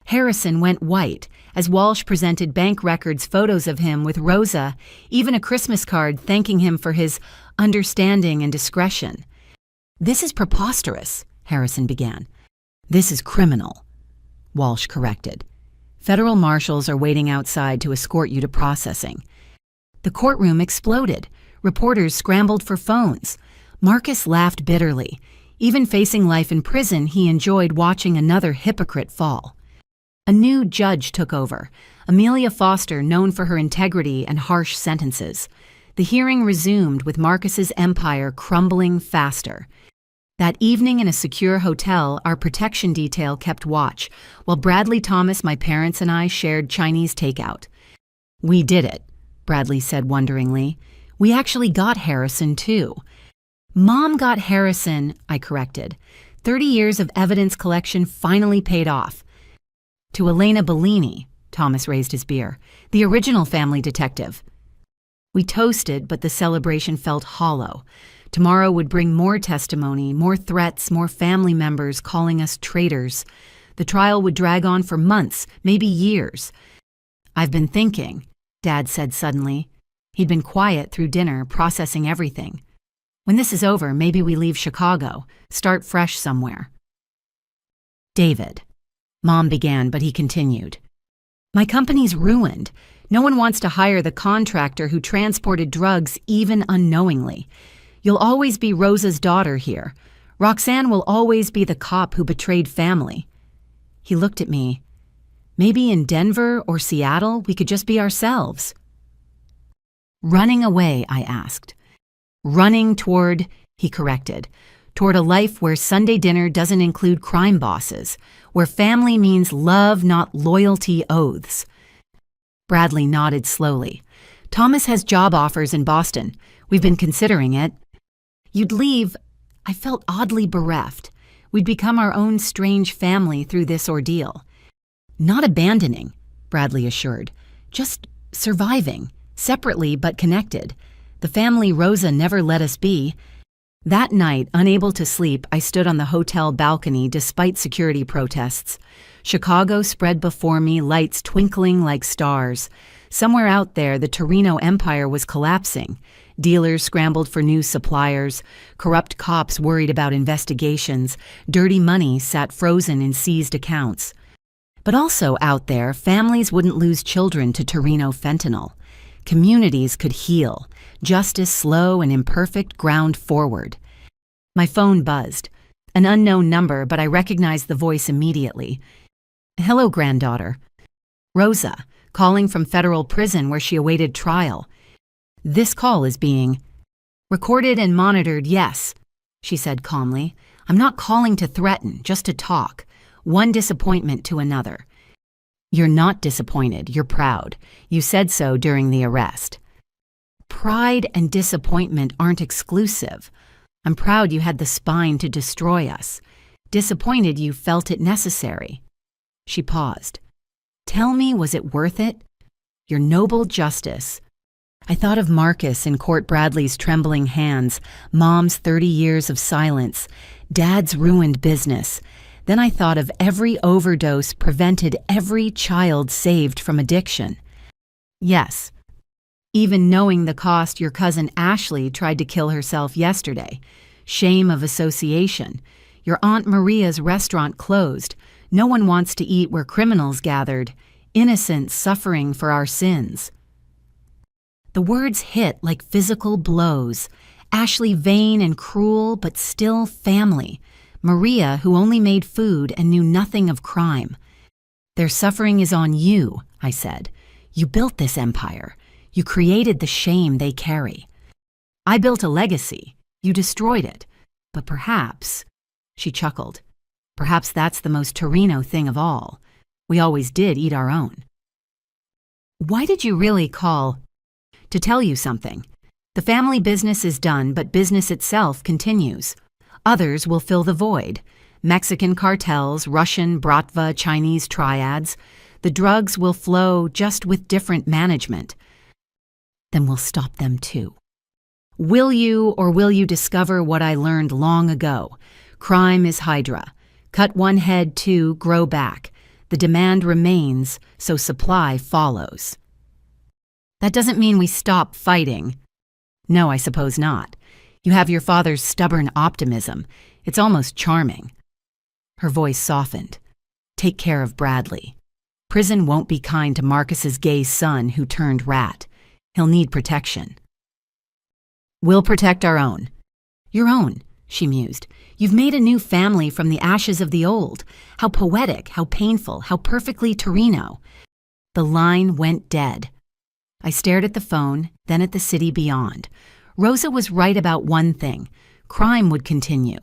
Harrison went white as Walsh presented bank records, photos of him with Rosa, even a Christmas card thanking him for his understanding and discretion. This is preposterous, Harrison began. This is criminal, Walsh corrected. Federal marshals are waiting outside to escort you to processing. The courtroom exploded. Reporters scrambled for phones. Marcus laughed bitterly. Even facing life in prison, he enjoyed watching another hypocrite fall. A new judge took over, Amelia Foster, known for her integrity and harsh sentences. The hearing resumed with Marcus's empire crumbling faster. That evening in a secure hotel, our protection detail kept watch, while Bradley Thomas, my parents, and I shared Chinese takeout. We did it, Bradley said wonderingly. We actually got Harrison, too. Mom got Harrison, I corrected. 30 years of evidence collection finally paid off. To Elena Bellini, Thomas raised his beer, the original family detective. We toasted, but the celebration felt hollow. Tomorrow would bring more testimony, more threats, more family members calling us traitors. The trial would drag on for months, maybe years. I've been thinking, Dad said suddenly. He'd been quiet through dinner, processing everything. When this is over, maybe we leave Chicago, start fresh somewhere. David. Mom began, but he continued. My company's ruined. No one wants to hire the contractor who transported drugs even unknowingly. You'll always be Rosa's daughter here. Roxanne will always be the cop who betrayed family. He looked at me. Maybe in Denver or Seattle, we could just be ourselves. Running away, I asked. Running toward, he corrected, toward a life where Sunday dinner doesn't include crime bosses, where family means love, not loyalty oaths. Bradley nodded slowly. Thomas has job offers in Boston. We've been considering it. You'd leave. I felt oddly bereft. We'd become our own strange family through this ordeal. Not abandoning, Bradley assured. Just surviving, separately but connected. The family Rosa never let us be. That night, unable to sleep, I stood on the hotel balcony despite security protests. Chicago spread before me, lights twinkling like stars. Somewhere out there, the Torino empire was collapsing. Dealers scrambled for new suppliers. Corrupt cops worried about investigations. Dirty money sat frozen in seized accounts. But also out there, families wouldn't lose children to Torino fentanyl. Communities could heal. Justice, slow and imperfect, ground forward. My phone buzzed. An unknown number, but I recognized the voice immediately. Hello, granddaughter. Rosa, calling from federal prison where she awaited trial. This call is being recorded and monitored, yes, she said calmly. I'm not calling to threaten, just to talk. One disappointment to another. You're not disappointed, you're proud. You said so during the arrest. Pride and disappointment aren't exclusive. I'm proud you had the spine to destroy us. Disappointed you felt it necessary. She paused. Tell me, was it worth it? Your noble justice. I thought of Marcus in Court Bradley's trembling hands, Mom's 30 years of silence, Dad's ruined business. Then I thought of every overdose prevented, every child saved from addiction. Yes. Even knowing the cost, your cousin Ashley tried to kill herself yesterday. Shame of association. Your Aunt Maria's restaurant closed. No one wants to eat where criminals gathered. Innocents suffering for our sins. The words hit like physical blows. Ashley vain and cruel, but still family. Maria, who only made food and knew nothing of crime. Their suffering is on you, I said. You built this empire. You created the shame they carry. I built a legacy. You destroyed it. But perhaps, she chuckled, perhaps that's the most Torino thing of all. We always did eat our own. Why did you really call? To tell you something. The family business is done, but business itself continues. Others will fill the void. Mexican cartels, Russian, Bratva, Chinese triads. The drugs will flow just with different management. Then we'll stop them too. Will you, or will you discover what I learned long ago? Crime is Hydra. Cut one head, two grow back. The demand remains, so supply follows. That doesn't mean we stop fighting. No, I suppose not. You have your father's stubborn optimism. It's almost charming. Her voice softened. Take care of Bradley. Prison won't be kind to Marcus's gay son who turned rat. He'll need protection. We'll protect our own. Your own, she mused. You've made a new family from the ashes of the old. How poetic, how painful, how perfectly Torino. The line went dead. I stared at the phone, then at the city beyond. Rosa was right about one thing. Crime would continue.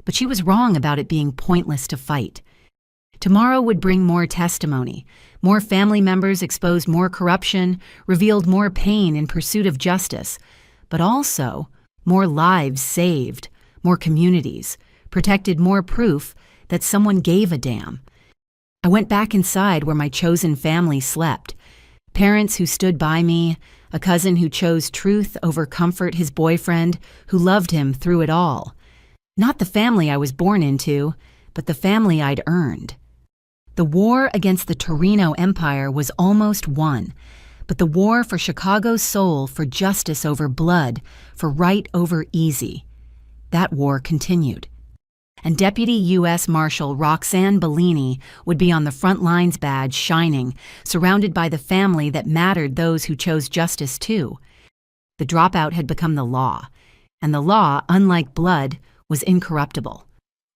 But she was wrong about it being pointless to fight. Tomorrow would bring more testimony. More family members exposed more corruption, revealed more pain in pursuit of justice. But also, more lives saved, more communities, protected more proof that someone gave a damn. I went back inside where my chosen family slept. Parents who stood by me, a cousin who chose truth over comfort, his boyfriend who loved him through it all. Not the family I was born into, but the family I'd earned. The war against the Torino Empire was almost won, but the war for Chicago's soul, for justice over blood, for right over easy, that war continued. And Deputy U.S. Marshal Roxanne Bellini would be on the front lines badge shining, surrounded by the family that mattered, those who chose justice too. The dropout had become the law, and the law, unlike blood, was incorruptible.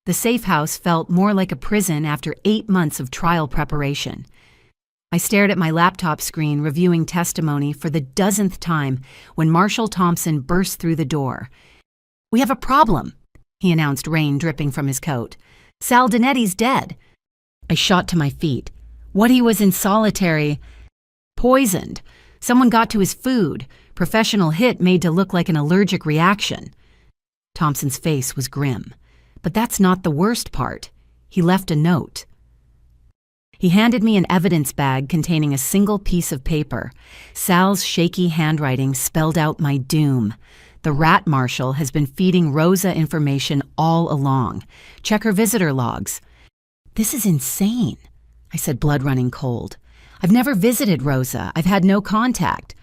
The safe house felt more like a prison after 8 months of trial preparation. I stared at my laptop screen, reviewing testimony for the dozenth time when Marshal Thompson burst through the door. "We have a problem," he announced, rain dripping from his coat. "Sal Dinetti's dead." I shot to my feet. What, he was in solitary? Poisoned. Someone got to his food. Professional hit made to look like an allergic reaction. Thompson's face was grim. But that's not the worst part. He left a note. He handed me an evidence bag containing a single piece of paper. Sal's shaky handwriting spelled out my doom. The rat marshal has been feeding Rosa information all along. Check her visitor logs. This is insane, I said, blood running cold. I've never visited Rosa. I've had no contact.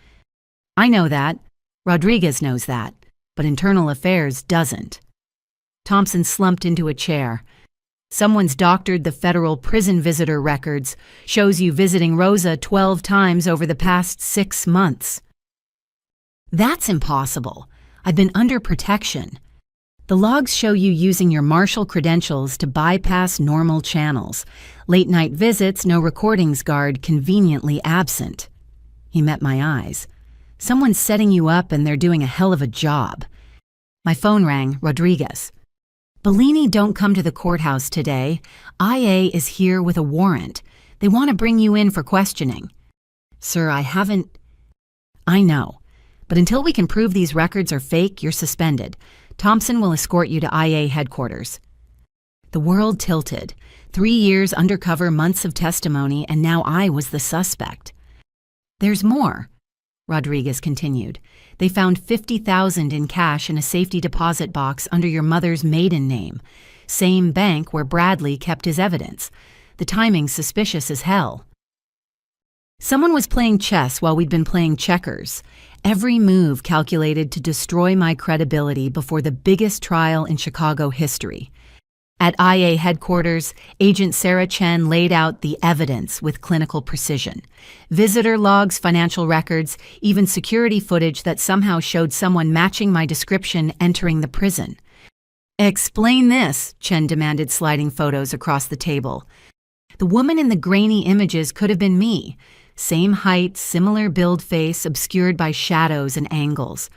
I know that. Rodriguez knows that. But Internal Affairs doesn't. Thompson slumped into a chair. Someone's doctored the federal prison visitor records. Shows you visiting Rosa 12 times over the past 6 months. That's impossible. I've been under protection. The logs show you using your marshal credentials to bypass normal channels. Late-night visits, no recordings guard, conveniently absent. He met my eyes. Someone's setting you up and they're doing a hell of a job. My phone rang. Rodriguez. Bellini, don't come to the courthouse today. IA is here with a warrant. They want to bring you in for questioning. Sir, I haven't... I know. But until we can prove these records are fake, you're suspended. Thompson will escort you to IA headquarters. The world tilted. 3 years undercover, months of testimony, and now I was the suspect. There's more, Rodriguez continued. They found $50,000 in cash in a safety deposit box under your mother's maiden name. Same bank where Bradley kept his evidence. The timing's suspicious as hell. Someone was playing chess while we'd been playing checkers. Every move calculated to destroy my credibility before the biggest trial in Chicago history. At IA headquarters, Agent Sarah Chen laid out the evidence with clinical precision. Visitor logs, financial records, even security footage that somehow showed someone matching my description entering the prison. Explain this, Chen demanded, sliding photos across the table. The woman in the grainy images could have been me. Same height, similar build face, obscured by shadows and angles.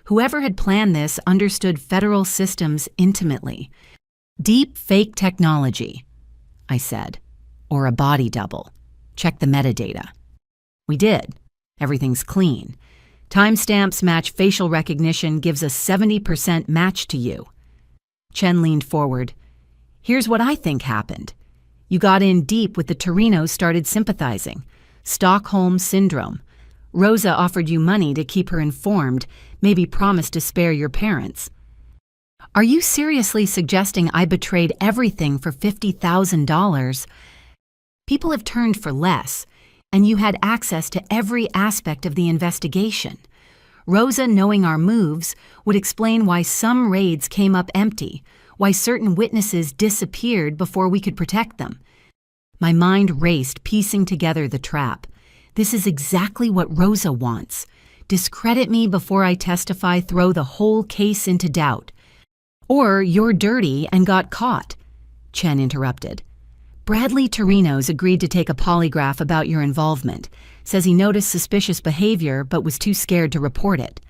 Whoever had planned this understood federal systems intimately. Deep fake technology, I said. Or a body double. Check the metadata. We did. Everything's clean. Timestamps match facial recognition, gives a 70% match to you. Chen leaned forward. Here's what I think happened. You got in deep with the Torinos, started sympathizing. Stockholm Syndrome. Rosa offered you money to keep her informed, maybe promised to spare your parents. Are you seriously suggesting I betrayed everything for $50,000? People have turned for less, and you had access to every aspect of the investigation. Rosa, knowing our moves, would explain why some raids came up empty, why certain witnesses disappeared before we could protect them. My mind raced, piecing together the trap. This is exactly what Rosa wants. Discredit me before I testify, throw the whole case into doubt. Or you're dirty and got caught, Chen interrupted. Bradley Torinos agreed to take a polygraph about your involvement. Says he noticed suspicious behavior but was too scared to report it.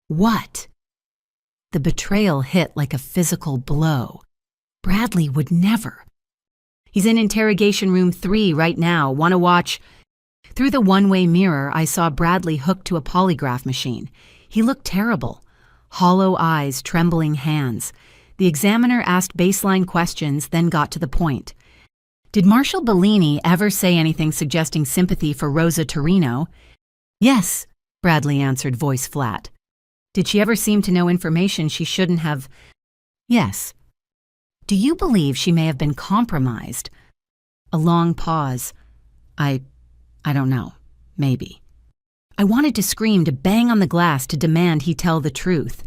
What? The betrayal hit like a physical blow. Bradley would never. He's in interrogation room 3 right now. Want to watch? Through the one-way mirror, I saw Bradley hooked to a polygraph machine. He looked terrible. Hollow eyes, trembling hands. The examiner asked baseline questions, then got to the point. Did Marshal Bellini ever say anything suggesting sympathy for Rosa Torino? Yes, Bradley answered, voice flat. Did she ever seem to know information she shouldn't have? Yes. Do you believe she may have been compromised? A long pause. I don't know. Maybe. I wanted to scream, to bang on the glass, to demand he tell the truth.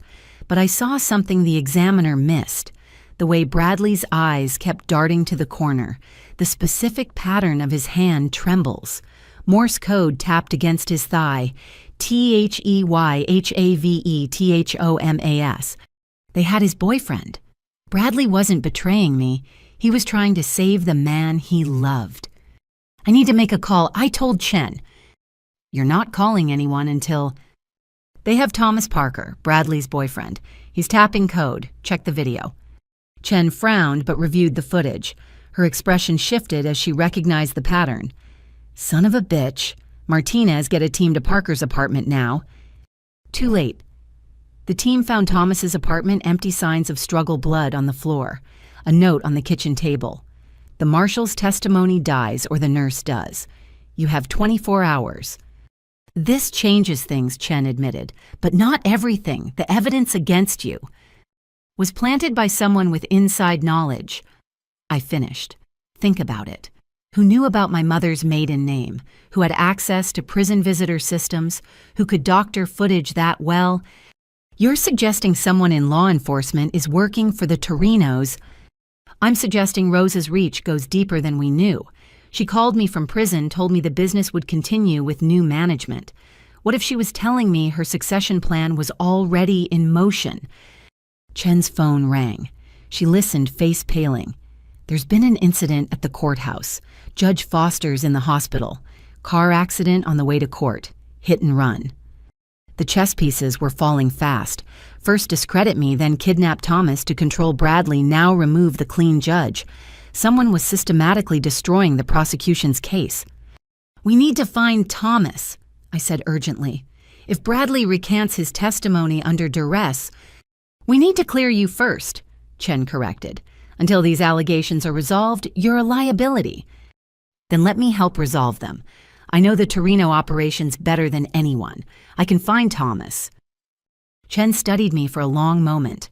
But I saw something the examiner missed. The way Bradley's eyes kept darting to the corner. The specific pattern of his hand trembles. Morse code tapped against his thigh. THEYHAVETHOMAS. They had his boyfriend. Bradley wasn't betraying me. He was trying to save the man he loved. I need to make a call. I told Chen. You're not calling anyone until... They have Thomas Parker, Bradley's boyfriend. He's tapping code. Check the video. Chen frowned but reviewed the footage. Her expression shifted as she recognized the pattern. Son of a bitch. Martinez, get a team to Parker's apartment now. Too late. The team found Thomas's apartment, empty, signs of struggle, blood on the floor. A note on the kitchen table. The marshal's testimony dies, or the nurse does. You have 24 hours. This changes things, Chen admitted, but not everything. The evidence against you was planted by someone with inside knowledge. I finished. Think about it. Who knew about my mother's maiden name, who had access to prison visitor systems, who could doctor footage that well. You're suggesting someone in law enforcement is working for the Torinos. I'm suggesting Rosa's reach goes deeper than we knew. She called me from prison, told me the business would continue with new management. What if she was telling me her succession plan was already in motion? Chen's phone rang. She listened, face paling. There's been an incident at the courthouse. Judge Foster's in the hospital. Car accident on the way to court. Hit and run. The chess pieces were falling fast. First discredit me, then kidnap Thomas to control Bradley, now remove the clean judge. Someone was systematically destroying the prosecution's case. We need to find Thomas, I said urgently. If Bradley recants his testimony under duress, we need to clear you first, Chen corrected. Until these allegations are resolved, you're a liability. Then let me help resolve them. I know the Torino operations better than anyone. I can find Thomas. Chen studied me for a long moment.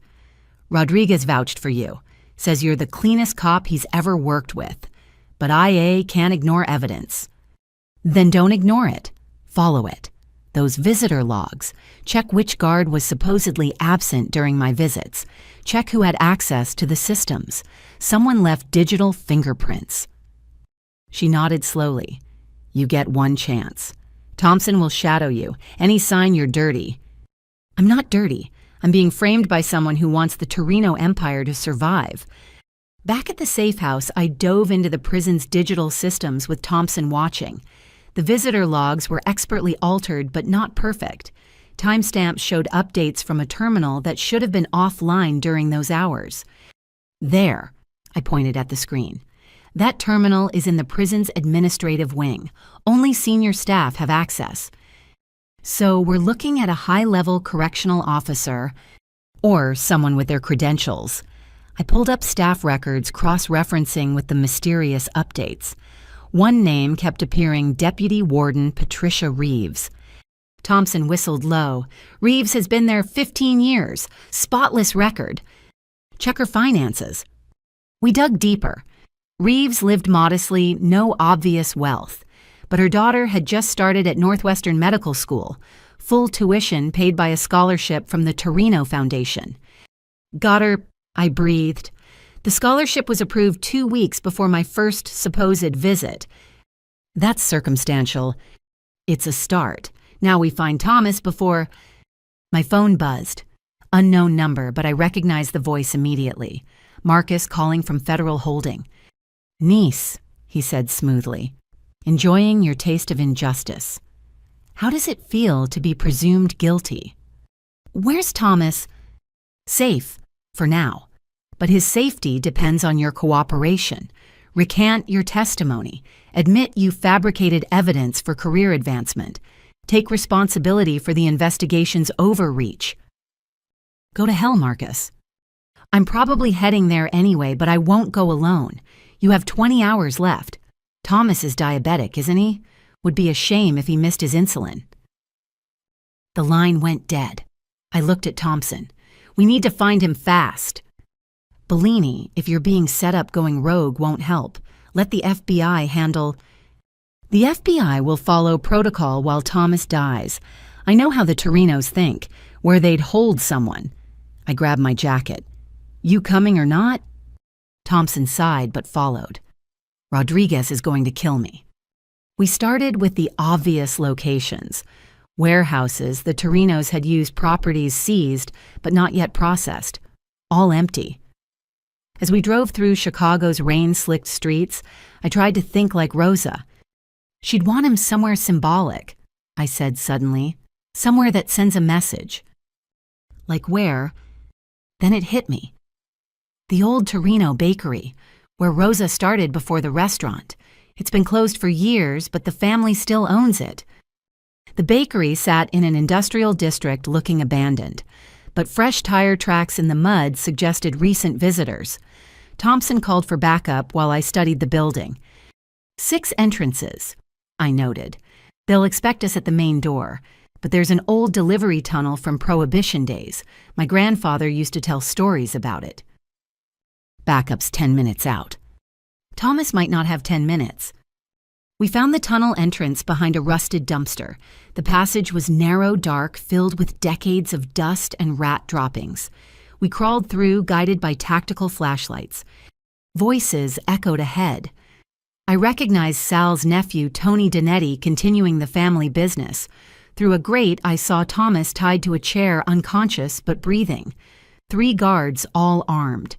Rodriguez vouched for you. Says you're the cleanest cop he's ever worked with. But IA can't ignore evidence. Then don't ignore it. Follow it. Those visitor logs. Check which guard was supposedly absent during my visits. Check who had access to the systems. Someone left digital fingerprints. She nodded slowly. You get one chance. Thompson will shadow you. Any sign you're dirty. I'm not dirty. I'm being framed by someone who wants the Torino Empire to survive. Back at the safe house, I dove into the prison's digital systems with Thompson watching. The visitor logs were expertly altered but not perfect. Timestamps showed updates from a terminal that should have been offline during those hours. There, I pointed at the screen. That terminal is in the prison's administrative wing. Only senior staff have access. So we're looking at a high-level correctional officer or someone with their credentials. I pulled up staff records cross-referencing with the mysterious updates. One name kept appearing: Deputy Warden Patricia Reeves. Thompson whistled low. Reeves has been there 15 years. Spotless record. Check her finances. We dug deeper. Reeves lived modestly, no obvious wealth. But her daughter had just started at Northwestern Medical School, full tuition paid by a scholarship from the Torino Foundation. Got her, I breathed. The scholarship was approved 2 weeks before my first supposed visit. That's circumstantial. It's a start. Now we find Thomas before... My phone buzzed. Unknown number, but I recognized the voice immediately. Marcus calling from Federal Holding. Niece, he said smoothly. Enjoying your taste of injustice. How does it feel to be presumed guilty? Where's Thomas? Safe, for now. But his safety depends on your cooperation. Recant your testimony. Admit you fabricated evidence for career advancement. Take responsibility for the investigation's overreach. Go to hell, Marcus. I'm probably heading there anyway, but I won't go alone. You have 20 hours left. Thomas is diabetic, isn't he? Would be a shame if he missed his insulin. The line went dead. I looked at Thompson. We need to find him fast. Bellini, if you're being set up going rogue, won't help. Let the FBI handle... The FBI will follow protocol while Thomas dies. I know how the Torinos think, where they'd hold someone. I grabbed my jacket. You coming or not? Thompson sighed but followed. Rodriguez is going to kill me. We started with the obvious locations. Warehouses the Torinos had used, properties seized but not yet processed. All empty. As we drove through Chicago's rain-slicked streets, I tried to think like Rosa. She'd want him somewhere symbolic, I said suddenly. Somewhere that sends a message. Like where? Then it hit me. The old Torino bakery, where Rosa started before the restaurant. It's been closed for years, but the family still owns it. The bakery sat in an industrial district looking abandoned, but fresh tire tracks in the mud suggested recent visitors. Thompson called for backup while I studied the building. 6 entrances, I noted. They'll expect us at the main door, but there's an old delivery tunnel from Prohibition days. My grandfather used to tell stories about it. Backup's 10 minutes out. Thomas might not have 10 minutes. We found the tunnel entrance behind a rusted dumpster. The passage was narrow, dark, filled with decades of dust and rat droppings. We crawled through, guided by tactical flashlights. Voices echoed ahead. I recognized Sal's nephew, Tony Donetti, continuing the family business. Through a grate, I saw Thomas tied to a chair, unconscious but breathing. 3 guards, all armed.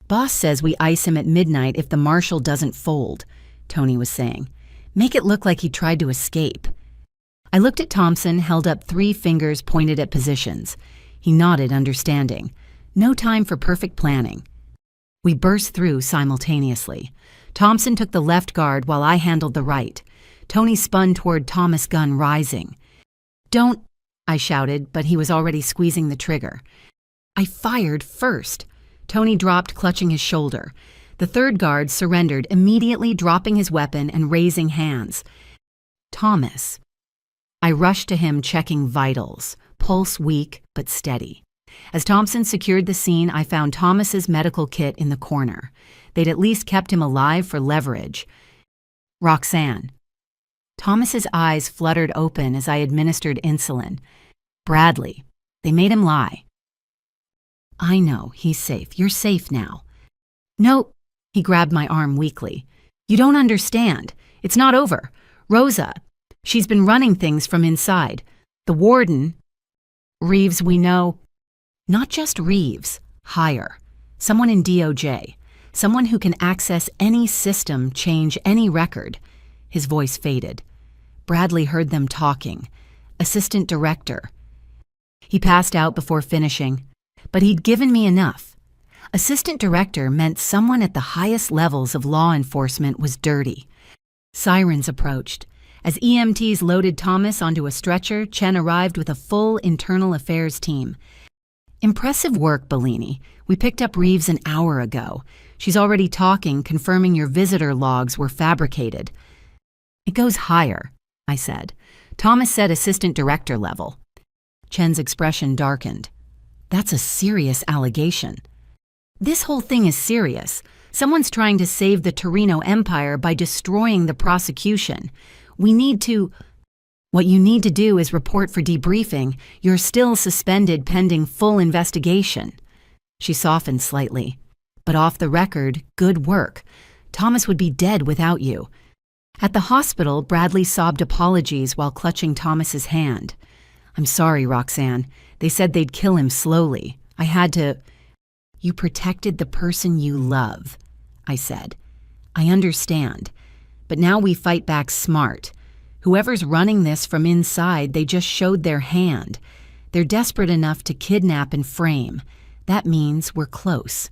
Boss says we ice him at midnight if the marshal doesn't fold, Tony was saying. Make it look like he tried to escape. I looked at Thompson, held up 3 fingers pointed at positions. He nodded, understanding. No time for perfect planning. We burst through simultaneously. Thompson took the left guard while I handled the right. Tony spun toward Thomas' gun, rising. Don't, I shouted, but he was already squeezing the trigger. I fired first. Tony dropped, clutching his shoulder. The 3rd guard surrendered, immediately dropping his weapon and raising hands. Thomas. I rushed to him, checking vitals, pulse weak but steady. As Thompson secured the scene, I found Thomas's medical kit in the corner. They'd at least kept him alive for leverage. Roxanne. Thomas's eyes fluttered open as I administered insulin. Bradley. They made him lie. I know, he's safe. You're safe now. Nope. He grabbed my arm weakly. You don't understand. It's not over. Rosa. She's been running things from inside. The warden. Reeves, we know. Not just Reeves, higher. Someone in DOJ. Someone who can access any system, change any record. His voice faded. Bradley heard them talking. Assistant director. He passed out before finishing, but he'd given me enough. Assistant director meant someone at the highest levels of law enforcement was dirty. Sirens approached. As EMTs loaded Thomas onto a stretcher, Chen arrived with a full internal affairs team. Impressive work, Bellini. We picked up Reeves an hour ago. She's already talking, confirming your visitor logs were fabricated. It goes higher, I said. Thomas said assistant director level. Chen's expression darkened. That's a serious allegation. This whole thing is serious. Someone's trying to save the Torino Empire by destroying the prosecution. What you need to do is report for debriefing. You're still suspended pending full investigation. She softened slightly. But off the record, good work. Thomas would be dead without you. At the hospital, Bradley sobbed apologies while clutching Thomas's hand. I'm sorry, Roxanne. They said they'd kill him slowly. I had to... You protected the person you love, I said. I understand. But now we fight back smart. Whoever's running this from inside, they just showed their hand. They're desperate enough to kidnap and frame. That means we're close.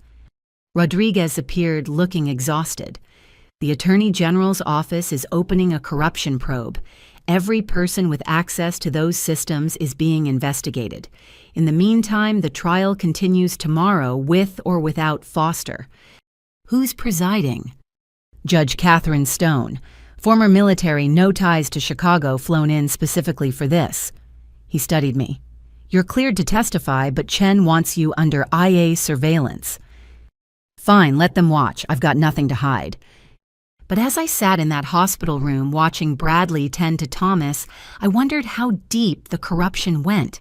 Rodriguez appeared looking exhausted. The Attorney General's office is opening a corruption probe. Every person with access to those systems is being investigated. In the meantime, the trial continues tomorrow with or without Foster. Who's presiding? Judge Catherine Stone. Former military, no ties to Chicago, flown in specifically for this. He studied me. You're cleared to testify, but Chen wants you under IA surveillance. Fine, let them watch. I've got nothing to hide. But as I sat in that hospital room watching Bradley tend to Thomas, I wondered how deep the corruption went.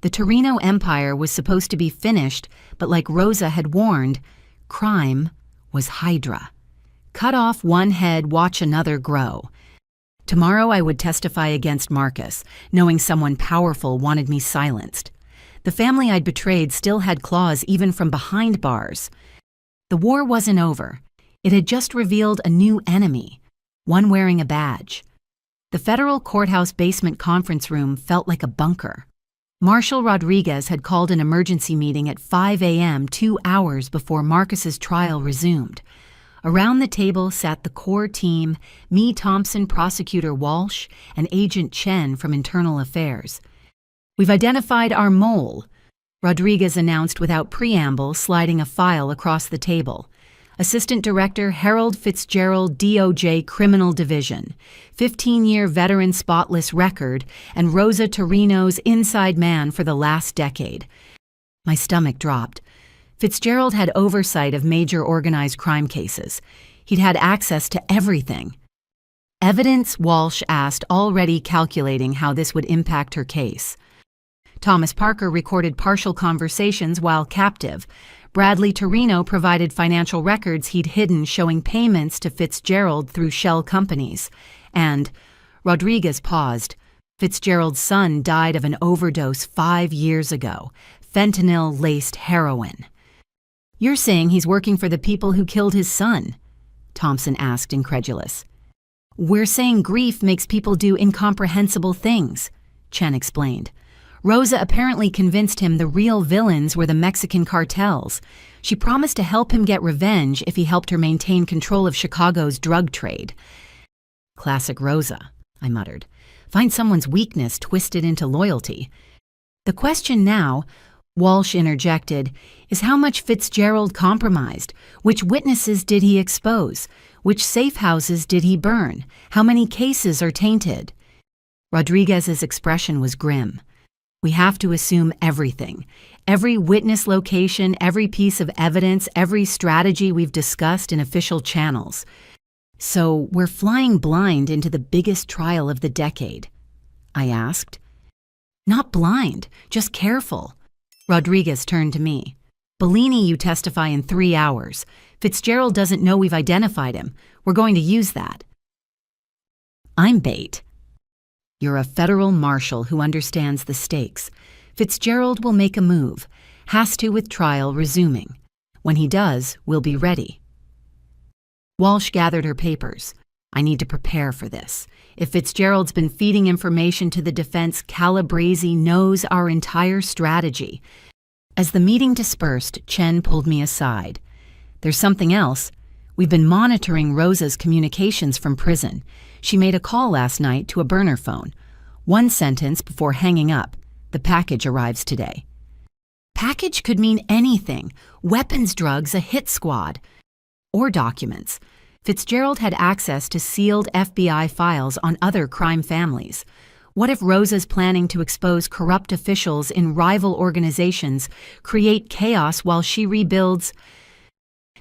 The Torino Empire was supposed to be finished, but like Rosa had warned, crime was Hydra. Cut off one head, watch another grow. Tomorrow I would testify against Marcus, knowing someone powerful wanted me silenced. The family I'd betrayed still had claws even from behind bars. The war wasn't over. It had just revealed a new enemy, one wearing a badge. The federal courthouse basement conference room felt like a bunker. Marshal Rodriguez had called an emergency meeting at 5 a.m. 2 hours before Marcus's trial resumed. Around the table sat the core team, me, Thompson, Prosecutor Walsh, and Agent Chen from Internal Affairs. We've identified our mole, Rodriguez announced without preamble, sliding a file across the table. Assistant Director Harold Fitzgerald, DOJ Criminal Division, 15-year veteran spotless record, and Rosa Torino's inside man for the last decade. My stomach dropped. Fitzgerald had oversight of major organized crime cases. He'd had access to everything. Evidence, Walsh asked, already calculating how this would impact her case. Thomas Parker recorded partial conversations while captive. Bradley Torino provided financial records he'd hidden showing payments to Fitzgerald through shell companies. And Rodriguez paused. Fitzgerald's son died of an overdose 5 years ago. Fentanyl-laced heroin. You're saying he's working for the people who killed his son? Thompson asked, incredulous. We're saying grief makes people do incomprehensible things, Chen explained. Rosa apparently convinced him the real villains were the Mexican cartels. She promised to help him get revenge if he helped her maintain control of Chicago's drug trade. Classic Rosa, I muttered. Find someone's weakness twisted into loyalty. The question now, Walsh interjected, is how much Fitzgerald compromised? Which witnesses did he expose? Which safe houses did he burn? How many cases are tainted? Rodriguez's expression was grim. We have to assume everything. Every witness location, every piece of evidence, every strategy we've discussed in official channels. So we're flying blind into the biggest trial of the decade, I asked. Not blind, just careful. Rodriguez turned to me. Bellini, you testify in 3 hours. Fitzgerald doesn't know we've identified him. We're going to use that. I'm bait. You're a federal marshal who understands the stakes. Fitzgerald will make a move. Has to with trial resuming. When he does, we'll be ready. Walsh gathered her papers. I need to prepare for this. If Fitzgerald's been feeding information to the defense, Calabrese knows our entire strategy. As the meeting dispersed, Chen pulled me aside. There's something else. We've been monitoring Rosa's communications from prison. She made a call last night to a burner phone. One sentence before hanging up. The package arrives today. Package could mean anything. Weapons, drugs, a hit squad. Or documents. Fitzgerald had access to sealed FBI files on other crime families. What if Rosa's planning to expose corrupt officials in rival organizations, create chaos while she rebuilds?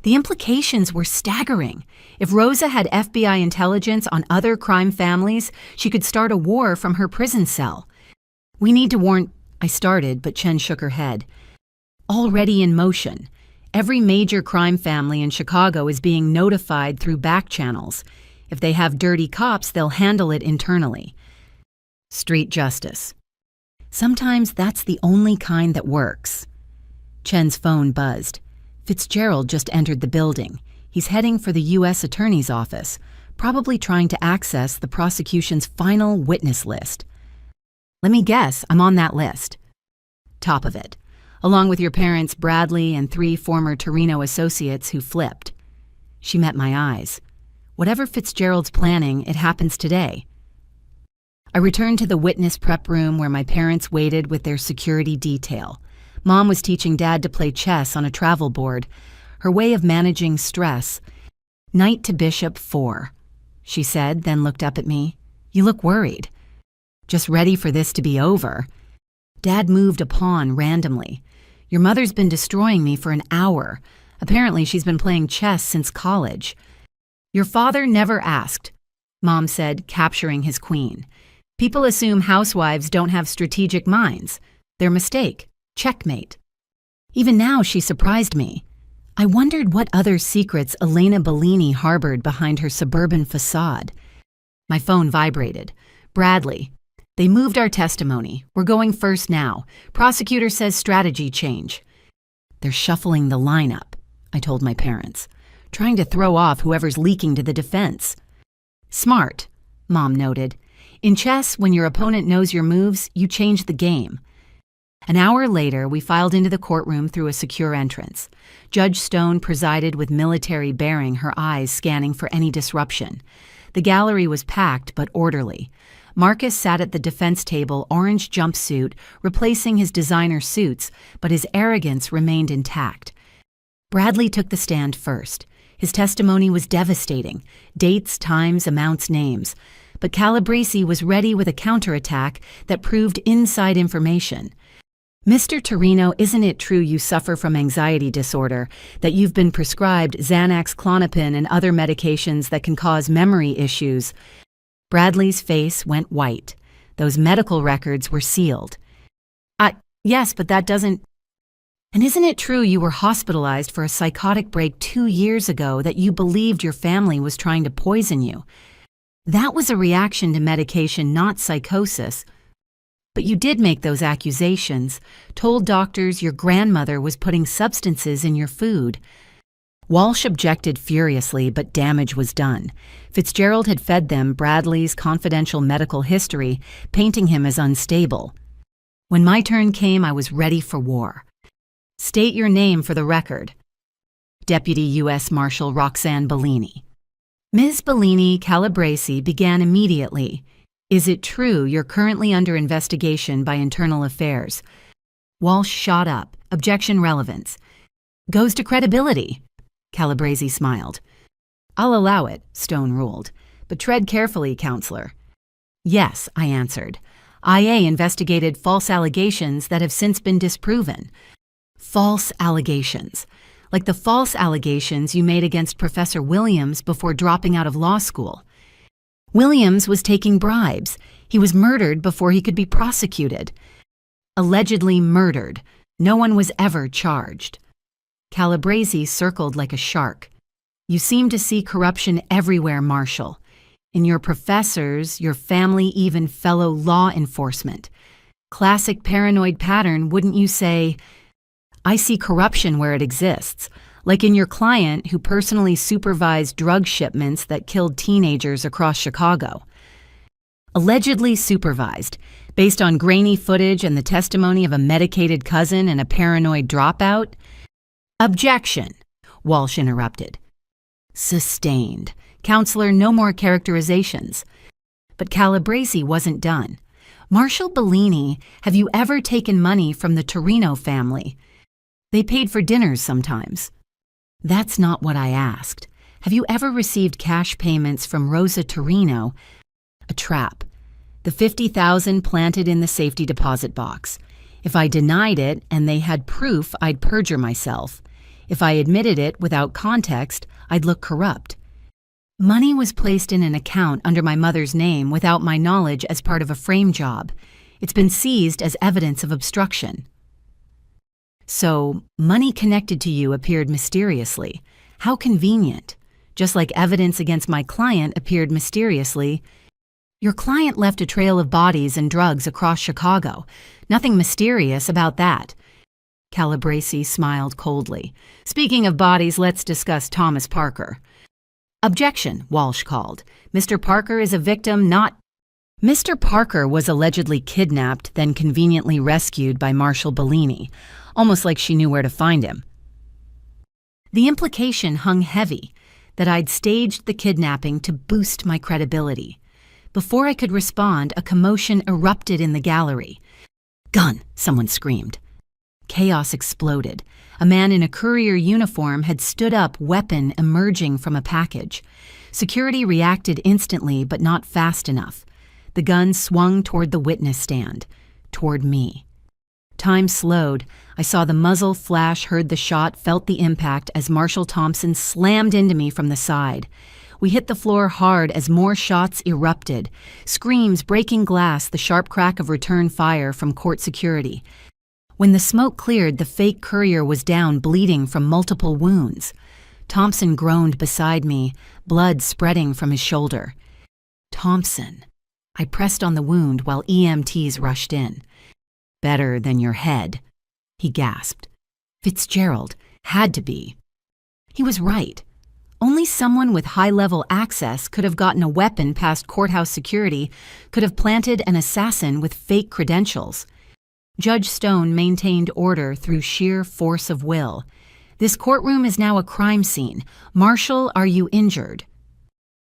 The implications were staggering. If Rosa had FBI intelligence on other crime families, she could start a war from her prison cell. We need to warn... I started, but Chen shook her head. Already in motion. Every major crime family in Chicago is being notified through back channels. If they have dirty cops, they'll handle it internally. Street justice. Sometimes that's the only kind that works. Chen's phone buzzed. Fitzgerald just entered the building. He's heading for the U.S. Attorney's office, probably trying to access the prosecution's final witness list. Let me guess, I'm on that list. Top of it, along with your parents Bradley and 3 former Torino associates who flipped. She met my eyes. Whatever Fitzgerald's planning, it happens today. I returned to the witness prep room where my parents waited with their security detail. Mom was teaching Dad to play chess on a travel board, her way of managing stress. Knight to bishop 4, she said, then looked up at me. You look worried. Just ready for this to be over. Dad moved a pawn randomly. Your mother's been destroying me for an hour. Apparently she's been playing chess since college. Your father never asked, Mom said, capturing his queen. People assume housewives don't have strategic minds. Their mistake. Checkmate. Even now, she surprised me. I wondered what other secrets Elena Bellini harbored behind her suburban facade. My phone vibrated. Bradley. They moved our testimony. We're going first now. Prosecutor says strategy change. They're shuffling the lineup, I told my parents, trying to throw off whoever's leaking to the defense. Smart, Mom noted. In chess, when your opponent knows your moves, you change the game. An hour later, we filed into the courtroom through a secure entrance. Judge Stone presided with military bearing, her eyes scanning for any disruption. The gallery was packed but orderly. Marcus sat at the defense table, orange jumpsuit, replacing his designer suits, but his arrogance remained intact. Bradley took the stand first. His testimony was devastating. Dates, times, amounts, names. But Calabrese was ready with a counterattack that proved inside information. Mr. Torino, isn't it true you suffer from anxiety disorder, that you've been prescribed Xanax, Klonopin, and other medications that can cause memory issues? Bradley's face went white. Those medical records were sealed. Yes, but that doesn't... And isn't it true you were hospitalized for a psychotic break 2 years ago, that you believed your family was trying to poison you? That was a reaction to medication, not psychosis. But you did make those accusations, told doctors your grandmother was putting substances in your food. Walsh objected furiously, but damage was done. Fitzgerald had fed them Bradley's confidential medical history, painting him as unstable. When my turn came, I was ready for war. State your name for the record. Deputy U.S. Marshal Roxanne Bellini. Ms. Bellini, Calabrese began immediately. Is it true you're currently under investigation by Internal Affairs? Walsh shot up. Objection relevance. Goes to credibility. Calabrese smiled. I'll allow it, Stone ruled. But tread carefully, counselor. Yes, I answered. IA investigated false allegations that have since been disproven. False allegations. Like the false allegations you made against Professor Williams before dropping out of law school. Williams was taking bribes. He was murdered before he could be prosecuted. Allegedly murdered. No one was ever charged. Calabrese circled like a shark. You seem to see corruption everywhere, Marshal. In your professors, your family, even fellow law enforcement. Classic paranoid pattern, wouldn't you say? I see corruption where it exists, like in your client who personally supervised drug shipments that killed teenagers across Chicago. Allegedly supervised, based on grainy footage and the testimony of a medicated cousin and a paranoid dropout? Objection, Walsh interrupted. Sustained. Counselor, no more characterizations. But Calabresi wasn't done. Marshal Bellini, have you ever taken money from the Torino family? They paid for dinners sometimes. That's not what I asked. Have you ever received cash payments from Rosa Torino? A trap. The $50,000 planted in the safety deposit box. If I denied it and they had proof, I'd perjure myself. If I admitted it without context, I'd look corrupt. Money was placed in an account under my mother's name without my knowledge as part of a frame job. It's been seized as evidence of obstruction. So, money connected to you appeared mysteriously. How convenient. Just like evidence against my client appeared mysteriously. Your client left a trail of bodies and drugs across Chicago. Nothing mysterious about that. Calabresi smiled coldly. Speaking of bodies, let's discuss Thomas Parker. Objection, Walsh called. Mr. Parker is a victim, not... Mr. Parker was allegedly kidnapped, then conveniently rescued by Marshal Bellini, almost like she knew where to find him. The implication hung heavy, that I'd staged the kidnapping to boost my credibility. Before I could respond, a commotion erupted in the gallery. Gun, someone screamed. Chaos exploded. A man in a courier uniform had stood up, weapon emerging from a package. Security reacted instantly, but not fast enough. The gun swung toward the witness stand, toward me. Time slowed. I saw the muzzle flash, heard the shot, felt the impact as Marshal Thompson slammed into me from the side. We hit the floor hard as more shots erupted. Screams, breaking glass, the sharp crack of return fire from court security. When the smoke cleared, the fake courier was down, bleeding from multiple wounds. Thompson groaned beside me, blood spreading from his shoulder. Thompson. I pressed on the wound while EMTs rushed in. Better than your head, he gasped. Fitzgerald had to be. He was right. Only someone with high-level access could have gotten a weapon past courthouse security, could have planted an assassin with fake credentials. Judge Stone maintained order through sheer force of will. This courtroom is now a crime scene. Marshal, are you injured?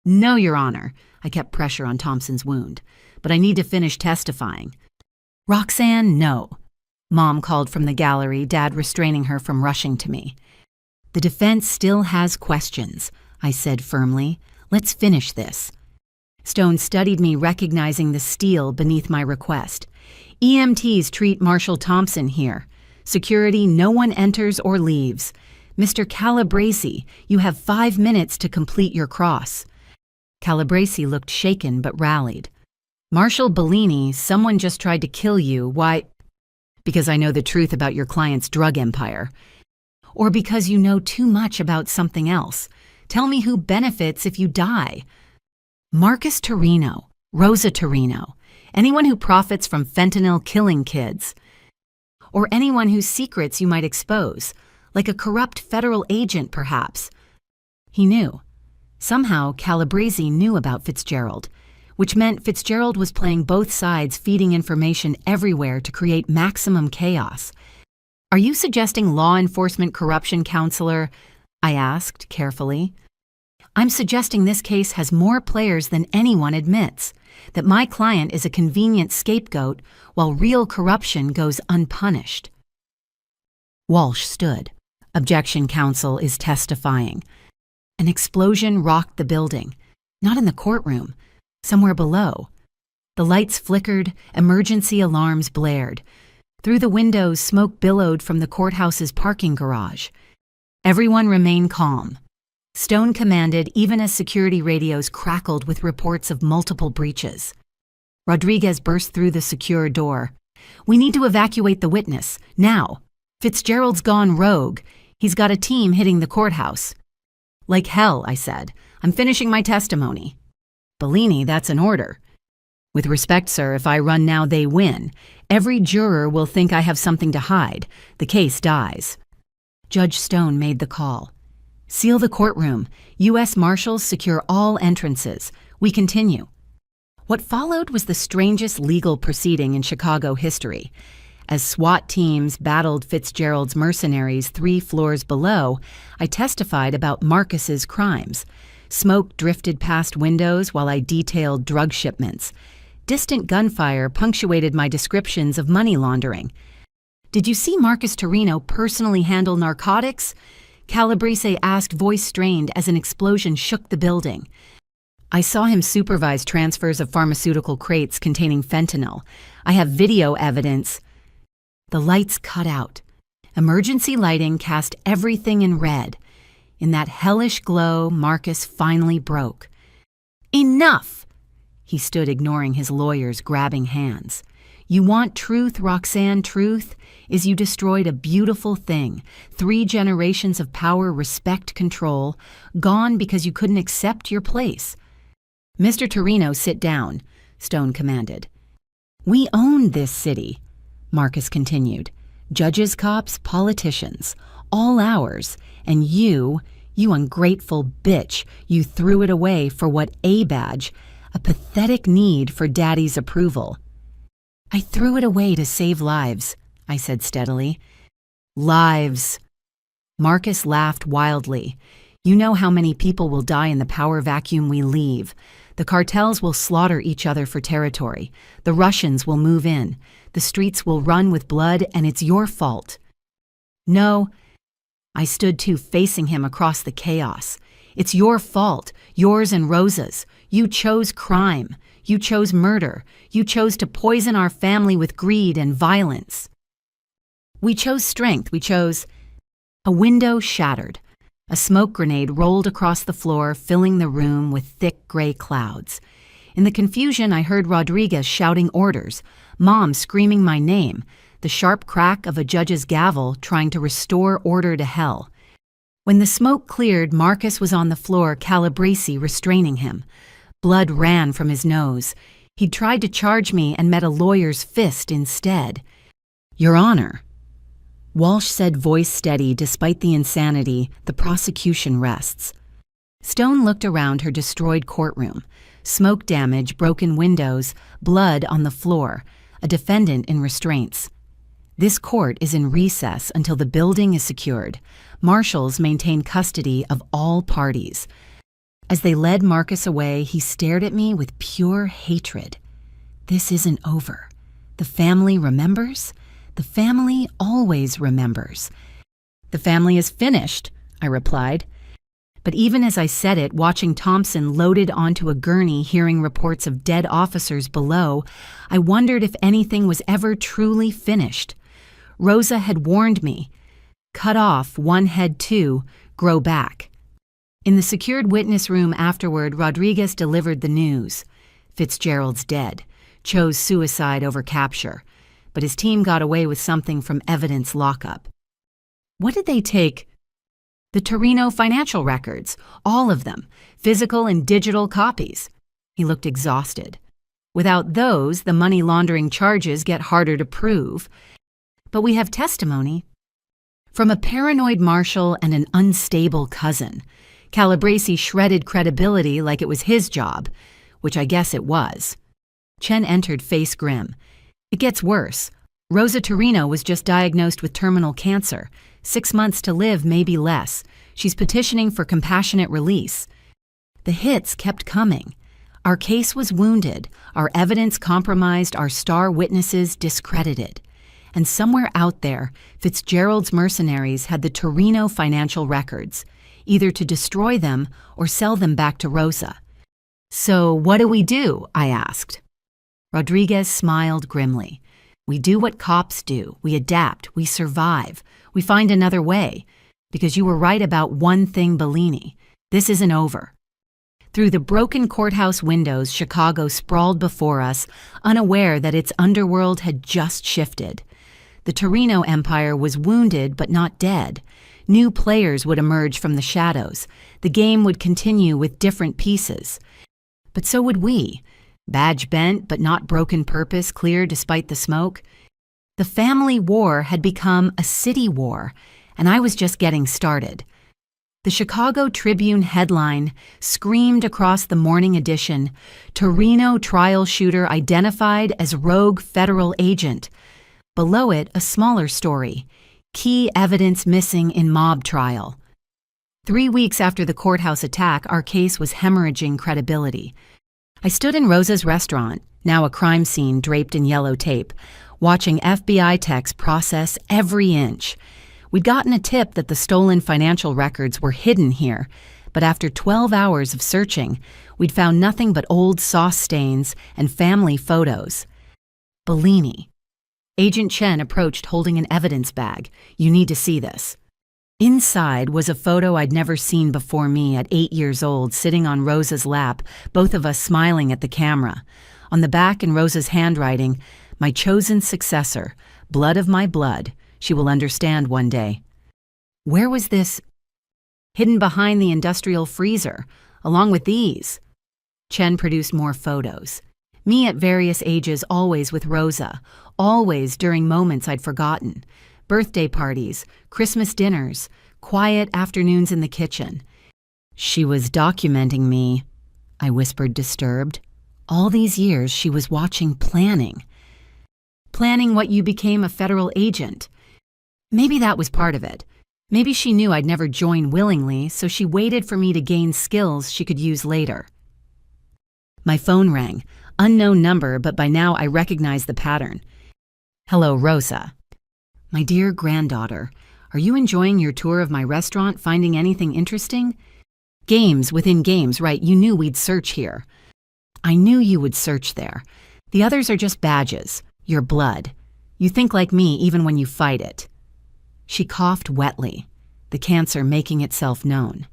No, Your Honor. I kept pressure on Thompson's wound. But I need to finish testifying. Roxanne, no. Mom called from the gallery, Dad restraining her from rushing to me. The defense still has questions, I said firmly. Let's finish this. Stone studied me, recognizing the steel beneath my request. EMTs treat Marshal Thompson here. Security, no one enters or leaves. Mr. Calabresi, you have 5 minutes to complete your cross. Calabresi looked shaken but rallied. Marshal Bellini, someone just tried to kill you. Why? Because I know the truth about your client's drug empire. Or because you know too much about something else. Tell me who benefits if you die. Marcus Torino, Rosa Torino, anyone who profits from fentanyl killing kids. Or anyone whose secrets you might expose, like a corrupt federal agent perhaps. He knew. Somehow Calabresi knew about Fitzgerald, which meant Fitzgerald was playing both sides, feeding information everywhere to create maximum chaos. Are you suggesting law enforcement corruption, Counselor? I asked carefully. I'm suggesting this case has more players than anyone admits, that my client is a convenient scapegoat while real corruption goes unpunished. Walsh stood. Objection, Counsel is testifying. An explosion rocked the building, not in the courtroom, somewhere below. The lights flickered, emergency alarms blared. Through the windows, smoke billowed from the courthouse's parking garage. Everyone remain calm. Stone commanded even as security radios crackled with reports of multiple breaches. Rodriguez burst through the secure door. We need to evacuate the witness, now. Fitzgerald's gone rogue. He's got a team hitting the courthouse. Like hell, I said. I'm finishing my testimony. Bellini, that's an order. With respect, sir, if I run now, they win. Every juror will think I have something to hide. The case dies. Judge Stone made the call. Seal the courtroom. U.S. Marshals secure all entrances. We continue. What followed was the strangest legal proceeding in Chicago history. As SWAT teams battled Fitzgerald's mercenaries 3 floors below, I testified about Marcus's crimes. Smoke drifted past windows while I detailed drug shipments. Distant gunfire punctuated my descriptions of money laundering. Did you see Marcus Torino personally handle narcotics? Calabrese asked, voice strained as an explosion shook the building. I saw him supervise transfers of pharmaceutical crates containing fentanyl. I have video evidence. The lights cut out. Emergency lighting cast everything in red. In that hellish glow, Marcus finally broke. Enough! He stood ignoring his lawyers, grabbing hands. You want truth, Roxanne, truth? Is you destroyed a beautiful thing. 3 generations of power, respect, control, gone because you couldn't accept your place. Mr. Torino, sit down, Stone commanded. We own this city, Marcus continued. Judges, cops, politicians, all ours. And you ungrateful bitch, you threw it away for what a badge, a pathetic need for daddy's approval. I threw it away to save lives, I said steadily. Lives. Marcus laughed wildly. You know how many people will die in the power vacuum we leave. The cartels will slaughter each other for territory. The Russians will move in. The streets will run with blood, and it's your fault. No. I stood too, facing him across the chaos. It's your fault, yours and Rosa's. You chose crime. You chose murder. You chose to poison our family with greed and violence. We chose strength. We chose... A window shattered. A smoke grenade rolled across the floor, filling the room with thick gray clouds. In the confusion, I heard Rodriguez shouting orders, Mom screaming my name, the sharp crack of a judge's gavel trying to restore order to hell. When the smoke cleared, Marcus was on the floor, Calabrese restraining him. Blood ran from his nose. He'd tried to charge me and met a lawyer's fist instead. Your Honor. Walsh said, voice steady. Despite the insanity, the prosecution rests. Stone looked around her destroyed courtroom. Smoke damage, broken windows, blood on the floor, a defendant in restraints. This court is in recess until the building is secured. Marshals maintain custody of all parties. As they led Marcus away, he stared at me with pure hatred. This isn't over. The family remembers. The family always remembers. The family is finished, I replied. But even as I said it, watching Thompson loaded onto a gurney, hearing reports of dead officers below, I wondered if anything was ever truly finished. Rosa had warned me. Cut off, one head too, grow back. In the secured witness room afterward, Rodriguez delivered the news. Fitzgerald's dead. Chose suicide over capture. But his team got away with something from evidence lockup. What did they take? The Torino financial records, all of them, physical and digital copies. He looked exhausted. Without those, the money laundering charges get harder to prove. But we have testimony from a paranoid marshal and an unstable cousin. Calabrese shredded credibility like it was his job, which I guess it was. Chen entered, face grim. It gets worse. Rosa Torino was just diagnosed with terminal cancer. 6 months to live, maybe less. She's petitioning for compassionate release. The hits kept coming. Our case was wounded, our evidence compromised, our star witnesses discredited. And somewhere out there, Fitzgerald's mercenaries had the Torino financial records, either to destroy them or sell them back to Rosa. So what do? I asked. Rodriguez smiled grimly. We do what cops do. We adapt. We survive. We find another way. Because you were right about one thing, Bellini. This isn't over. Through the broken courthouse windows, Chicago sprawled before us, unaware that its underworld had just shifted. The Torino Empire was wounded but not dead. New players would emerge from the shadows. The game would continue with different pieces. But so would we. Badge bent but not broken, purpose clear despite the smoke. The family war had become a city war, and I was just getting started. The Chicago Tribune headline screamed across the morning edition, "Torino trial shooter identified as rogue federal agent." Below it, a smaller story, "Key evidence missing in mob trial." 3 weeks after the courthouse attack, our case was hemorrhaging credibility. I stood in Rosa's restaurant, now a crime scene draped in yellow tape, watching FBI techs process every inch. We'd gotten a tip that the stolen financial records were hidden here, but after 12 hours of searching, we'd found nothing but old sauce stains and family photos. Bellini. Agent Chen approached holding an evidence bag. "You need to see this." Inside was a photo I'd never seen before me at 8 years old, sitting on Rosa's lap, both of us smiling at the camera. On the back in Rosa's handwriting, "My chosen successor, blood of my blood. She will understand one day." Where was this? Hidden behind the industrial freezer, along with these. Chen produced more photos. Me at various ages, always with Rosa, always during moments I'd forgotten. Birthday parties, Christmas dinners, quiet afternoons in the kitchen. "She was documenting me," I whispered, disturbed. "All these years she was watching, planning. Planning what you became, a federal agent." Maybe that was part of it. Maybe she knew I'd never join willingly, so she waited for me to gain skills she could use later. My phone rang. Unknown number, but by now I recognized the pattern. "Hello, Rosa." "My dear granddaughter, are you enjoying your tour of my restaurant, finding anything interesting?" "Games within games, right? You knew we'd search here." "I knew you would search there. The others are just badges. Your blood. You think like me even when you fight it." She coughed wetly, the cancer making itself known.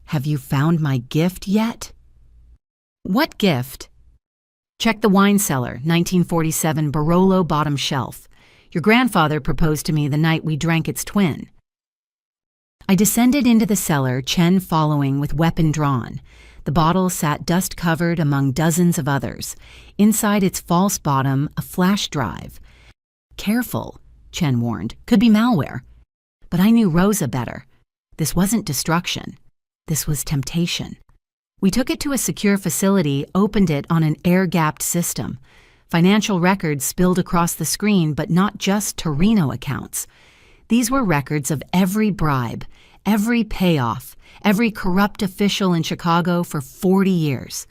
"Have you found my gift yet?" "What gift?" "Check the wine cellar, 1947 Barolo bottom shelf. Your grandfather proposed to me the night we drank its twin." I descended into the cellar, Chen following with weapon drawn. The bottle sat dust-covered among dozens of others. Inside its false bottom, a flash drive. "Careful," Chen warned. "Could be malware." But I knew Rosa better. This wasn't destruction. This was temptation. We took it to a secure facility, opened it on an air-gapped system. Financial records spilled across the screen, but not just Torino accounts. These were records of every bribe, every payoff, every corrupt official in Chicago for 40 years.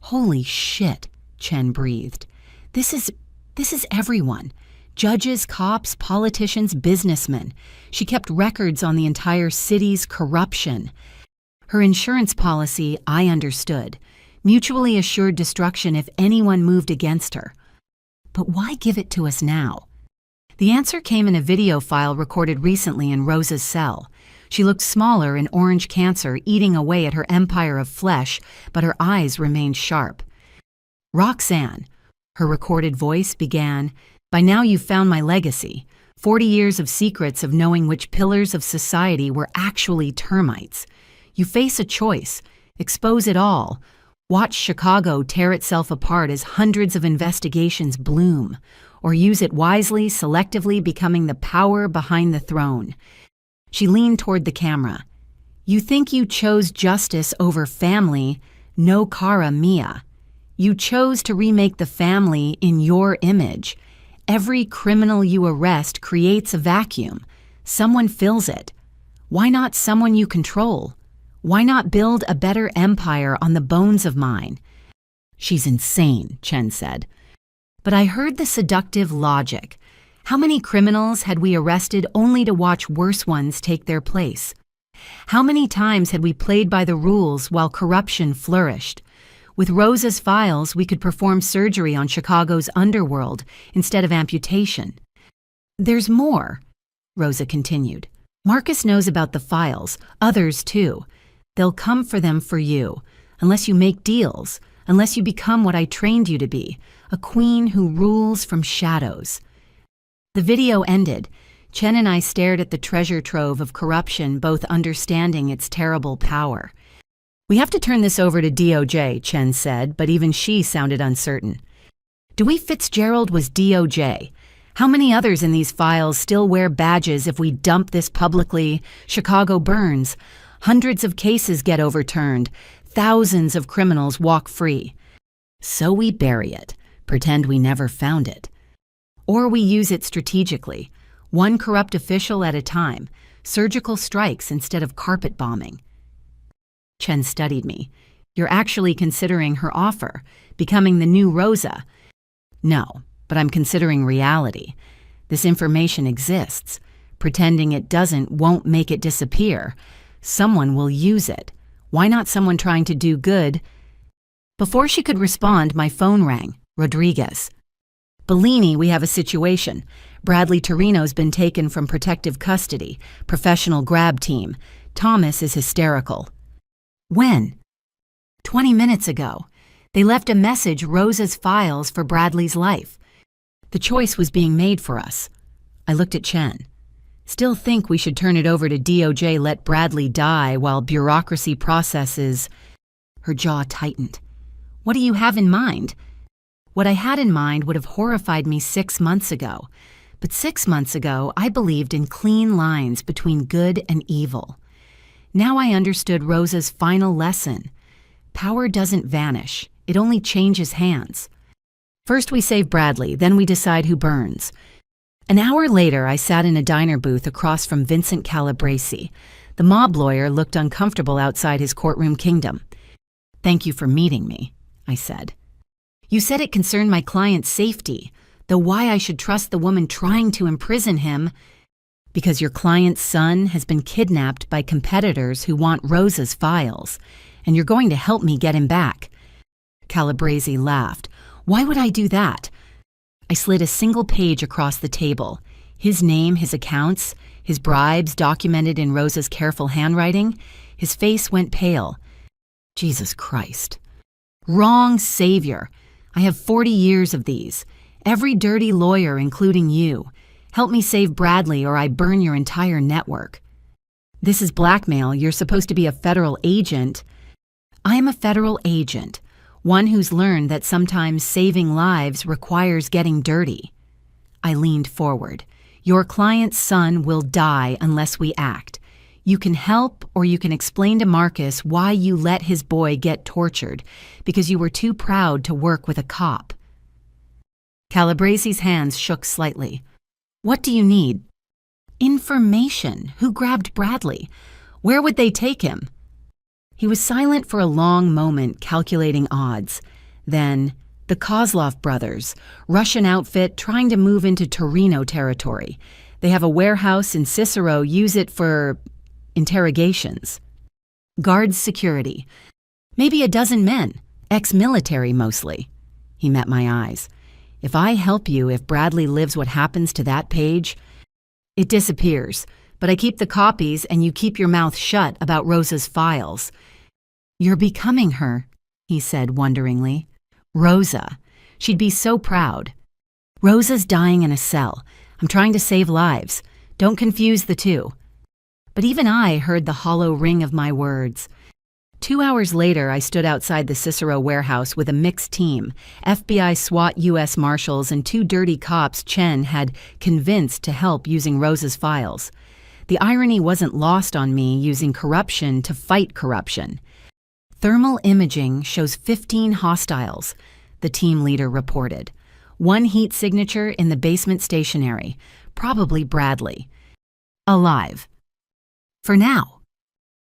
"Holy shit," Chen breathed. This is everyone. Judges, cops, politicians, businessmen. She kept records on the entire city's corruption. Her insurance policy, I understood. Mutually assured destruction if anyone moved against her. But why give it to us now? The answer came in a video file recorded recently in Rosa's cell. She looked smaller in orange cancer eating away at her empire of flesh, but her eyes remained sharp. "Roxanne," her recorded voice began, "by now you've found my legacy. 40 years of secrets of knowing which pillars of society were actually termites. You face a choice. Expose it all. Watch Chicago tear itself apart as hundreds of investigations bloom, or use it wisely, selectively becoming the power behind the throne." She leaned toward the camera. "You think you chose justice over family, no cara mia. You chose to remake the family in your image. Every criminal you arrest creates a vacuum. Someone fills it. Why not someone you control? Why not build a better empire on the bones of mine?" "She's insane," Chen said. But I heard the seductive logic. How many criminals had we arrested only to watch worse ones take their place? How many times had we played by the rules while corruption flourished? With Rosa's files, we could perform surgery on Chicago's underworld instead of amputation. "There's more," Rosa continued. "Marcus knows about the files, others too. They'll come for them for you, unless you make deals, unless you become what I trained you to be, a queen who rules from shadows." The video ended. Chen and I stared at the treasure trove of corruption, both understanding its terrible power. "We have to turn this over to DOJ, Chen said, but even she sounded uncertain. Dewey Fitzgerald was DOJ. How many others in these files still wear badges if we dump this publicly? Chicago burns. Hundreds of cases get overturned. Thousands of criminals walk free. So we bury it, pretend we never found it. Or we use it strategically, one corrupt official at a time, surgical strikes instead of carpet bombing. Chen studied me. You're actually considering her offer, becoming the new Rosa. No, but I'm considering reality. This information exists. Pretending it doesn't won't make it disappear. Someone will use it. Why not someone trying to do good? Before she could respond, my phone rang. Rodriguez. Bellini, we have a situation. Bradley Torino's been taken from protective custody. Professional grab team. Thomas is hysterical. When? 20 minutes ago. They left a message, Rosa's files for Bradley's life. The choice was being made for us. I looked at Chen. Still think we should turn it over to DOJ, let Bradley die while bureaucracy processes. Her jaw tightened. What do you have in mind? What I had in mind would have horrified me 6 months ago. But 6 months ago, I believed in clean lines between good and evil. Now I understood Rosa's final lesson. Power doesn't vanish. It only changes hands. First we save Bradley, then we decide who burns. An hour later, I sat in a diner booth across from Vincent Calabresi. The mob lawyer looked uncomfortable outside his courtroom kingdom. Thank you for meeting me, I said. You said it concerned my client's safety, though why I should trust the woman trying to imprison him? Because your client's son has been kidnapped by competitors who want Rosa's files, and you're going to help me get him back. Calabresi laughed. Why would I do that? I slid a single page across the table. His name, his accounts, his bribes documented in Rosa's careful handwriting. His face went pale. Jesus Christ. Wrong savior. I have 40 years of these. Every dirty lawyer, including you. Help me save Bradley or I burn your entire network. This is blackmail. You're supposed to be a federal agent. I am a federal agent. One who's learned that sometimes saving lives requires getting dirty. I leaned forward. Your client's son will die unless we act. You can help or you can explain to Marcus why you let his boy get tortured, because you were too proud to work with a cop. Calabresi's hands shook slightly. What do you need? Information. Who grabbed Bradley? Where would they take him? He was silent for a long moment, calculating odds. Then, the Kozlov brothers, Russian outfit trying to move into Torino territory. They have a warehouse in Cicero, use it for interrogations. Guards security. Maybe a dozen men, ex-military mostly. He met my eyes. If I help you, if Bradley lives what happens to that page, it disappears. But I keep the copies and you keep your mouth shut about Rosa's files. You're becoming her, he said wonderingly. Rosa. She'd be so proud. Rosa's dying in a cell. I'm trying to save lives. Don't confuse the two. But even I heard the hollow ring of my words. 2 hours later, I stood outside the Cicero warehouse with a mixed team, FBI SWAT U.S. Marshals and 2 dirty cops Chen had convinced to help using Rosa's files. The irony wasn't lost on me using corruption to fight corruption. Thermal imaging shows 15 hostiles, the team leader reported. 1 heat signature in the basement stationery, probably Bradley. Alive. For now.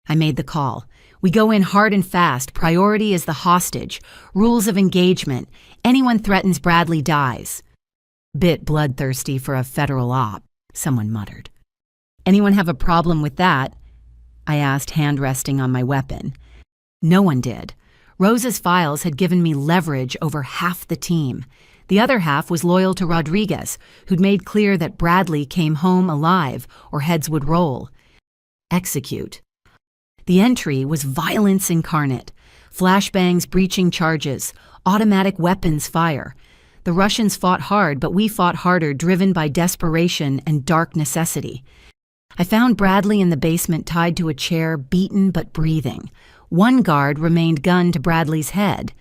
I made the call. We go in hard and fast. Priority is the hostage. Rules of engagement. Anyone threatens Bradley dies. Bit bloodthirsty for a federal op, someone muttered. Anyone have a problem with that? I asked, hand resting on my weapon. No one did. Rosa's files had given me leverage over half the team. The other half was loyal to Rodriguez, who'd made clear that Bradley came home alive or heads would roll. Execute. The entry was violence incarnate. Flashbangs breaching charges, automatic weapons fire. The Russians fought hard, but we fought harder, driven by desperation and dark necessity. I found Bradley in the basement tied to a chair, beaten but breathing. 1 guard remained gunned to Bradley's head.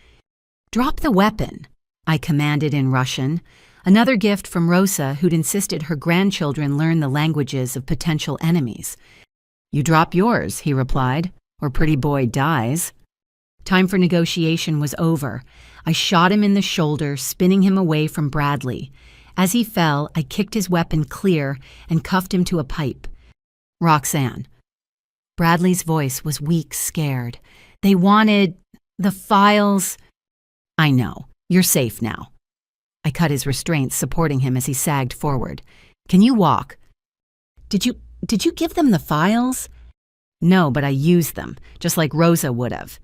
Drop the weapon, I commanded in Russian. Another gift from Rosa, who'd insisted her grandchildren learn the languages of potential enemies. "You drop yours," he replied, "or pretty boy dies." Time for negotiation was over. I shot him in the shoulder, spinning him away from Bradley. As he fell, I kicked his weapon clear and cuffed him to a pipe. "Roxanne." Bradley's voice was weak, scared. "They wanted the files." "I know. You're safe now." I cut his restraints, supporting him as he sagged forward. "Can you walk?" Did you give them the files?" "No, but I used them, just like Rosa would have."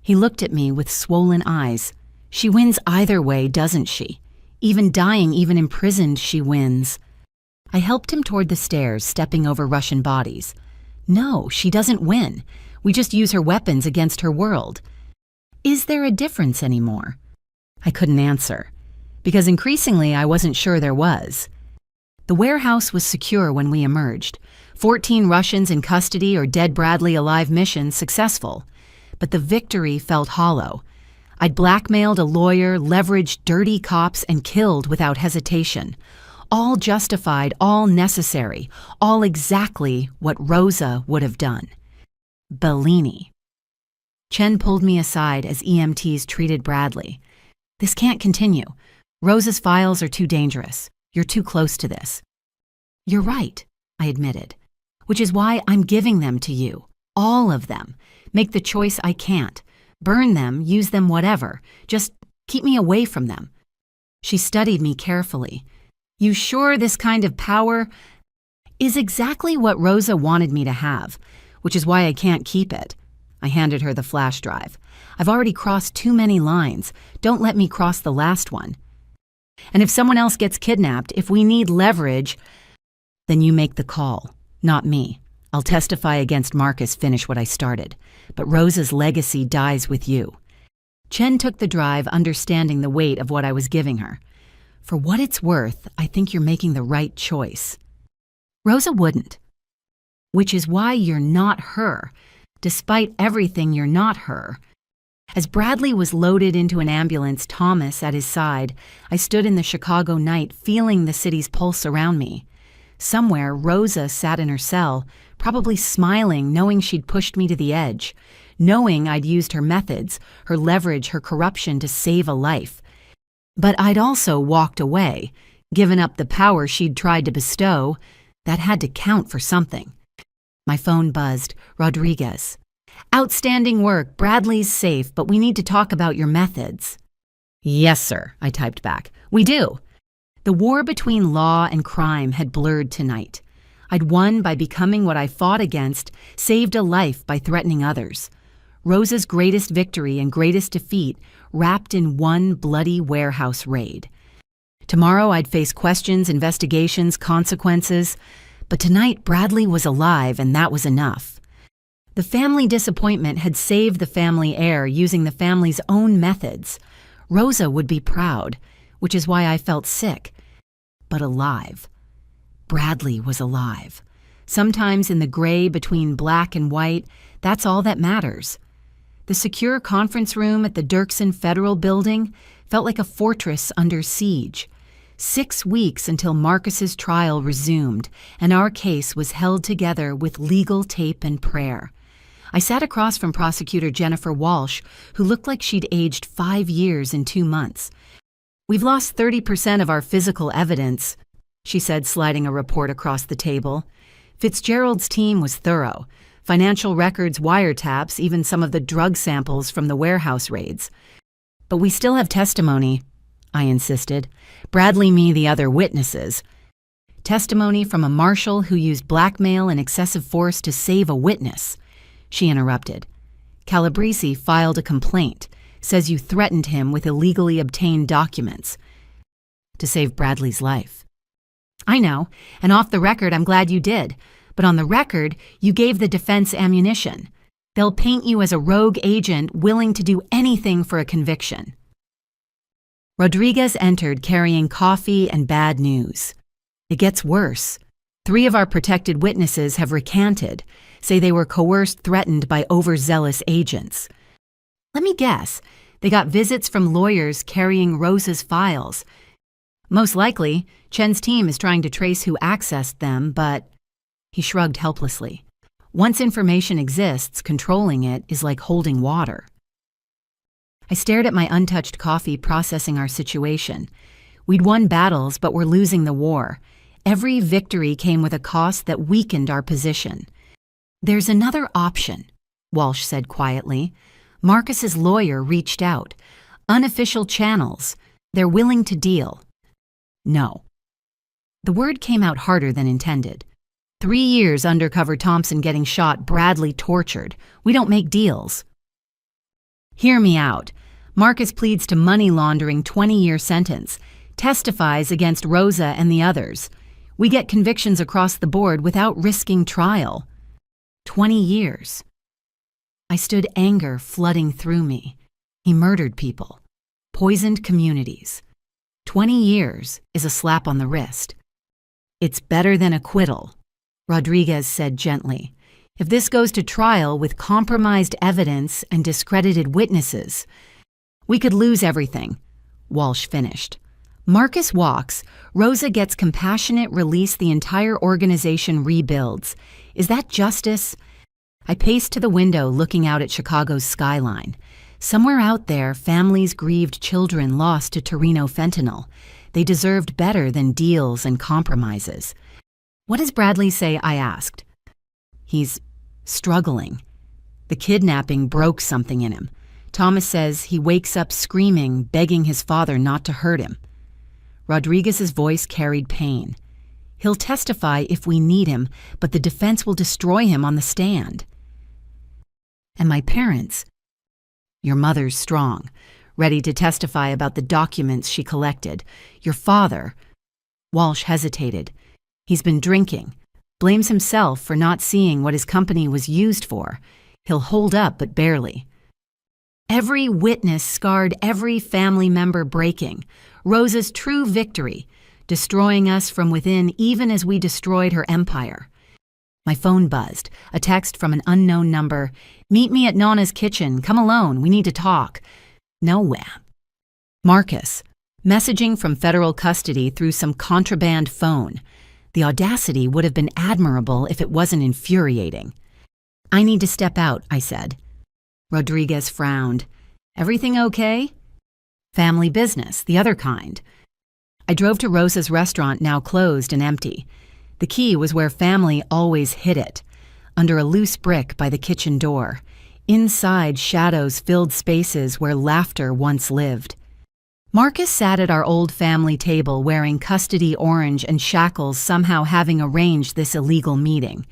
He looked at me with swollen eyes. "She wins either way, doesn't she? Even dying, even imprisoned, she wins." I helped him toward the stairs, stepping over Russian bodies. "No, she doesn't win. We just use her weapons against her world." "Is there a difference anymore?" I couldn't answer, because increasingly I wasn't sure there was. The warehouse was secure when we emerged. 14 Russians in custody or dead Bradley alive mission successful. But the victory felt hollow. I'd blackmailed a lawyer, leveraged dirty cops, and killed without hesitation. All justified, all necessary, all exactly what Rosa would have done. Bellini. Chen pulled me aside as EMTs treated Bradley. "This can't continue. Rosa's files are too dangerous. You're too close to this." "You're right," I admitted, "which is why I'm giving them to you. All of them. Make the choice I can't. Burn them, use them, whatever. Just keep me away from them." She studied me carefully. "You sure this kind of power is exactly what Rosa wanted me to have, which is why I can't keep it." I handed her the flash drive. "I've already crossed too many lines. Don't let me cross the last one. And if someone else gets kidnapped, if we need leverage, then you make the call, not me. I'll testify against Marcus, finish what I started. But Rosa's legacy dies with you." Chen took the drive, understanding the weight of what I was giving her. "For what it's worth, I think you're making the right choice." "Rosa wouldn't." "Which is why you're not her. Despite everything, you're not her." As Bradley was loaded into an ambulance, Thomas at his side, I stood in the Chicago night, feeling the city's pulse around me. Somewhere, Rosa sat in her cell, probably smiling, knowing she'd pushed me to the edge, knowing I'd used her methods, her leverage, her corruption to save a life. But I'd also walked away, given up the power she'd tried to bestow. That had to count for something. My phone buzzed. "Rodriguez. Outstanding work. Bradley's safe, but we need to talk about your methods." "Yes, sir," I typed back. "We do." The war between law and crime had blurred tonight. I'd won by becoming what I fought against, saved a life by threatening others. Rosa's greatest victory and greatest defeat wrapped in one bloody warehouse raid. Tomorrow I'd face questions, investigations, consequences. But tonight Bradley was alive, and that was enough. The family disappointment had saved the family heir using the family's own methods. Rosa would be proud, which is why I felt sick, but alive. Bradley was alive. Sometimes in the gray between black and white, that's all that matters. The secure conference room at the Dirksen Federal Building felt like a fortress under siege. 6 weeks until Marcus's trial resumed, and our case was held together with legal tape and prayer. I sat across from Prosecutor Jennifer Walsh, who looked like she'd aged 5 years in 2 months. "We've lost 30% of our physical evidence," she said, sliding a report across the table. "Fitzgerald's team was thorough. Financial records, wiretaps, even some of the drug samples from the warehouse raids. But we still have testimony," I insisted. "Bradley, me, the other witnesses. Testimony from a marshal who used blackmail and excessive force to save a witness." She interrupted. "Calabrese filed a complaint, says you threatened him with illegally obtained documents to save Bradley's life." "I know, and off the record I'm glad you did. But on the record, you gave the defense ammunition. They'll paint you as a rogue agent willing to do anything for a conviction." Rodriguez entered carrying coffee and bad news. "It gets worse. 3 of our protected witnesses have recanted, say they were coerced, threatened by overzealous agents. Let me guess, they got visits from lawyers carrying Rosa's files. Most likely, Chen's team is trying to trace who accessed them, but he shrugged helplessly. Once information exists, controlling it is like holding water. I stared at my untouched coffee, processing our situation. We'd won battles, but we're losing the war. Every victory came with a cost that weakened our position. There's another option, Walsh said quietly. Marcus's lawyer reached out. Unofficial channels. They're willing to deal. No. The word came out harder than intended. 3 years undercover Thompson getting shot, Bradley tortured. We don't make deals. Hear me out. Marcus pleads to money laundering, 20-year sentence. Testifies against Rosa and the others. We get convictions across the board without risking trial. 20 years. I stood, anger flooding through me. He murdered people. Poisoned communities. 20 years is a slap on the wrist. It's better than acquittal, Rodriguez said gently. If this goes to trial with compromised evidence and discredited witnesses, we could lose everything, Walsh finished. Marcus walks, Rosa gets compassionate release, the entire organization rebuilds. Is that justice? I paced to the window, looking out at Chicago's skyline. Somewhere out there, families grieved children lost to Torino fentanyl. They deserved better than deals and compromises. What does Bradley say? I asked. He's struggling. The kidnapping broke something in him. Thomas says he wakes up screaming, begging his father not to hurt him. Rodriguez's voice carried pain. He'll testify if we need him, but the defense will destroy him on the stand. And my parents? Your mother's strong, ready to testify about the documents she collected. Your father? Walsh hesitated. He's been drinking. Blames himself for not seeing what his company was used for. He'll hold up, but barely. Every witness scarred, every family member breaking. Rosa's true victory, destroying us from within even as we destroyed her empire. My phone buzzed, a text from an unknown number. Meet me at Nana's kitchen. Come alone. We need to talk. Nowhere. Marcus, messaging from federal custody through some contraband phone. The audacity would have been admirable if it wasn't infuriating. I need to step out, I said. Rodriguez frowned. Everything okay? Family business, the other kind. I drove to Rosa's restaurant, now closed and empty. The key was where family always hid it, under a loose brick by the kitchen door. Inside, shadows filled spaces where laughter once lived. Marcus sat at our old family table wearing custody orange and shackles, somehow having arranged this illegal meeting.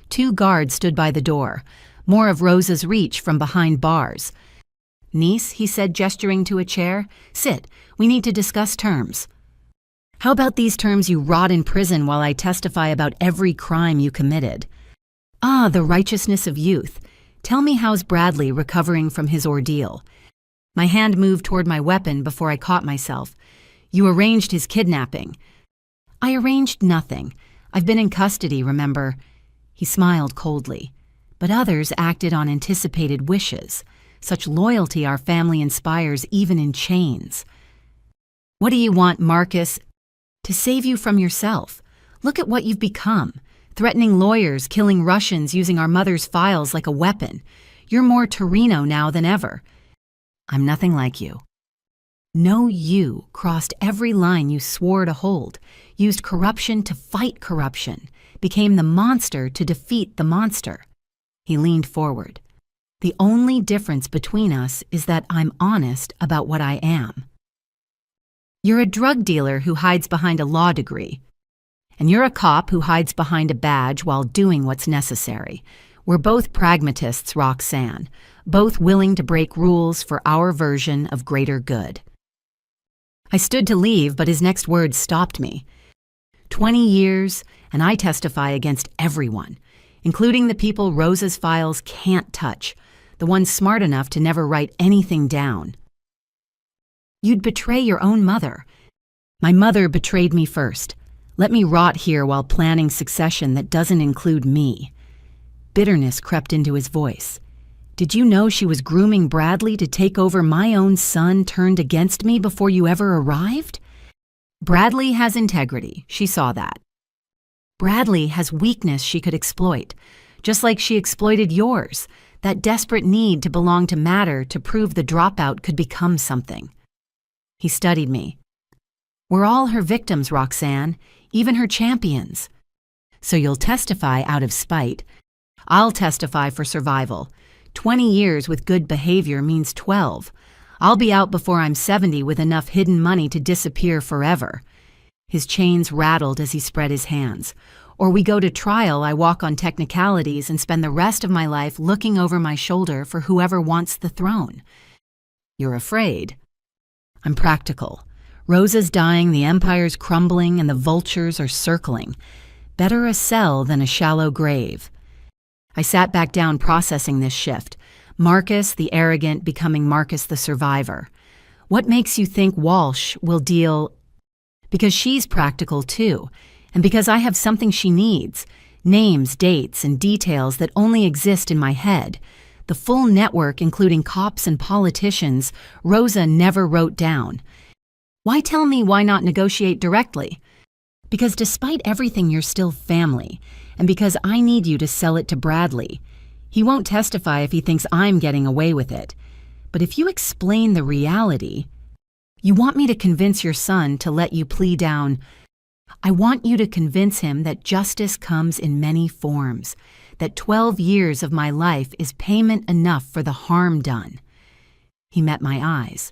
2 guards stood by the door, more of Rosa's reach from behind bars. Niece, he said, gesturing to a chair, sit, we need to discuss terms. How about these terms? You rot in prison while I testify about every crime you committed. Ah, the righteousness of youth. Tell me, how's Bradley recovering from his ordeal? My hand moved toward my weapon before I caught myself. You arranged his kidnapping. I arranged nothing. I've been in custody, remember? He smiled coldly. But others acted on anticipated wishes. Such loyalty our family inspires even in chains. What do you want, Marcus? To save you from yourself. Look at what you've become. Threatening lawyers, killing Russians, using our mother's files like a weapon. You're more Torino now than ever. I'm nothing like you. No, you crossed every line you swore to hold, used corruption to fight corruption, became the monster to defeat the monster. He leaned forward. The only difference between us is that I'm honest about what I am. You're a drug dealer who hides behind a law degree. And you're a cop who hides behind a badge while doing what's necessary. We're both pragmatists, Roxanne, both willing to break rules for our version of greater good. I stood to leave, but his next words stopped me. 20 years, and I testify against everyone, including the people Rosa's files can't touch, the ones smart enough to never write anything down. You'd betray your own mother. My mother betrayed me first. Let me rot here while planning succession that doesn't include me. Bitterness crept into his voice. Did you know she was grooming Bradley to take over my own son turned against me before you ever arrived? Bradley has integrity. She saw that. Bradley has weakness she could exploit, just like she exploited yours, that desperate need to belong to matter to prove the dropout could become something. He studied me. We're all her victims, Roxanne, even her champions. So you'll testify out of spite. I'll testify for survival. 20 years with good behavior means 12. I'll be out before I'm 70 with enough hidden money to disappear forever. His chains rattled as he spread his hands. Or we go to trial, I walk on technicalities and spend the rest of my life looking over my shoulder for whoever wants the throne. You're afraid. I'm practical. Rosa's dying, the empire's crumbling, and the vultures are circling. Better a cell than a shallow grave. I sat back down processing this shift. Marcus, the arrogant, becoming Marcus, the survivor. What makes you think Walsh will deal? Because she's practical too, and because I have something she needs. Names, dates, and details that only exist in my head. The full network, including cops and politicians, Rosa never wrote down. Why tell me why not negotiate directly? Because despite everything, you're still family, and because I need you to sell it to Bradley. He won't testify if he thinks I'm getting away with it. But if you explain the reality, you want me to convince your son to let you plea down. I want you to convince him that justice comes in many forms, that 12 years of my life is payment enough for the harm done. He met my eyes.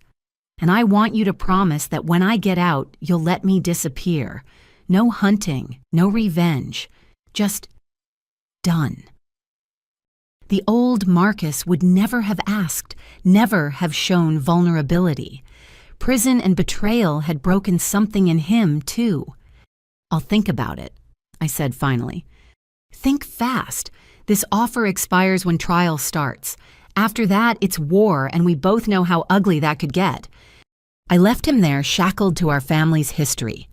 And I want you to promise that when I get out, you'll let me disappear. No hunting, no revenge, just done. The old Marcus would never have asked, never have shown vulnerability. Prison and betrayal had broken something in him, too. I'll think about it, I said finally. Think fast. This offer expires when trial starts. After that, it's war, and we both know how ugly that could get. I left him there, shackled to our family's history.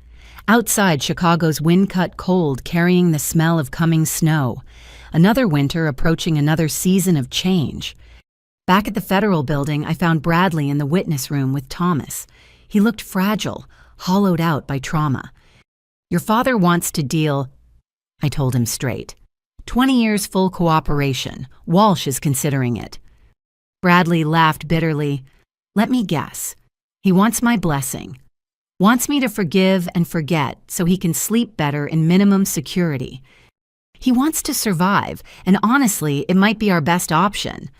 Outside, Chicago's wind-cut cold, carrying the smell of coming snow. Another winter approaching another season of change. Back at the federal building, I found Bradley in the witness room with Thomas. He looked fragile, hollowed out by trauma. Your father wants to deal, I told him straight. 20 years full cooperation. Walsh is considering it. Bradley laughed bitterly. Let me guess. He wants my blessing. Wants me to forgive and forget so he can sleep better in minimum security. He wants to survive, and honestly, it might be our best option.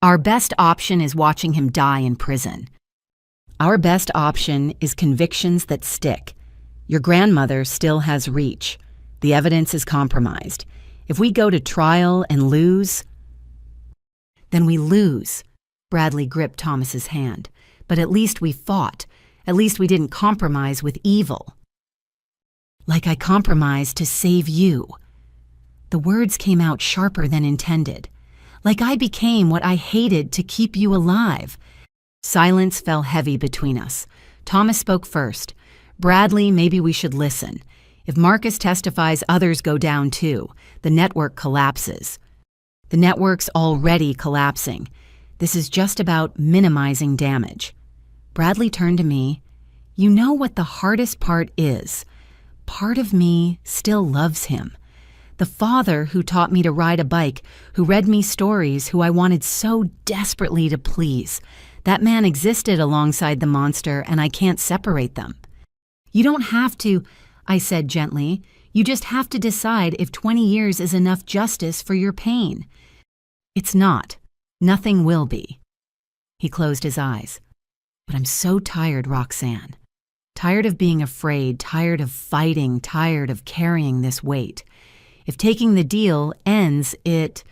Our best option is watching him die in prison. Our best option is convictions that stick. Your grandmother still has reach. The evidence is compromised. If we go to trial and lose, then we lose. Bradley gripped Thomas's hand. But at least we fought. At least we didn't compromise with evil. Like I compromised to save you. The words came out sharper than intended. Like I became what I hated to keep you alive. Silence fell heavy between us. Thomas spoke first. Bradley, maybe we should listen. If Marcus testifies, others go down too. The network collapses. The network's already collapsing. This is just about minimizing damage. Bradley turned to me. You know what the hardest part is? Part of me still loves him. The father who taught me to ride a bike, who read me stories, who I wanted so desperately to please. That man existed alongside the monster, and I can't separate them. You don't have to, I said gently. You just have to decide if 20 years is enough justice for your pain. It's not. Nothing will be. He closed his eyes. But I'm so tired, Roxanne. Tired of being afraid, tired of fighting, tired of carrying this weight. If taking the deal ends it,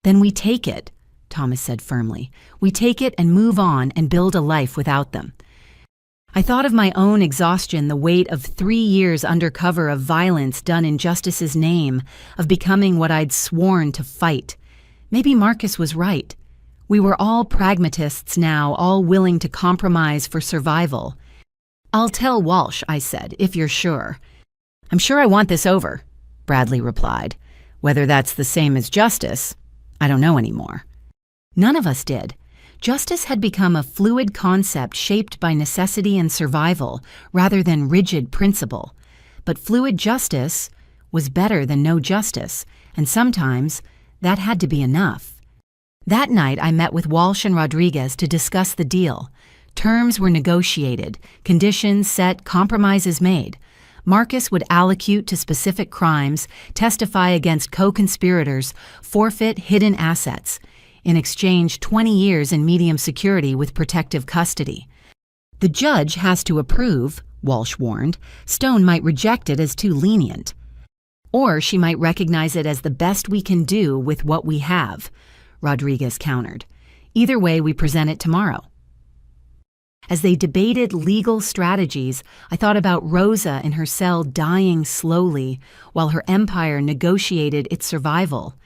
then we take it, Thomas said firmly. We take it and move on and build a life without them. I thought of my own exhaustion, the weight of 3 years under cover of violence done in justice's name, of becoming what I'd sworn to fight. Maybe Marcus was right. We were all pragmatists now, all willing to compromise for survival. I'll tell Walsh, I said, if you're sure. I'm sure I want this over, Bradley replied. Whether that's the same as justice, I don't know anymore. None of us did. Justice had become a fluid concept shaped by necessity and survival rather than rigid principle. But fluid justice was better than no justice, and sometimes that had to be enough. That night, I met with Walsh and Rodriguez to discuss the deal. Terms were negotiated, conditions set, compromises made. Marcus would allocute to specific crimes, testify against co-conspirators, forfeit hidden assets. In exchange, 20 years in medium security with protective custody. The judge has to approve, Walsh warned. Stone might reject it as too lenient. Or she might recognize it as the best we can do with what we have, Rodriguez countered. Either way, we present it tomorrow. As they debated legal strategies, I thought about Rosa in her cell dying slowly while her empire negotiated its survival.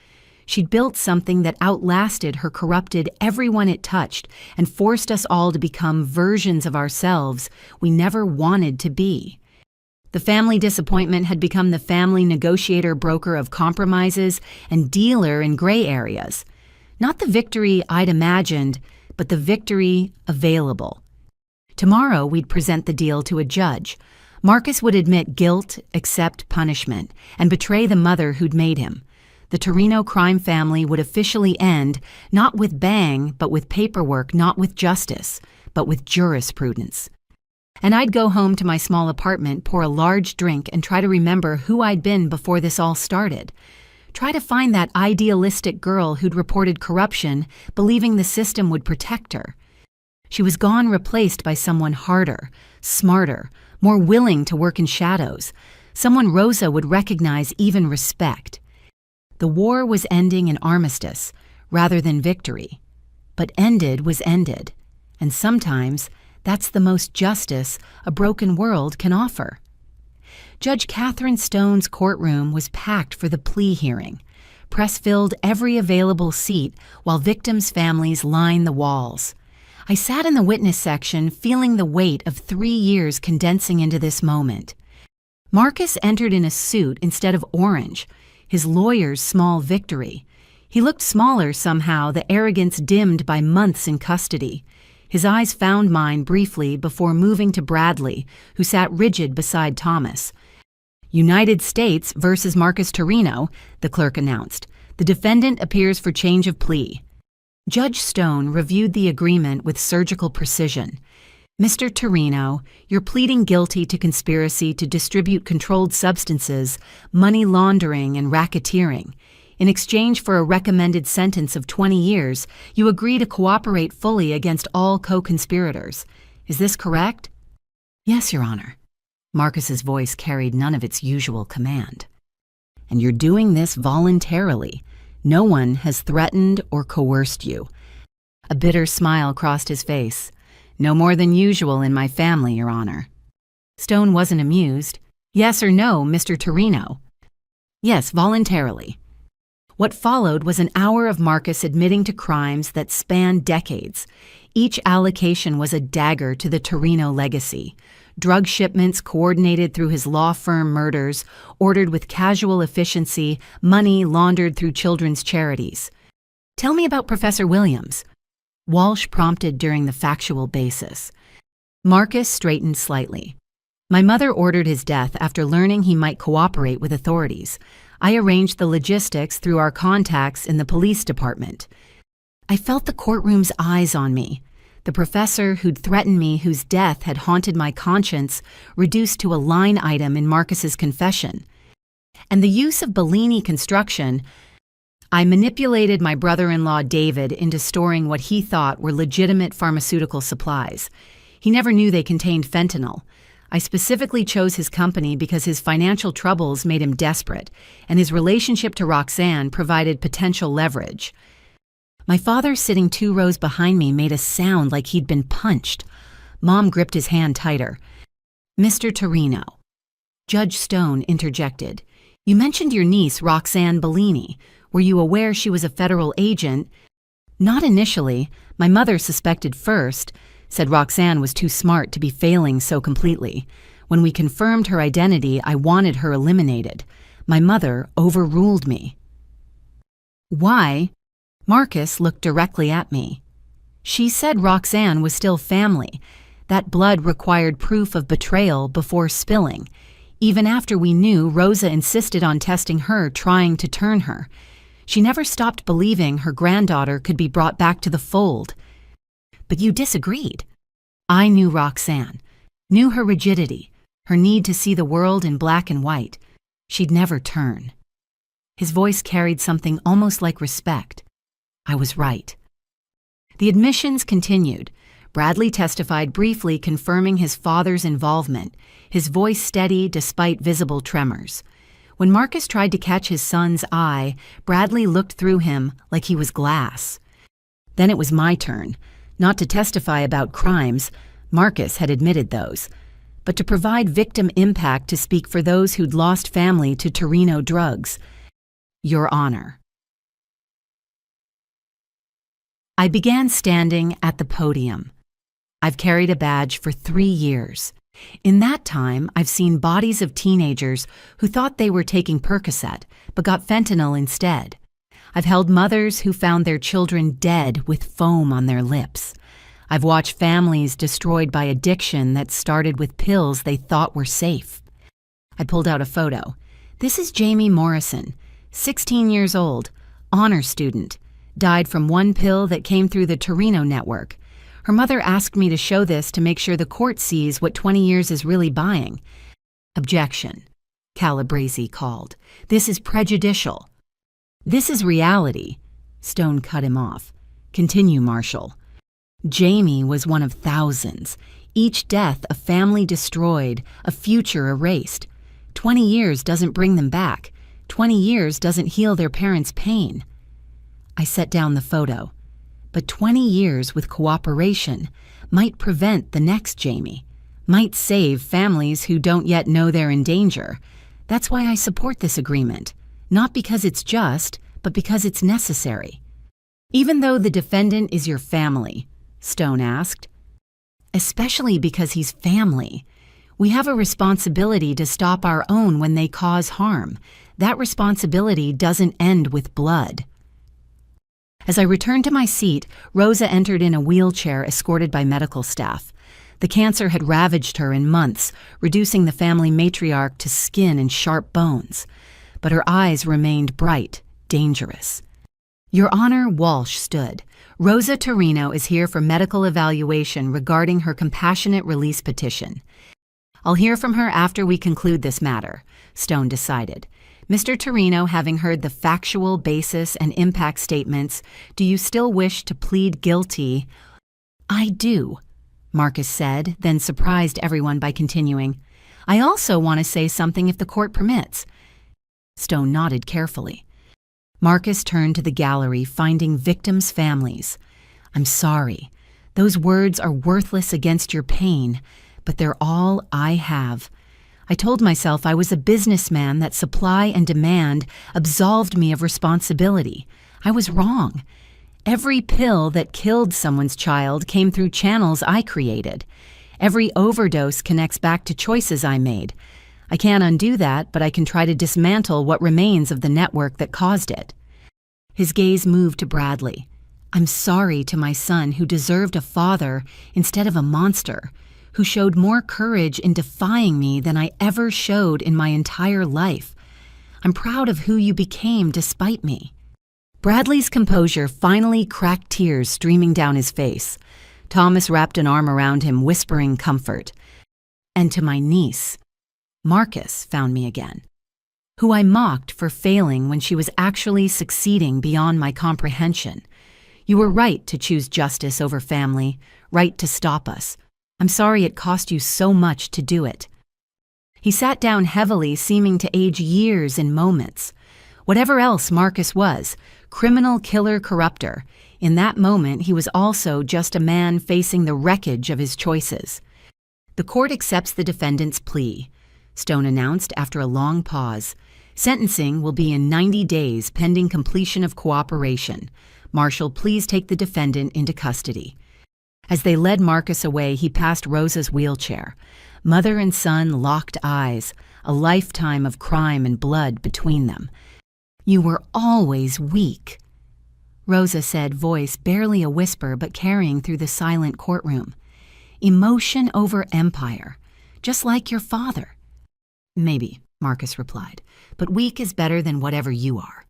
She'd built something that outlasted her corrupted everyone it touched and forced us all to become versions of ourselves we never wanted to be. The family disappointment had become the family negotiator, broker of compromises, and dealer in gray areas. Not the victory I'd imagined, but the victory available. Tomorrow we'd present the deal to a judge. Marcus would admit guilt, accept punishment, and betray the mother who'd made him. The Torino crime family would officially end, not with bang, but with paperwork, not with justice, but with jurisprudence. And I'd go home to my small apartment, pour a large drink, and try to remember who I'd been before this all started. Try to find that idealistic girl who'd reported corruption, believing the system would protect her. She was gone, replaced by someone harder, smarter, more willing to work in shadows, someone Rosa would recognize, even respect. The war was ending in armistice rather than victory. But ended was ended, and sometimes that's the most justice a broken world can offer. Judge Catherine Stone's courtroom was packed for the plea hearing. Press filled every available seat while victims' families lined the walls. I sat in the witness section, feeling the weight of 3 years condensing into this moment. Marcus entered in a suit instead of orange, his lawyer's small victory. He looked smaller somehow, the arrogance dimmed by months in custody. His eyes found mine briefly before moving to Bradley, who sat rigid beside Thomas. United States versus Marcus Torino, the clerk announced. The defendant appears for change of plea. Judge Stone reviewed the agreement with surgical precision. Mr. Torino, you're pleading guilty to conspiracy to distribute controlled substances, money laundering, and racketeering. In exchange for a recommended sentence of 20 years, you agree to cooperate fully against all co-conspirators. Is this correct? Yes, Your Honor. Marcus's voice carried none of its usual command. And you're doing this voluntarily. No one has threatened or coerced you. A bitter smile crossed his face. No more than usual in my family, Your Honor. Stone wasn't amused. Yes or no, Mr. Torino? Yes, voluntarily. What followed was an hour of Marcus admitting to crimes that spanned decades. Each allocation was a dagger to the Torino legacy. Drug shipments coordinated through his law firm murders, ordered with casual efficiency, money laundered through children's charities. Tell me about Professor Williams. Walsh prompted during the factual basis. Marcus straightened slightly. My mother ordered his death after learning he might cooperate with authorities. I arranged the logistics through our contacts in the police department. I felt the courtroom's eyes on me. The professor who'd threatened me, whose death had haunted my conscience, reduced to a line item in Marcus's confession. And the use of Bellini construction. I manipulated my brother-in-law David into storing what he thought were legitimate pharmaceutical supplies. He never knew they contained fentanyl. I specifically chose his company because his financial troubles made him desperate, and his relationship to Roxanne provided potential leverage. My father, sitting 2 rows behind me, made a sound like he'd been punched. Mom gripped his hand tighter. Mr. Torino. Judge Stone interjected. You mentioned your niece, Roxanne Bellini. Were you aware she was a federal agent? Not initially. My mother suspected first, said Roxanne was too smart to be failing so completely. When we confirmed her identity, I wanted her eliminated. My mother overruled me. Why? Marcus looked directly at me. She said Roxanne was still family. That blood required proof of betrayal before spilling. Even after we knew, Rosa insisted on testing her, trying to turn her. She never stopped believing her granddaughter could be brought back to the fold. But you disagreed. I knew Roxanne, knew her rigidity, her need to see the world in black and white. She'd never turn. His voice carried something almost like respect. I was right. The admissions continued. Bradley testified briefly, confirming his father's involvement, his voice steady despite visible tremors. When Marcus tried to catch his son's eye, Bradley looked through him like he was glass. Then it was my turn, not to testify about crimes. Marcus had admitted those, but to provide victim impact, to speak for those who'd lost family to Torino drugs. Your Honor. I began standing at the podium. I've carried a badge for 3 years. In that time, I've seen bodies of teenagers who thought they were taking Percocet, but got fentanyl instead. I've held mothers who found their children dead with foam on their lips. I've watched families destroyed by addiction that started with pills they thought were safe. I pulled out a photo. This is Jamie Morrison, 16 years old, honor student, died from one pill that came through the Torino network. Her mother asked me to show this to make sure the court sees what 20 years is really buying. Objection, Calabresi called. This is prejudicial. This is reality. Stone cut him off. Continue, Marshall. Jamie was one of thousands. Each death a family destroyed, a future erased. 20 years doesn't bring them back. 20 years doesn't heal their parents' pain. I set down the photo. But 20 years with cooperation might prevent the next Jamie, might save families who don't yet know they're in danger. That's why I support this agreement, not because it's just, but because it's necessary. Even though the defendant is your family, Stone asked. Especially because he's family. We have a responsibility to stop our own when they cause harm. That responsibility doesn't end with blood. As I returned to my seat, Rosa entered in a wheelchair escorted by medical staff. The cancer had ravaged her in months, reducing the family matriarch to skin and sharp bones. But her eyes remained bright, dangerous. Your Honor, Walsh stood. Rosa Torino is here for medical evaluation regarding her compassionate release petition. I'll hear from her after we conclude this matter, Stone decided. Mr. Torino, having heard the factual basis and impact statements, do you still wish to plead guilty? I do, Marcus said, then surprised everyone by continuing. I also want to say something if the court permits. Stone nodded carefully. Marcus turned to the gallery, finding victims' families. I'm sorry. Those words are worthless against your pain, but they're all I have. I told myself I was a businessman, that supply and demand absolved me of responsibility. I was wrong. Every pill that killed someone's child came through channels I created. Every overdose connects back to choices I made. I can't undo that, but I can try to dismantle what remains of the network that caused it. His gaze moved to Bradley. I'm sorry to my son, who deserved a father instead of a monster, who showed more courage in defying me than I ever showed in my entire life. I'm proud of who you became despite me. Bradley's composure finally cracked, tears streaming down his face. Thomas wrapped an arm around him, whispering comfort. And to my niece, Marcus found me again, who I mocked for failing when she was actually succeeding beyond my comprehension. You were right to choose justice over family, right to stop us. I'm sorry it cost you so much to do it. He sat down heavily, seeming to age years in moments. Whatever else Marcus was, criminal, killer, corruptor, in that moment he was also just a man facing the wreckage of his choices. The court accepts the defendant's plea, Stone announced after a long pause. Sentencing will be in 90 days pending completion of cooperation. Marshal, please take the defendant into custody. As they led Marcus away, he passed Rosa's wheelchair. Mother and son locked eyes, a lifetime of crime and blood between them. You were always weak. Rosa said, voice barely a whisper but carrying through the silent courtroom. Emotion over empire, just like your father. Maybe, Marcus replied, but weak is better than whatever you are.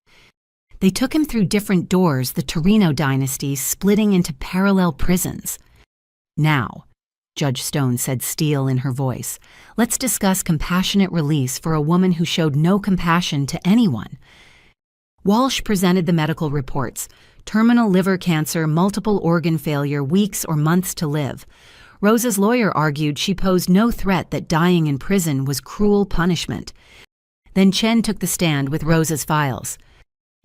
They took him through different doors, the Torino dynasty splitting into parallel prisons. Now, Judge Stone said, steel in her voice, let's discuss compassionate release for a woman who showed no compassion to anyone. Walsh presented the medical reports. Terminal liver cancer, multiple organ failure, weeks or months to live. Rosa's lawyer argued she posed no threat, that dying in prison was cruel punishment. Then Chen took the stand with Rosa's files.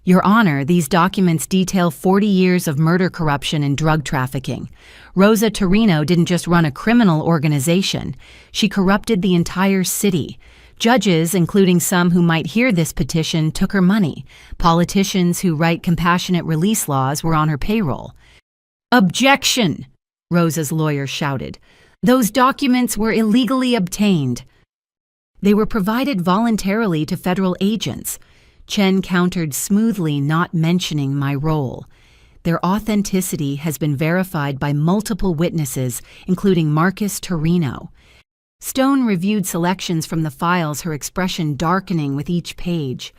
Your Honor, these documents detail 40 years of murder, corruption, and drug trafficking. Rosa Torino didn't just run a criminal organization. She corrupted the entire city. Judges, including some who might hear this petition, took her money. Politicians who write compassionate release laws were on her payroll. Objection! Rosa's lawyer shouted. Those documents were illegally obtained. They were provided voluntarily to federal agents. Chen countered smoothly, not mentioning my role. Their authenticity has been verified by multiple witnesses, including Marcus Torino. Stone reviewed selections from the files, her expression darkening with each page.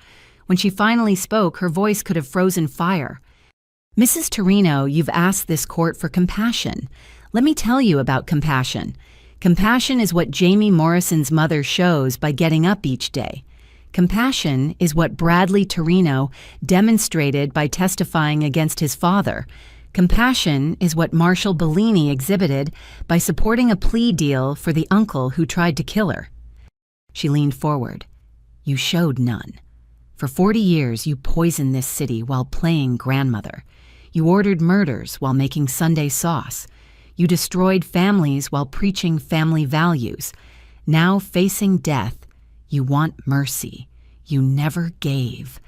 When she finally spoke, her voice could have frozen fire. Mrs. Torino, you've asked this court for compassion. Let me tell you about compassion. Compassion is what Jamie Morrison's mother shows by getting up each day. Compassion is what Bradley Torino demonstrated by testifying against his father. Compassion is what Marshall Bellini exhibited by supporting a plea deal for the uncle who tried to kill her. She leaned forward. You showed none. For 40 years, you poisoned this city while playing grandmother. You ordered murders while making Sunday sauce. You destroyed families while preaching family values. Now facing death, you want mercy. You never gave.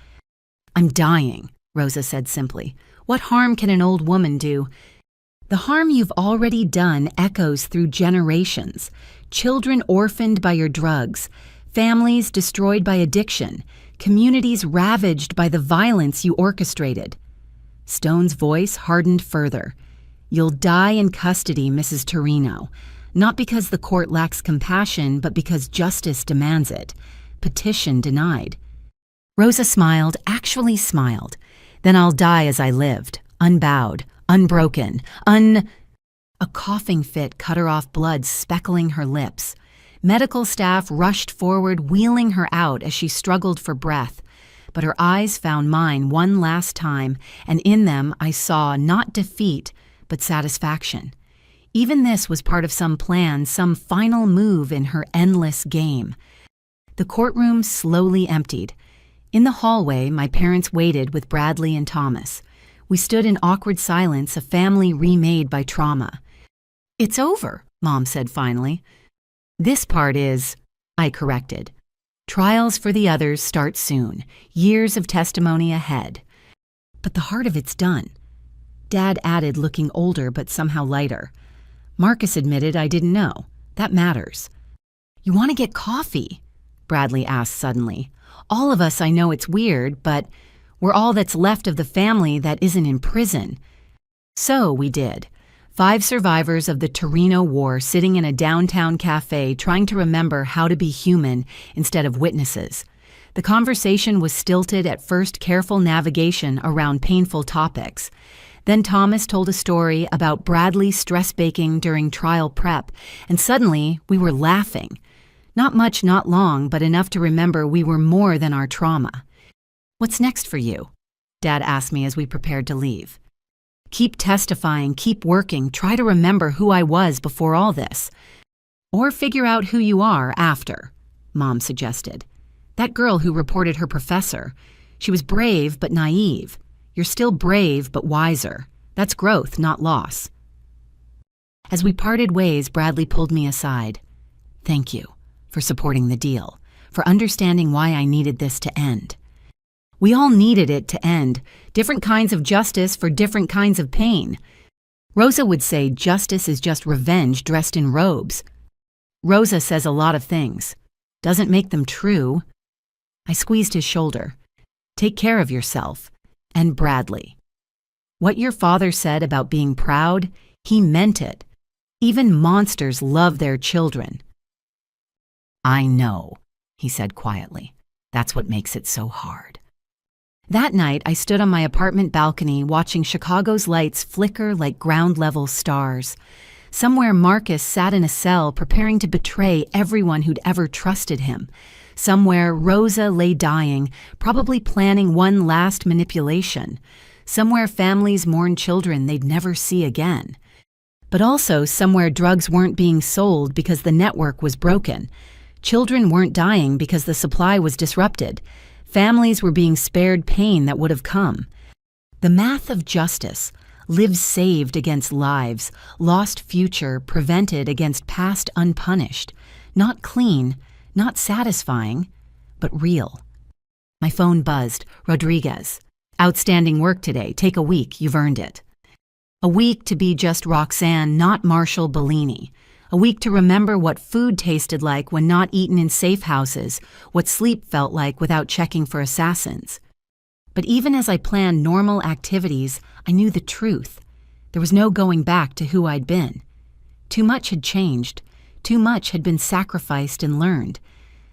I'm dying, Rosa said simply. What harm can an old woman do? The harm you've already done echoes through generations. Children orphaned by your drugs, families destroyed by addiction, communities ravaged by the violence you orchestrated. Stone's voice hardened further. You'll die in custody, Mrs. Torino. Not because the court lacks compassion, but because justice demands it. Petition denied. Rosa smiled, actually smiled. Then I'll die as I lived, unbowed, unbroken, A coughing fit cut her off, blood speckling her lips. Medical staff rushed forward, wheeling her out as she struggled for breath. But her eyes found mine one last time, and in them I saw not defeat, but satisfaction. Even this was part of some plan, some final move in her endless game. The courtroom slowly emptied. In the hallway, my parents waited with Bradley and Thomas. We stood in awkward silence, a family remade by trauma. It's over, Mom said finally. This part is, I corrected. Trials for the others start soon, years of testimony ahead. But the heart of it's done. Dad added, looking older but somehow lighter. Marcus admitted I didn't know. That matters. You want to get coffee? Bradley asked suddenly. All of us, I know it's weird, but we're all that's left of the family that isn't in prison. So we did. 5 survivors of the Torino War sitting in a downtown cafe trying to remember how to be human instead of witnesses. The conversation was stilted at first, careful navigation around painful topics. Then Thomas told a story about Bradley stress baking during trial prep, and suddenly we were laughing. Not much, not long, but enough to remember we were more than our trauma. What's next for you? Dad asked me as we prepared to leave. Keep testifying, keep working, try to remember who I was before all this. Or figure out who you are after, Mom suggested. That girl who reported her professor, she was brave but naive. You're still brave but wiser. That's growth, not loss. As we parted ways, Bradley pulled me aside. Thank you for supporting the deal, for understanding why I needed this to end. We all needed it to end, different kinds of justice for different kinds of pain. Rosa would say justice is just revenge dressed in robes. Rosa says a lot of things. Doesn't make them true. I squeezed his shoulder. Take care of yourself. And Bradley. What your father said about being proud, he meant it. Even monsters love their children." "I know," he said quietly. "That's what makes it so hard." That night, I stood on my apartment balcony watching Chicago's lights flicker like ground-level stars. Somewhere Marcus sat in a cell preparing to betray everyone who'd ever trusted him. Somewhere Rosa lay dying, probably planning one last manipulation. Somewhere families mourn children they'd never see again. But also somewhere drugs weren't being sold because the network was broken. Children weren't dying because the supply was disrupted. Families were being spared pain that would have come. The math of justice: lives saved against lives, lost future prevented against past unpunished. Not clean, not satisfying, but real. My phone buzzed. "Rodriguez. Outstanding work today. Take a week. You've earned it." A week to be just Roxanne, not Marshall Bellini. A week to remember what food tasted like when not eaten in safe houses, what sleep felt like without checking for assassins. But even as I planned normal activities, I knew the truth. There was no going back to who I'd been. Too much had changed. Too much had been sacrificed and learned.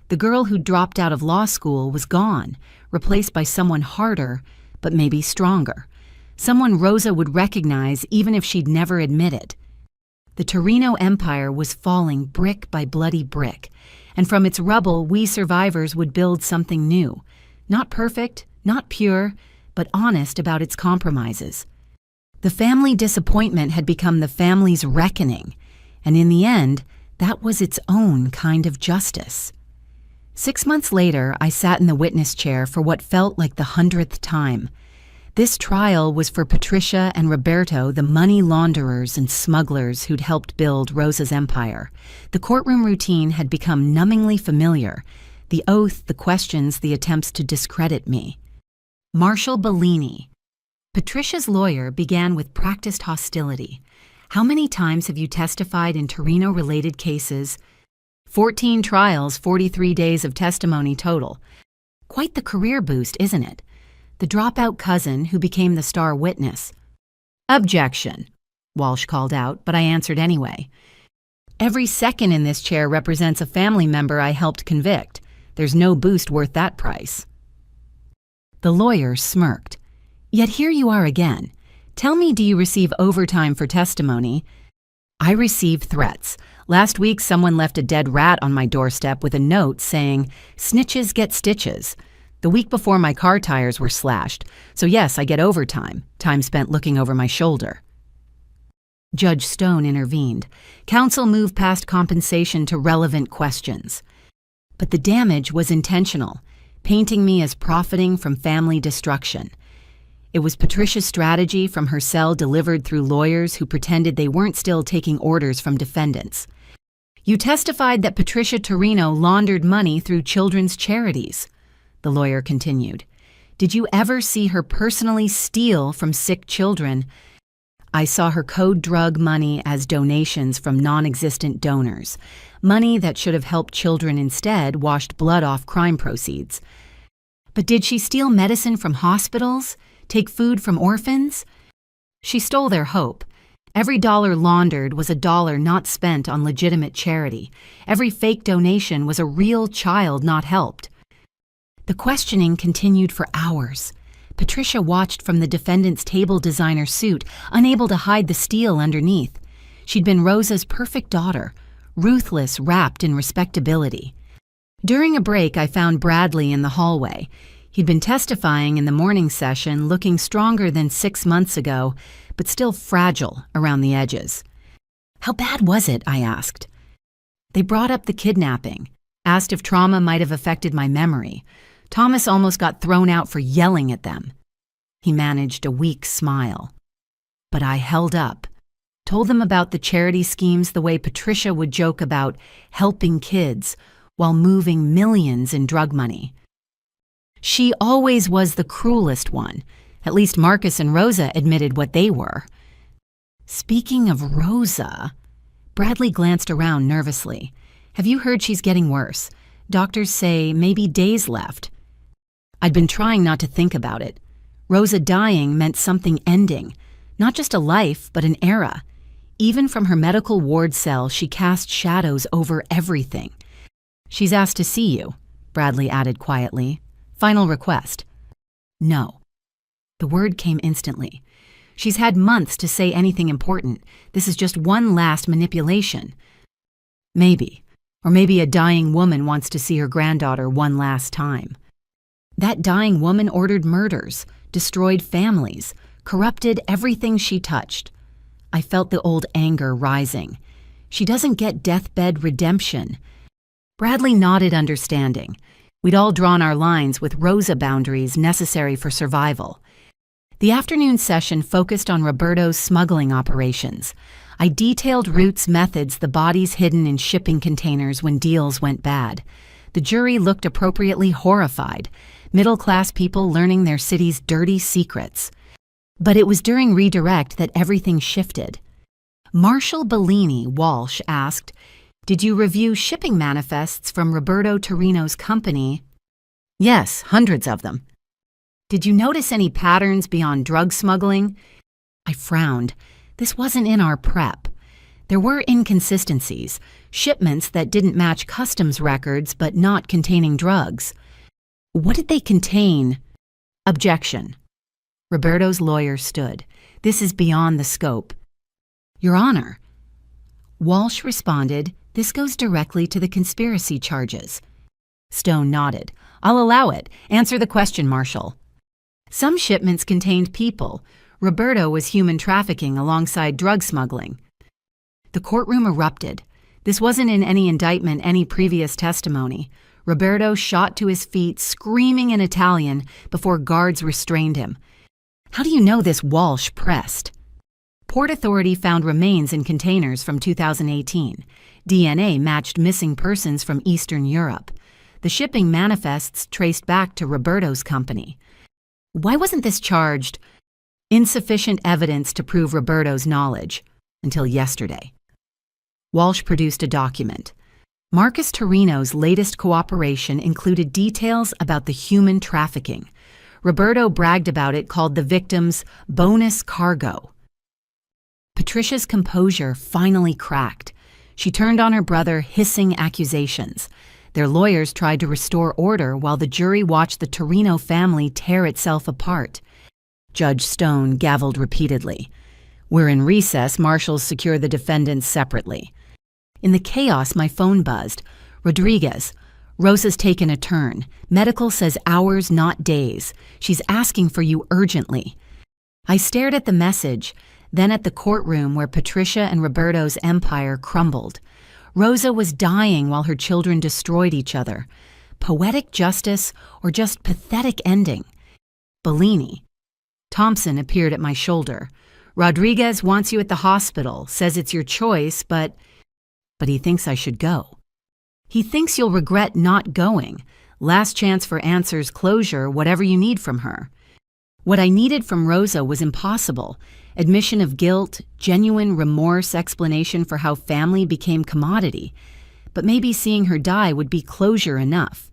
The girl who dropped out of law school was gone, replaced by someone harder, but maybe stronger. Someone Rosa would recognize even if she'd never admit it. The Torino Empire was falling brick by bloody brick, and from its rubble we survivors would build something new. Not perfect, not pure, but honest about its compromises. The family disappointment had become the family's reckoning, and in the end, that was its own kind of justice. 6 months later, I sat in the witness chair for what felt like the 100th time. This trial was for Patricia and Roberto, the money launderers and smugglers who'd helped build Rosa's empire. The courtroom routine had become numbingly familiar. The oath, the questions, the attempts to discredit me. Marshall Bellini. Patricia's lawyer began with practiced hostility. "How many times have you testified in Torino-related cases?" 14 trials, 43 days of testimony total. Quite the career boost, isn't it? The dropout cousin who became the star witness. "Objection," Walsh called out, but I answered anyway. "Every second in this chair represents a family member I helped convict. There's no boost worth that price." The lawyer smirked. "Yet here you are again. Tell me, do you receive overtime for testimony?" "I receive threats. Last week someone left a dead rat on my doorstep with a note saying, 'Snitches get stitches.' The week before my car tires were slashed, so yes, I get overtime, time spent looking over my shoulder." Judge Stone intervened. Counsel moved past compensation to relevant questions. But the damage was intentional, painting me as profiting from family destruction. It was Patricia's strategy from her cell delivered through lawyers who pretended they weren't still taking orders from defendants. "You testified that Patricia Torino laundered money through children's charities," the lawyer continued. "Did you ever see her personally steal from sick children?" "I saw her code drug money as donations from non-existent donors. Money that should have helped children instead washed blood off crime proceeds." "But did she steal medicine from hospitals? Take food from orphans?" "She stole their hope. Every dollar laundered was a dollar not spent on legitimate charity. Every fake donation was a real child not helped." The questioning continued for hours. Patricia watched from the defendant's table designer suit, unable to hide the steel underneath. She'd been Rosa's perfect daughter, ruthless, wrapped in respectability. During a break, I found Bradley in the hallway. He'd been testifying in the morning session, looking stronger than 6 months ago, but still fragile around the edges. "How bad was it?" I asked. They brought up the kidnapping, asked if trauma might have affected my memory. Thomas almost got thrown out for yelling at them. He managed a weak smile. But I held up, told them about the charity schemes the way Patricia would joke about helping kids while moving millions in drug money. She always was the cruelest one. At least Marcus and Rosa admitted what they were. Speaking of Rosa, Bradley glanced around nervously. "Have you heard she's getting worse? Doctors say maybe days left." I'd been trying not to think about it. Rosa dying meant something ending, not just a life, but an era. Even from her medical ward cell, she cast shadows over everything. "She's asked to see you," Bradley added quietly. "Final request." "No." The word came instantly. "She's had months to say anything important. This is just one last manipulation." "Maybe. Or maybe a dying woman wants to see her granddaughter one last time." That dying woman ordered murders, destroyed families, corrupted everything she touched. I felt the old anger rising. She doesn't get deathbed redemption. Bradley nodded understanding. We'd all drawn our lines with Rosa boundaries necessary for survival. The afternoon session focused on Roberto's smuggling operations. I detailed Root's methods, the bodies hidden in shipping containers when deals went bad. The jury looked appropriately horrified, middle-class people learning their city's dirty secrets. But it was during redirect that everything shifted. Marshal Bellini Walsh asked, "Did you review shipping manifests from Roberto Torino's company?" "Yes, hundreds of them." "Did you notice any patterns beyond drug smuggling?" I frowned. This wasn't in our prep. There were inconsistencies, shipments that didn't match customs records but not containing drugs. "What did they contain?" "Objection." Roberto's lawyer stood. "This is beyond the scope." "Your Honor." Walsh responded, "This goes directly to the conspiracy charges." Stone nodded. "I'll allow it. Answer the question, Marshal." "Some shipments contained people. Roberto was human trafficking alongside drug smuggling." The courtroom erupted. This wasn't in any indictment, any previous testimony. Roberto shot to his feet, screaming in Italian, before guards restrained him. "How do you know this?" Walsh pressed. Port Authority found remains in containers from 2018. DNA matched missing persons from Eastern Europe. The shipping manifests traced back to Roberto's company. "Why wasn't this charged?" "Insufficient evidence to prove Roberto's knowledge. Until yesterday." Walsh produced a document. Marcus Torino's latest cooperation included details about the human trafficking. Roberto bragged about it, called the victims bonus cargo. Patricia's composure finally cracked. She turned on her brother, hissing accusations. Their lawyers tried to restore order while the jury watched the Torino family tear itself apart. Judge Stone gavelled repeatedly. "We're in recess. Marshals secure the defendants separately." In the chaos, my phone buzzed. "Rodriguez, Rosa's taken a turn. Medical says hours, not days. She's asking for you urgently." I stared at the message, then at the courtroom where Patricia and Roberto's empire crumbled. Rosa was dying while her children destroyed each other. Poetic justice or just pathetic ending? Bellini. Thompson appeared at my shoulder. "Rodriguez wants you at the hospital, says it's your choice, but he thinks I should go." "He thinks you'll regret not going. Last chance for answers, closure, whatever you need from her." What I needed from Rosa was impossible. Admission of guilt, genuine remorse, explanation for how family became commodity. But maybe seeing her die would be closure enough.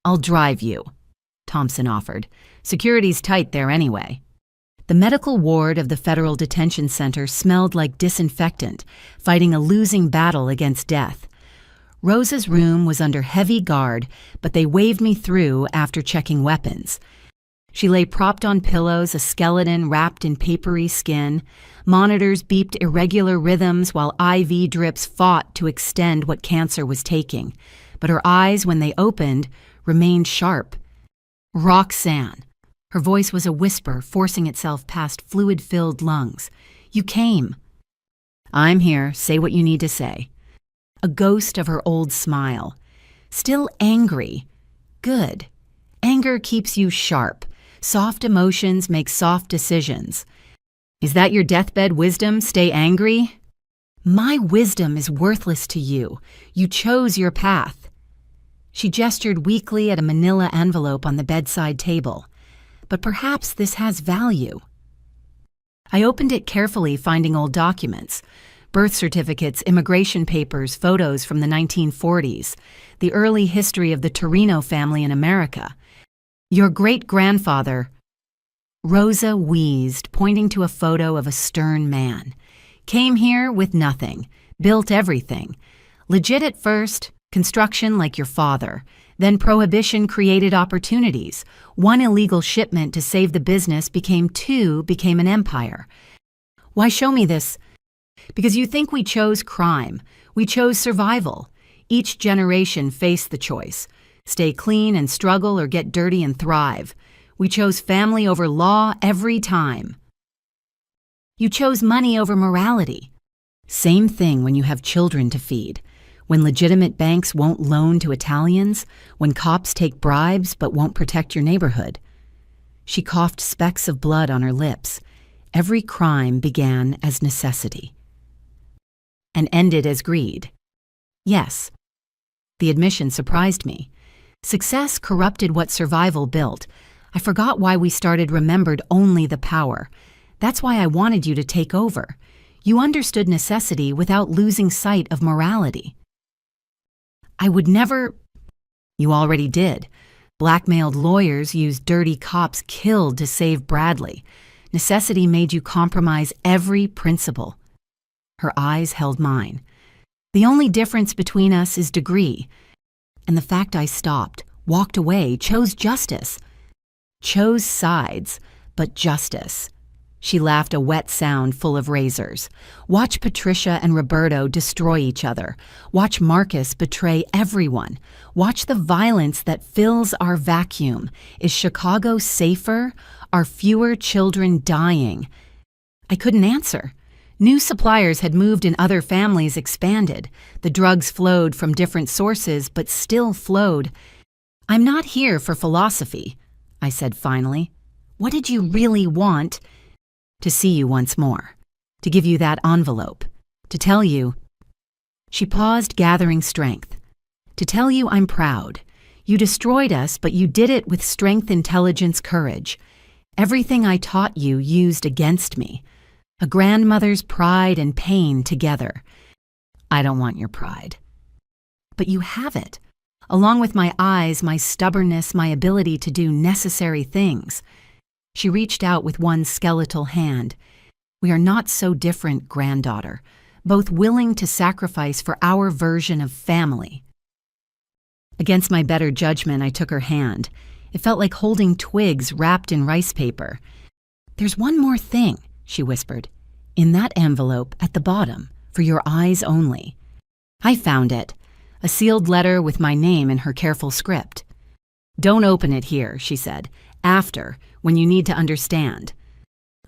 "I'll drive you," Thompson offered. "Security's tight there anyway." The medical ward of the Federal Detention Center smelled like disinfectant, fighting a losing battle against death. Rosa's room was under heavy guard, but they waved me through after checking weapons. She lay propped on pillows, a skeleton wrapped in papery skin. Monitors beeped irregular rhythms while IV drips fought to extend what cancer was taking. But her eyes, when they opened, remained sharp. "Roxanne." Her voice was a whisper, forcing itself past fluid-filled lungs. "You came." "I'm here. Say what you need to say." A ghost of her old smile. "Still angry. Good. Anger keeps you sharp. Soft emotions make soft decisions. Is that your deathbed wisdom? Stay angry?" "My wisdom is worthless to you. You chose your path." She gestured weakly at a manila envelope on the bedside table. "But perhaps this has value." I opened it carefully, finding old documents. Birth certificates, immigration papers, photos from the 1940s, the early history of the Torino family in America. "Your great-grandfather..." Rosa wheezed, pointing to a photo of a stern man. Came here with nothing, built everything. Legit at first, construction like your father. Then prohibition created opportunities. One illegal shipment to save the business became an empire. Why show me this? Because you think we chose crime. We chose survival. Each generation faced the choice. Stay clean and struggle or get dirty and thrive. We chose family over law every time. You chose money over morality. Same thing when you have children to feed. When legitimate banks won't loan to Italians, when cops take bribes but won't protect your neighborhood. She coughed specks of blood on her lips. Every crime began as necessity. And ended as greed. Yes. The admission surprised me. Success corrupted what survival built. I forgot why we started remembered only the power. That's why I wanted you to take over. You understood necessity without losing sight of morality. I would never... You already did. Blackmailed lawyers used dirty cops killed to save Bradley. Necessity made you compromise every principle. Her eyes held mine. The only difference between us is degree. And the fact I stopped, walked away, chose justice. Chose sides, but justice. She laughed a wet sound full of razors. Watch Patricia and Roberto destroy each other. Watch Marcus betray everyone. Watch the violence that fills our vacuum. Is Chicago safer? Are fewer children dying? I couldn't answer. New suppliers had moved and other families expanded. The drugs flowed from different sources, but still flowed. I'm not here for philosophy, I said finally. What did you really want? To see you once more. To give you that envelope. To tell you... She paused, gathering strength. To tell you I'm proud. You destroyed us, but you did it with strength, intelligence, courage. Everything I taught you used against me. A grandmother's pride and pain together. I don't want your pride. But you have it. Along with my eyes, my stubbornness, my ability to do necessary things. She reached out with one skeletal hand. We are not so different, granddaughter, both willing to sacrifice for our version of family. Against my better judgment, I took her hand. It felt like holding twigs wrapped in rice paper. There's one more thing, she whispered. In that envelope at the bottom, for your eyes only. I found it. A sealed letter with my name in her careful script. Don't open it here, she said. After, when you need to understand.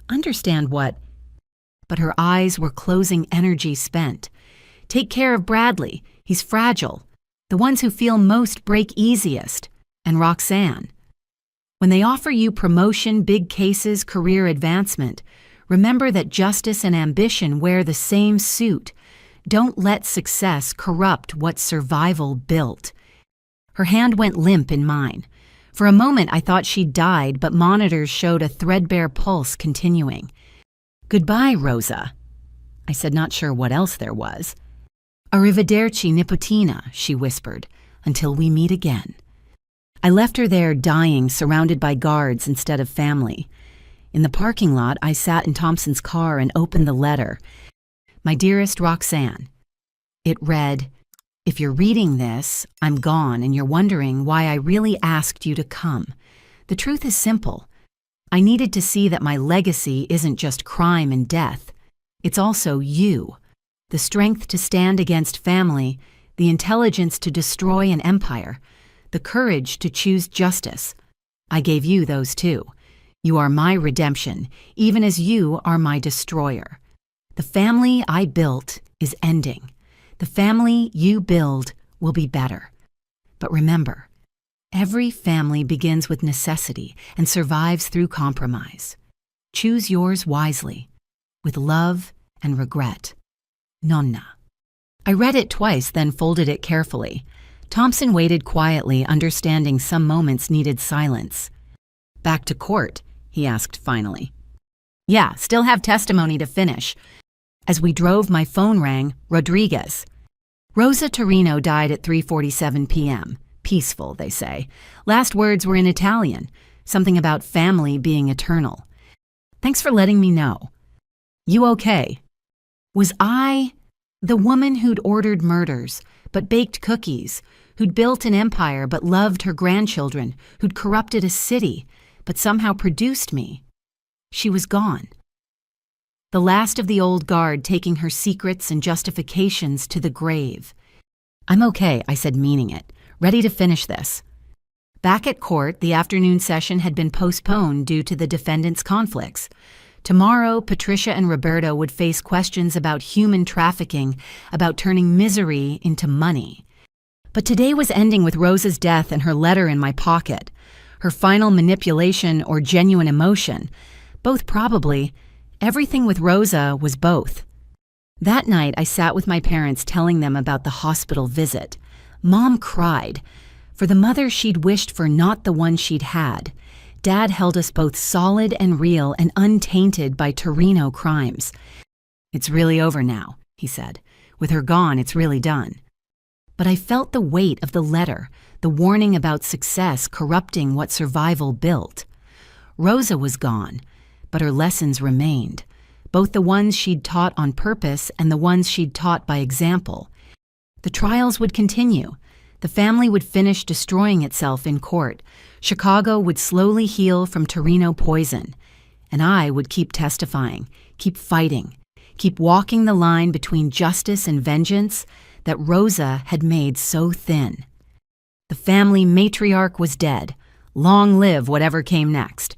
Understand what? But her eyes were closing, energy spent. Take care of Bradley. He's fragile. The ones who feel most break easiest. And Roxanne. When they offer you promotion, big cases, career advancement, remember that justice and ambition wear the same suit. Don't let success corrupt what survival built. Her hand went limp in mine. For a moment I thought she'd died, but monitors showed a threadbare pulse continuing. Goodbye, Rosa. I said, not sure what else there was. Arrivederci, nipotina, she whispered, until we meet again. I left her there dying, surrounded by guards instead of family. In the parking lot, I sat in Thompson's car and opened the letter. My dearest Roxanne. It read, if you're reading this, I'm gone and you're wondering why I really asked you to come. The truth is simple. I needed to see that my legacy isn't just crime and death. It's also you. The strength to stand against family, the intelligence to destroy an empire, the courage to choose justice. I gave you those too. You are my redemption, even as you are my destroyer. The family I built is ending. The family you build will be better. But remember, every family begins with necessity and survives through compromise. Choose yours wisely, with love and regret. Nonna. I read it twice, then folded it carefully. Thompson waited quietly, understanding some moments needed silence. Back to court, he asked finally. Yeah, still have testimony to finish. As we drove, my phone rang. Rodriguez. Rosa Torino died at 3:47 p.m. Peaceful, they say. Last words were in Italian. Something about family being eternal. Thanks for letting me know. You okay? Was I the woman who'd ordered murders, but baked cookies, who'd built an empire but loved her grandchildren, who'd corrupted a city, but somehow produced me? She was gone. The last of the old guard taking her secrets and justifications to the grave. I'm okay, I said, meaning it, ready to finish this. Back at court, the afternoon session had been postponed due to the defendants' conflicts. Tomorrow, Patricia and Roberto would face questions about human trafficking, about turning misery into money. But today was ending with Rosa's death and her letter in my pocket. Her final manipulation or genuine emotion. Both probably. Everything with Rosa was both. That night, I sat with my parents telling them about the hospital visit. Mom cried. For the mother she'd wished for, not the one she'd had. Dad held us both solid and real and untainted by Torino crimes. It's really over now, he said. With her gone, it's really done. But I felt the weight of the letter, the warning about success corrupting what survival built. Rosa was gone, but her lessons remained, both the ones she'd taught on purpose and the ones she'd taught by example. The trials would continue. The family would finish destroying itself in court. Chicago would slowly heal from Torino poison. And I would keep testifying, keep fighting, keep walking the line between justice and vengeance that Rosa had made so thin. The family matriarch was dead. Long live whatever came next.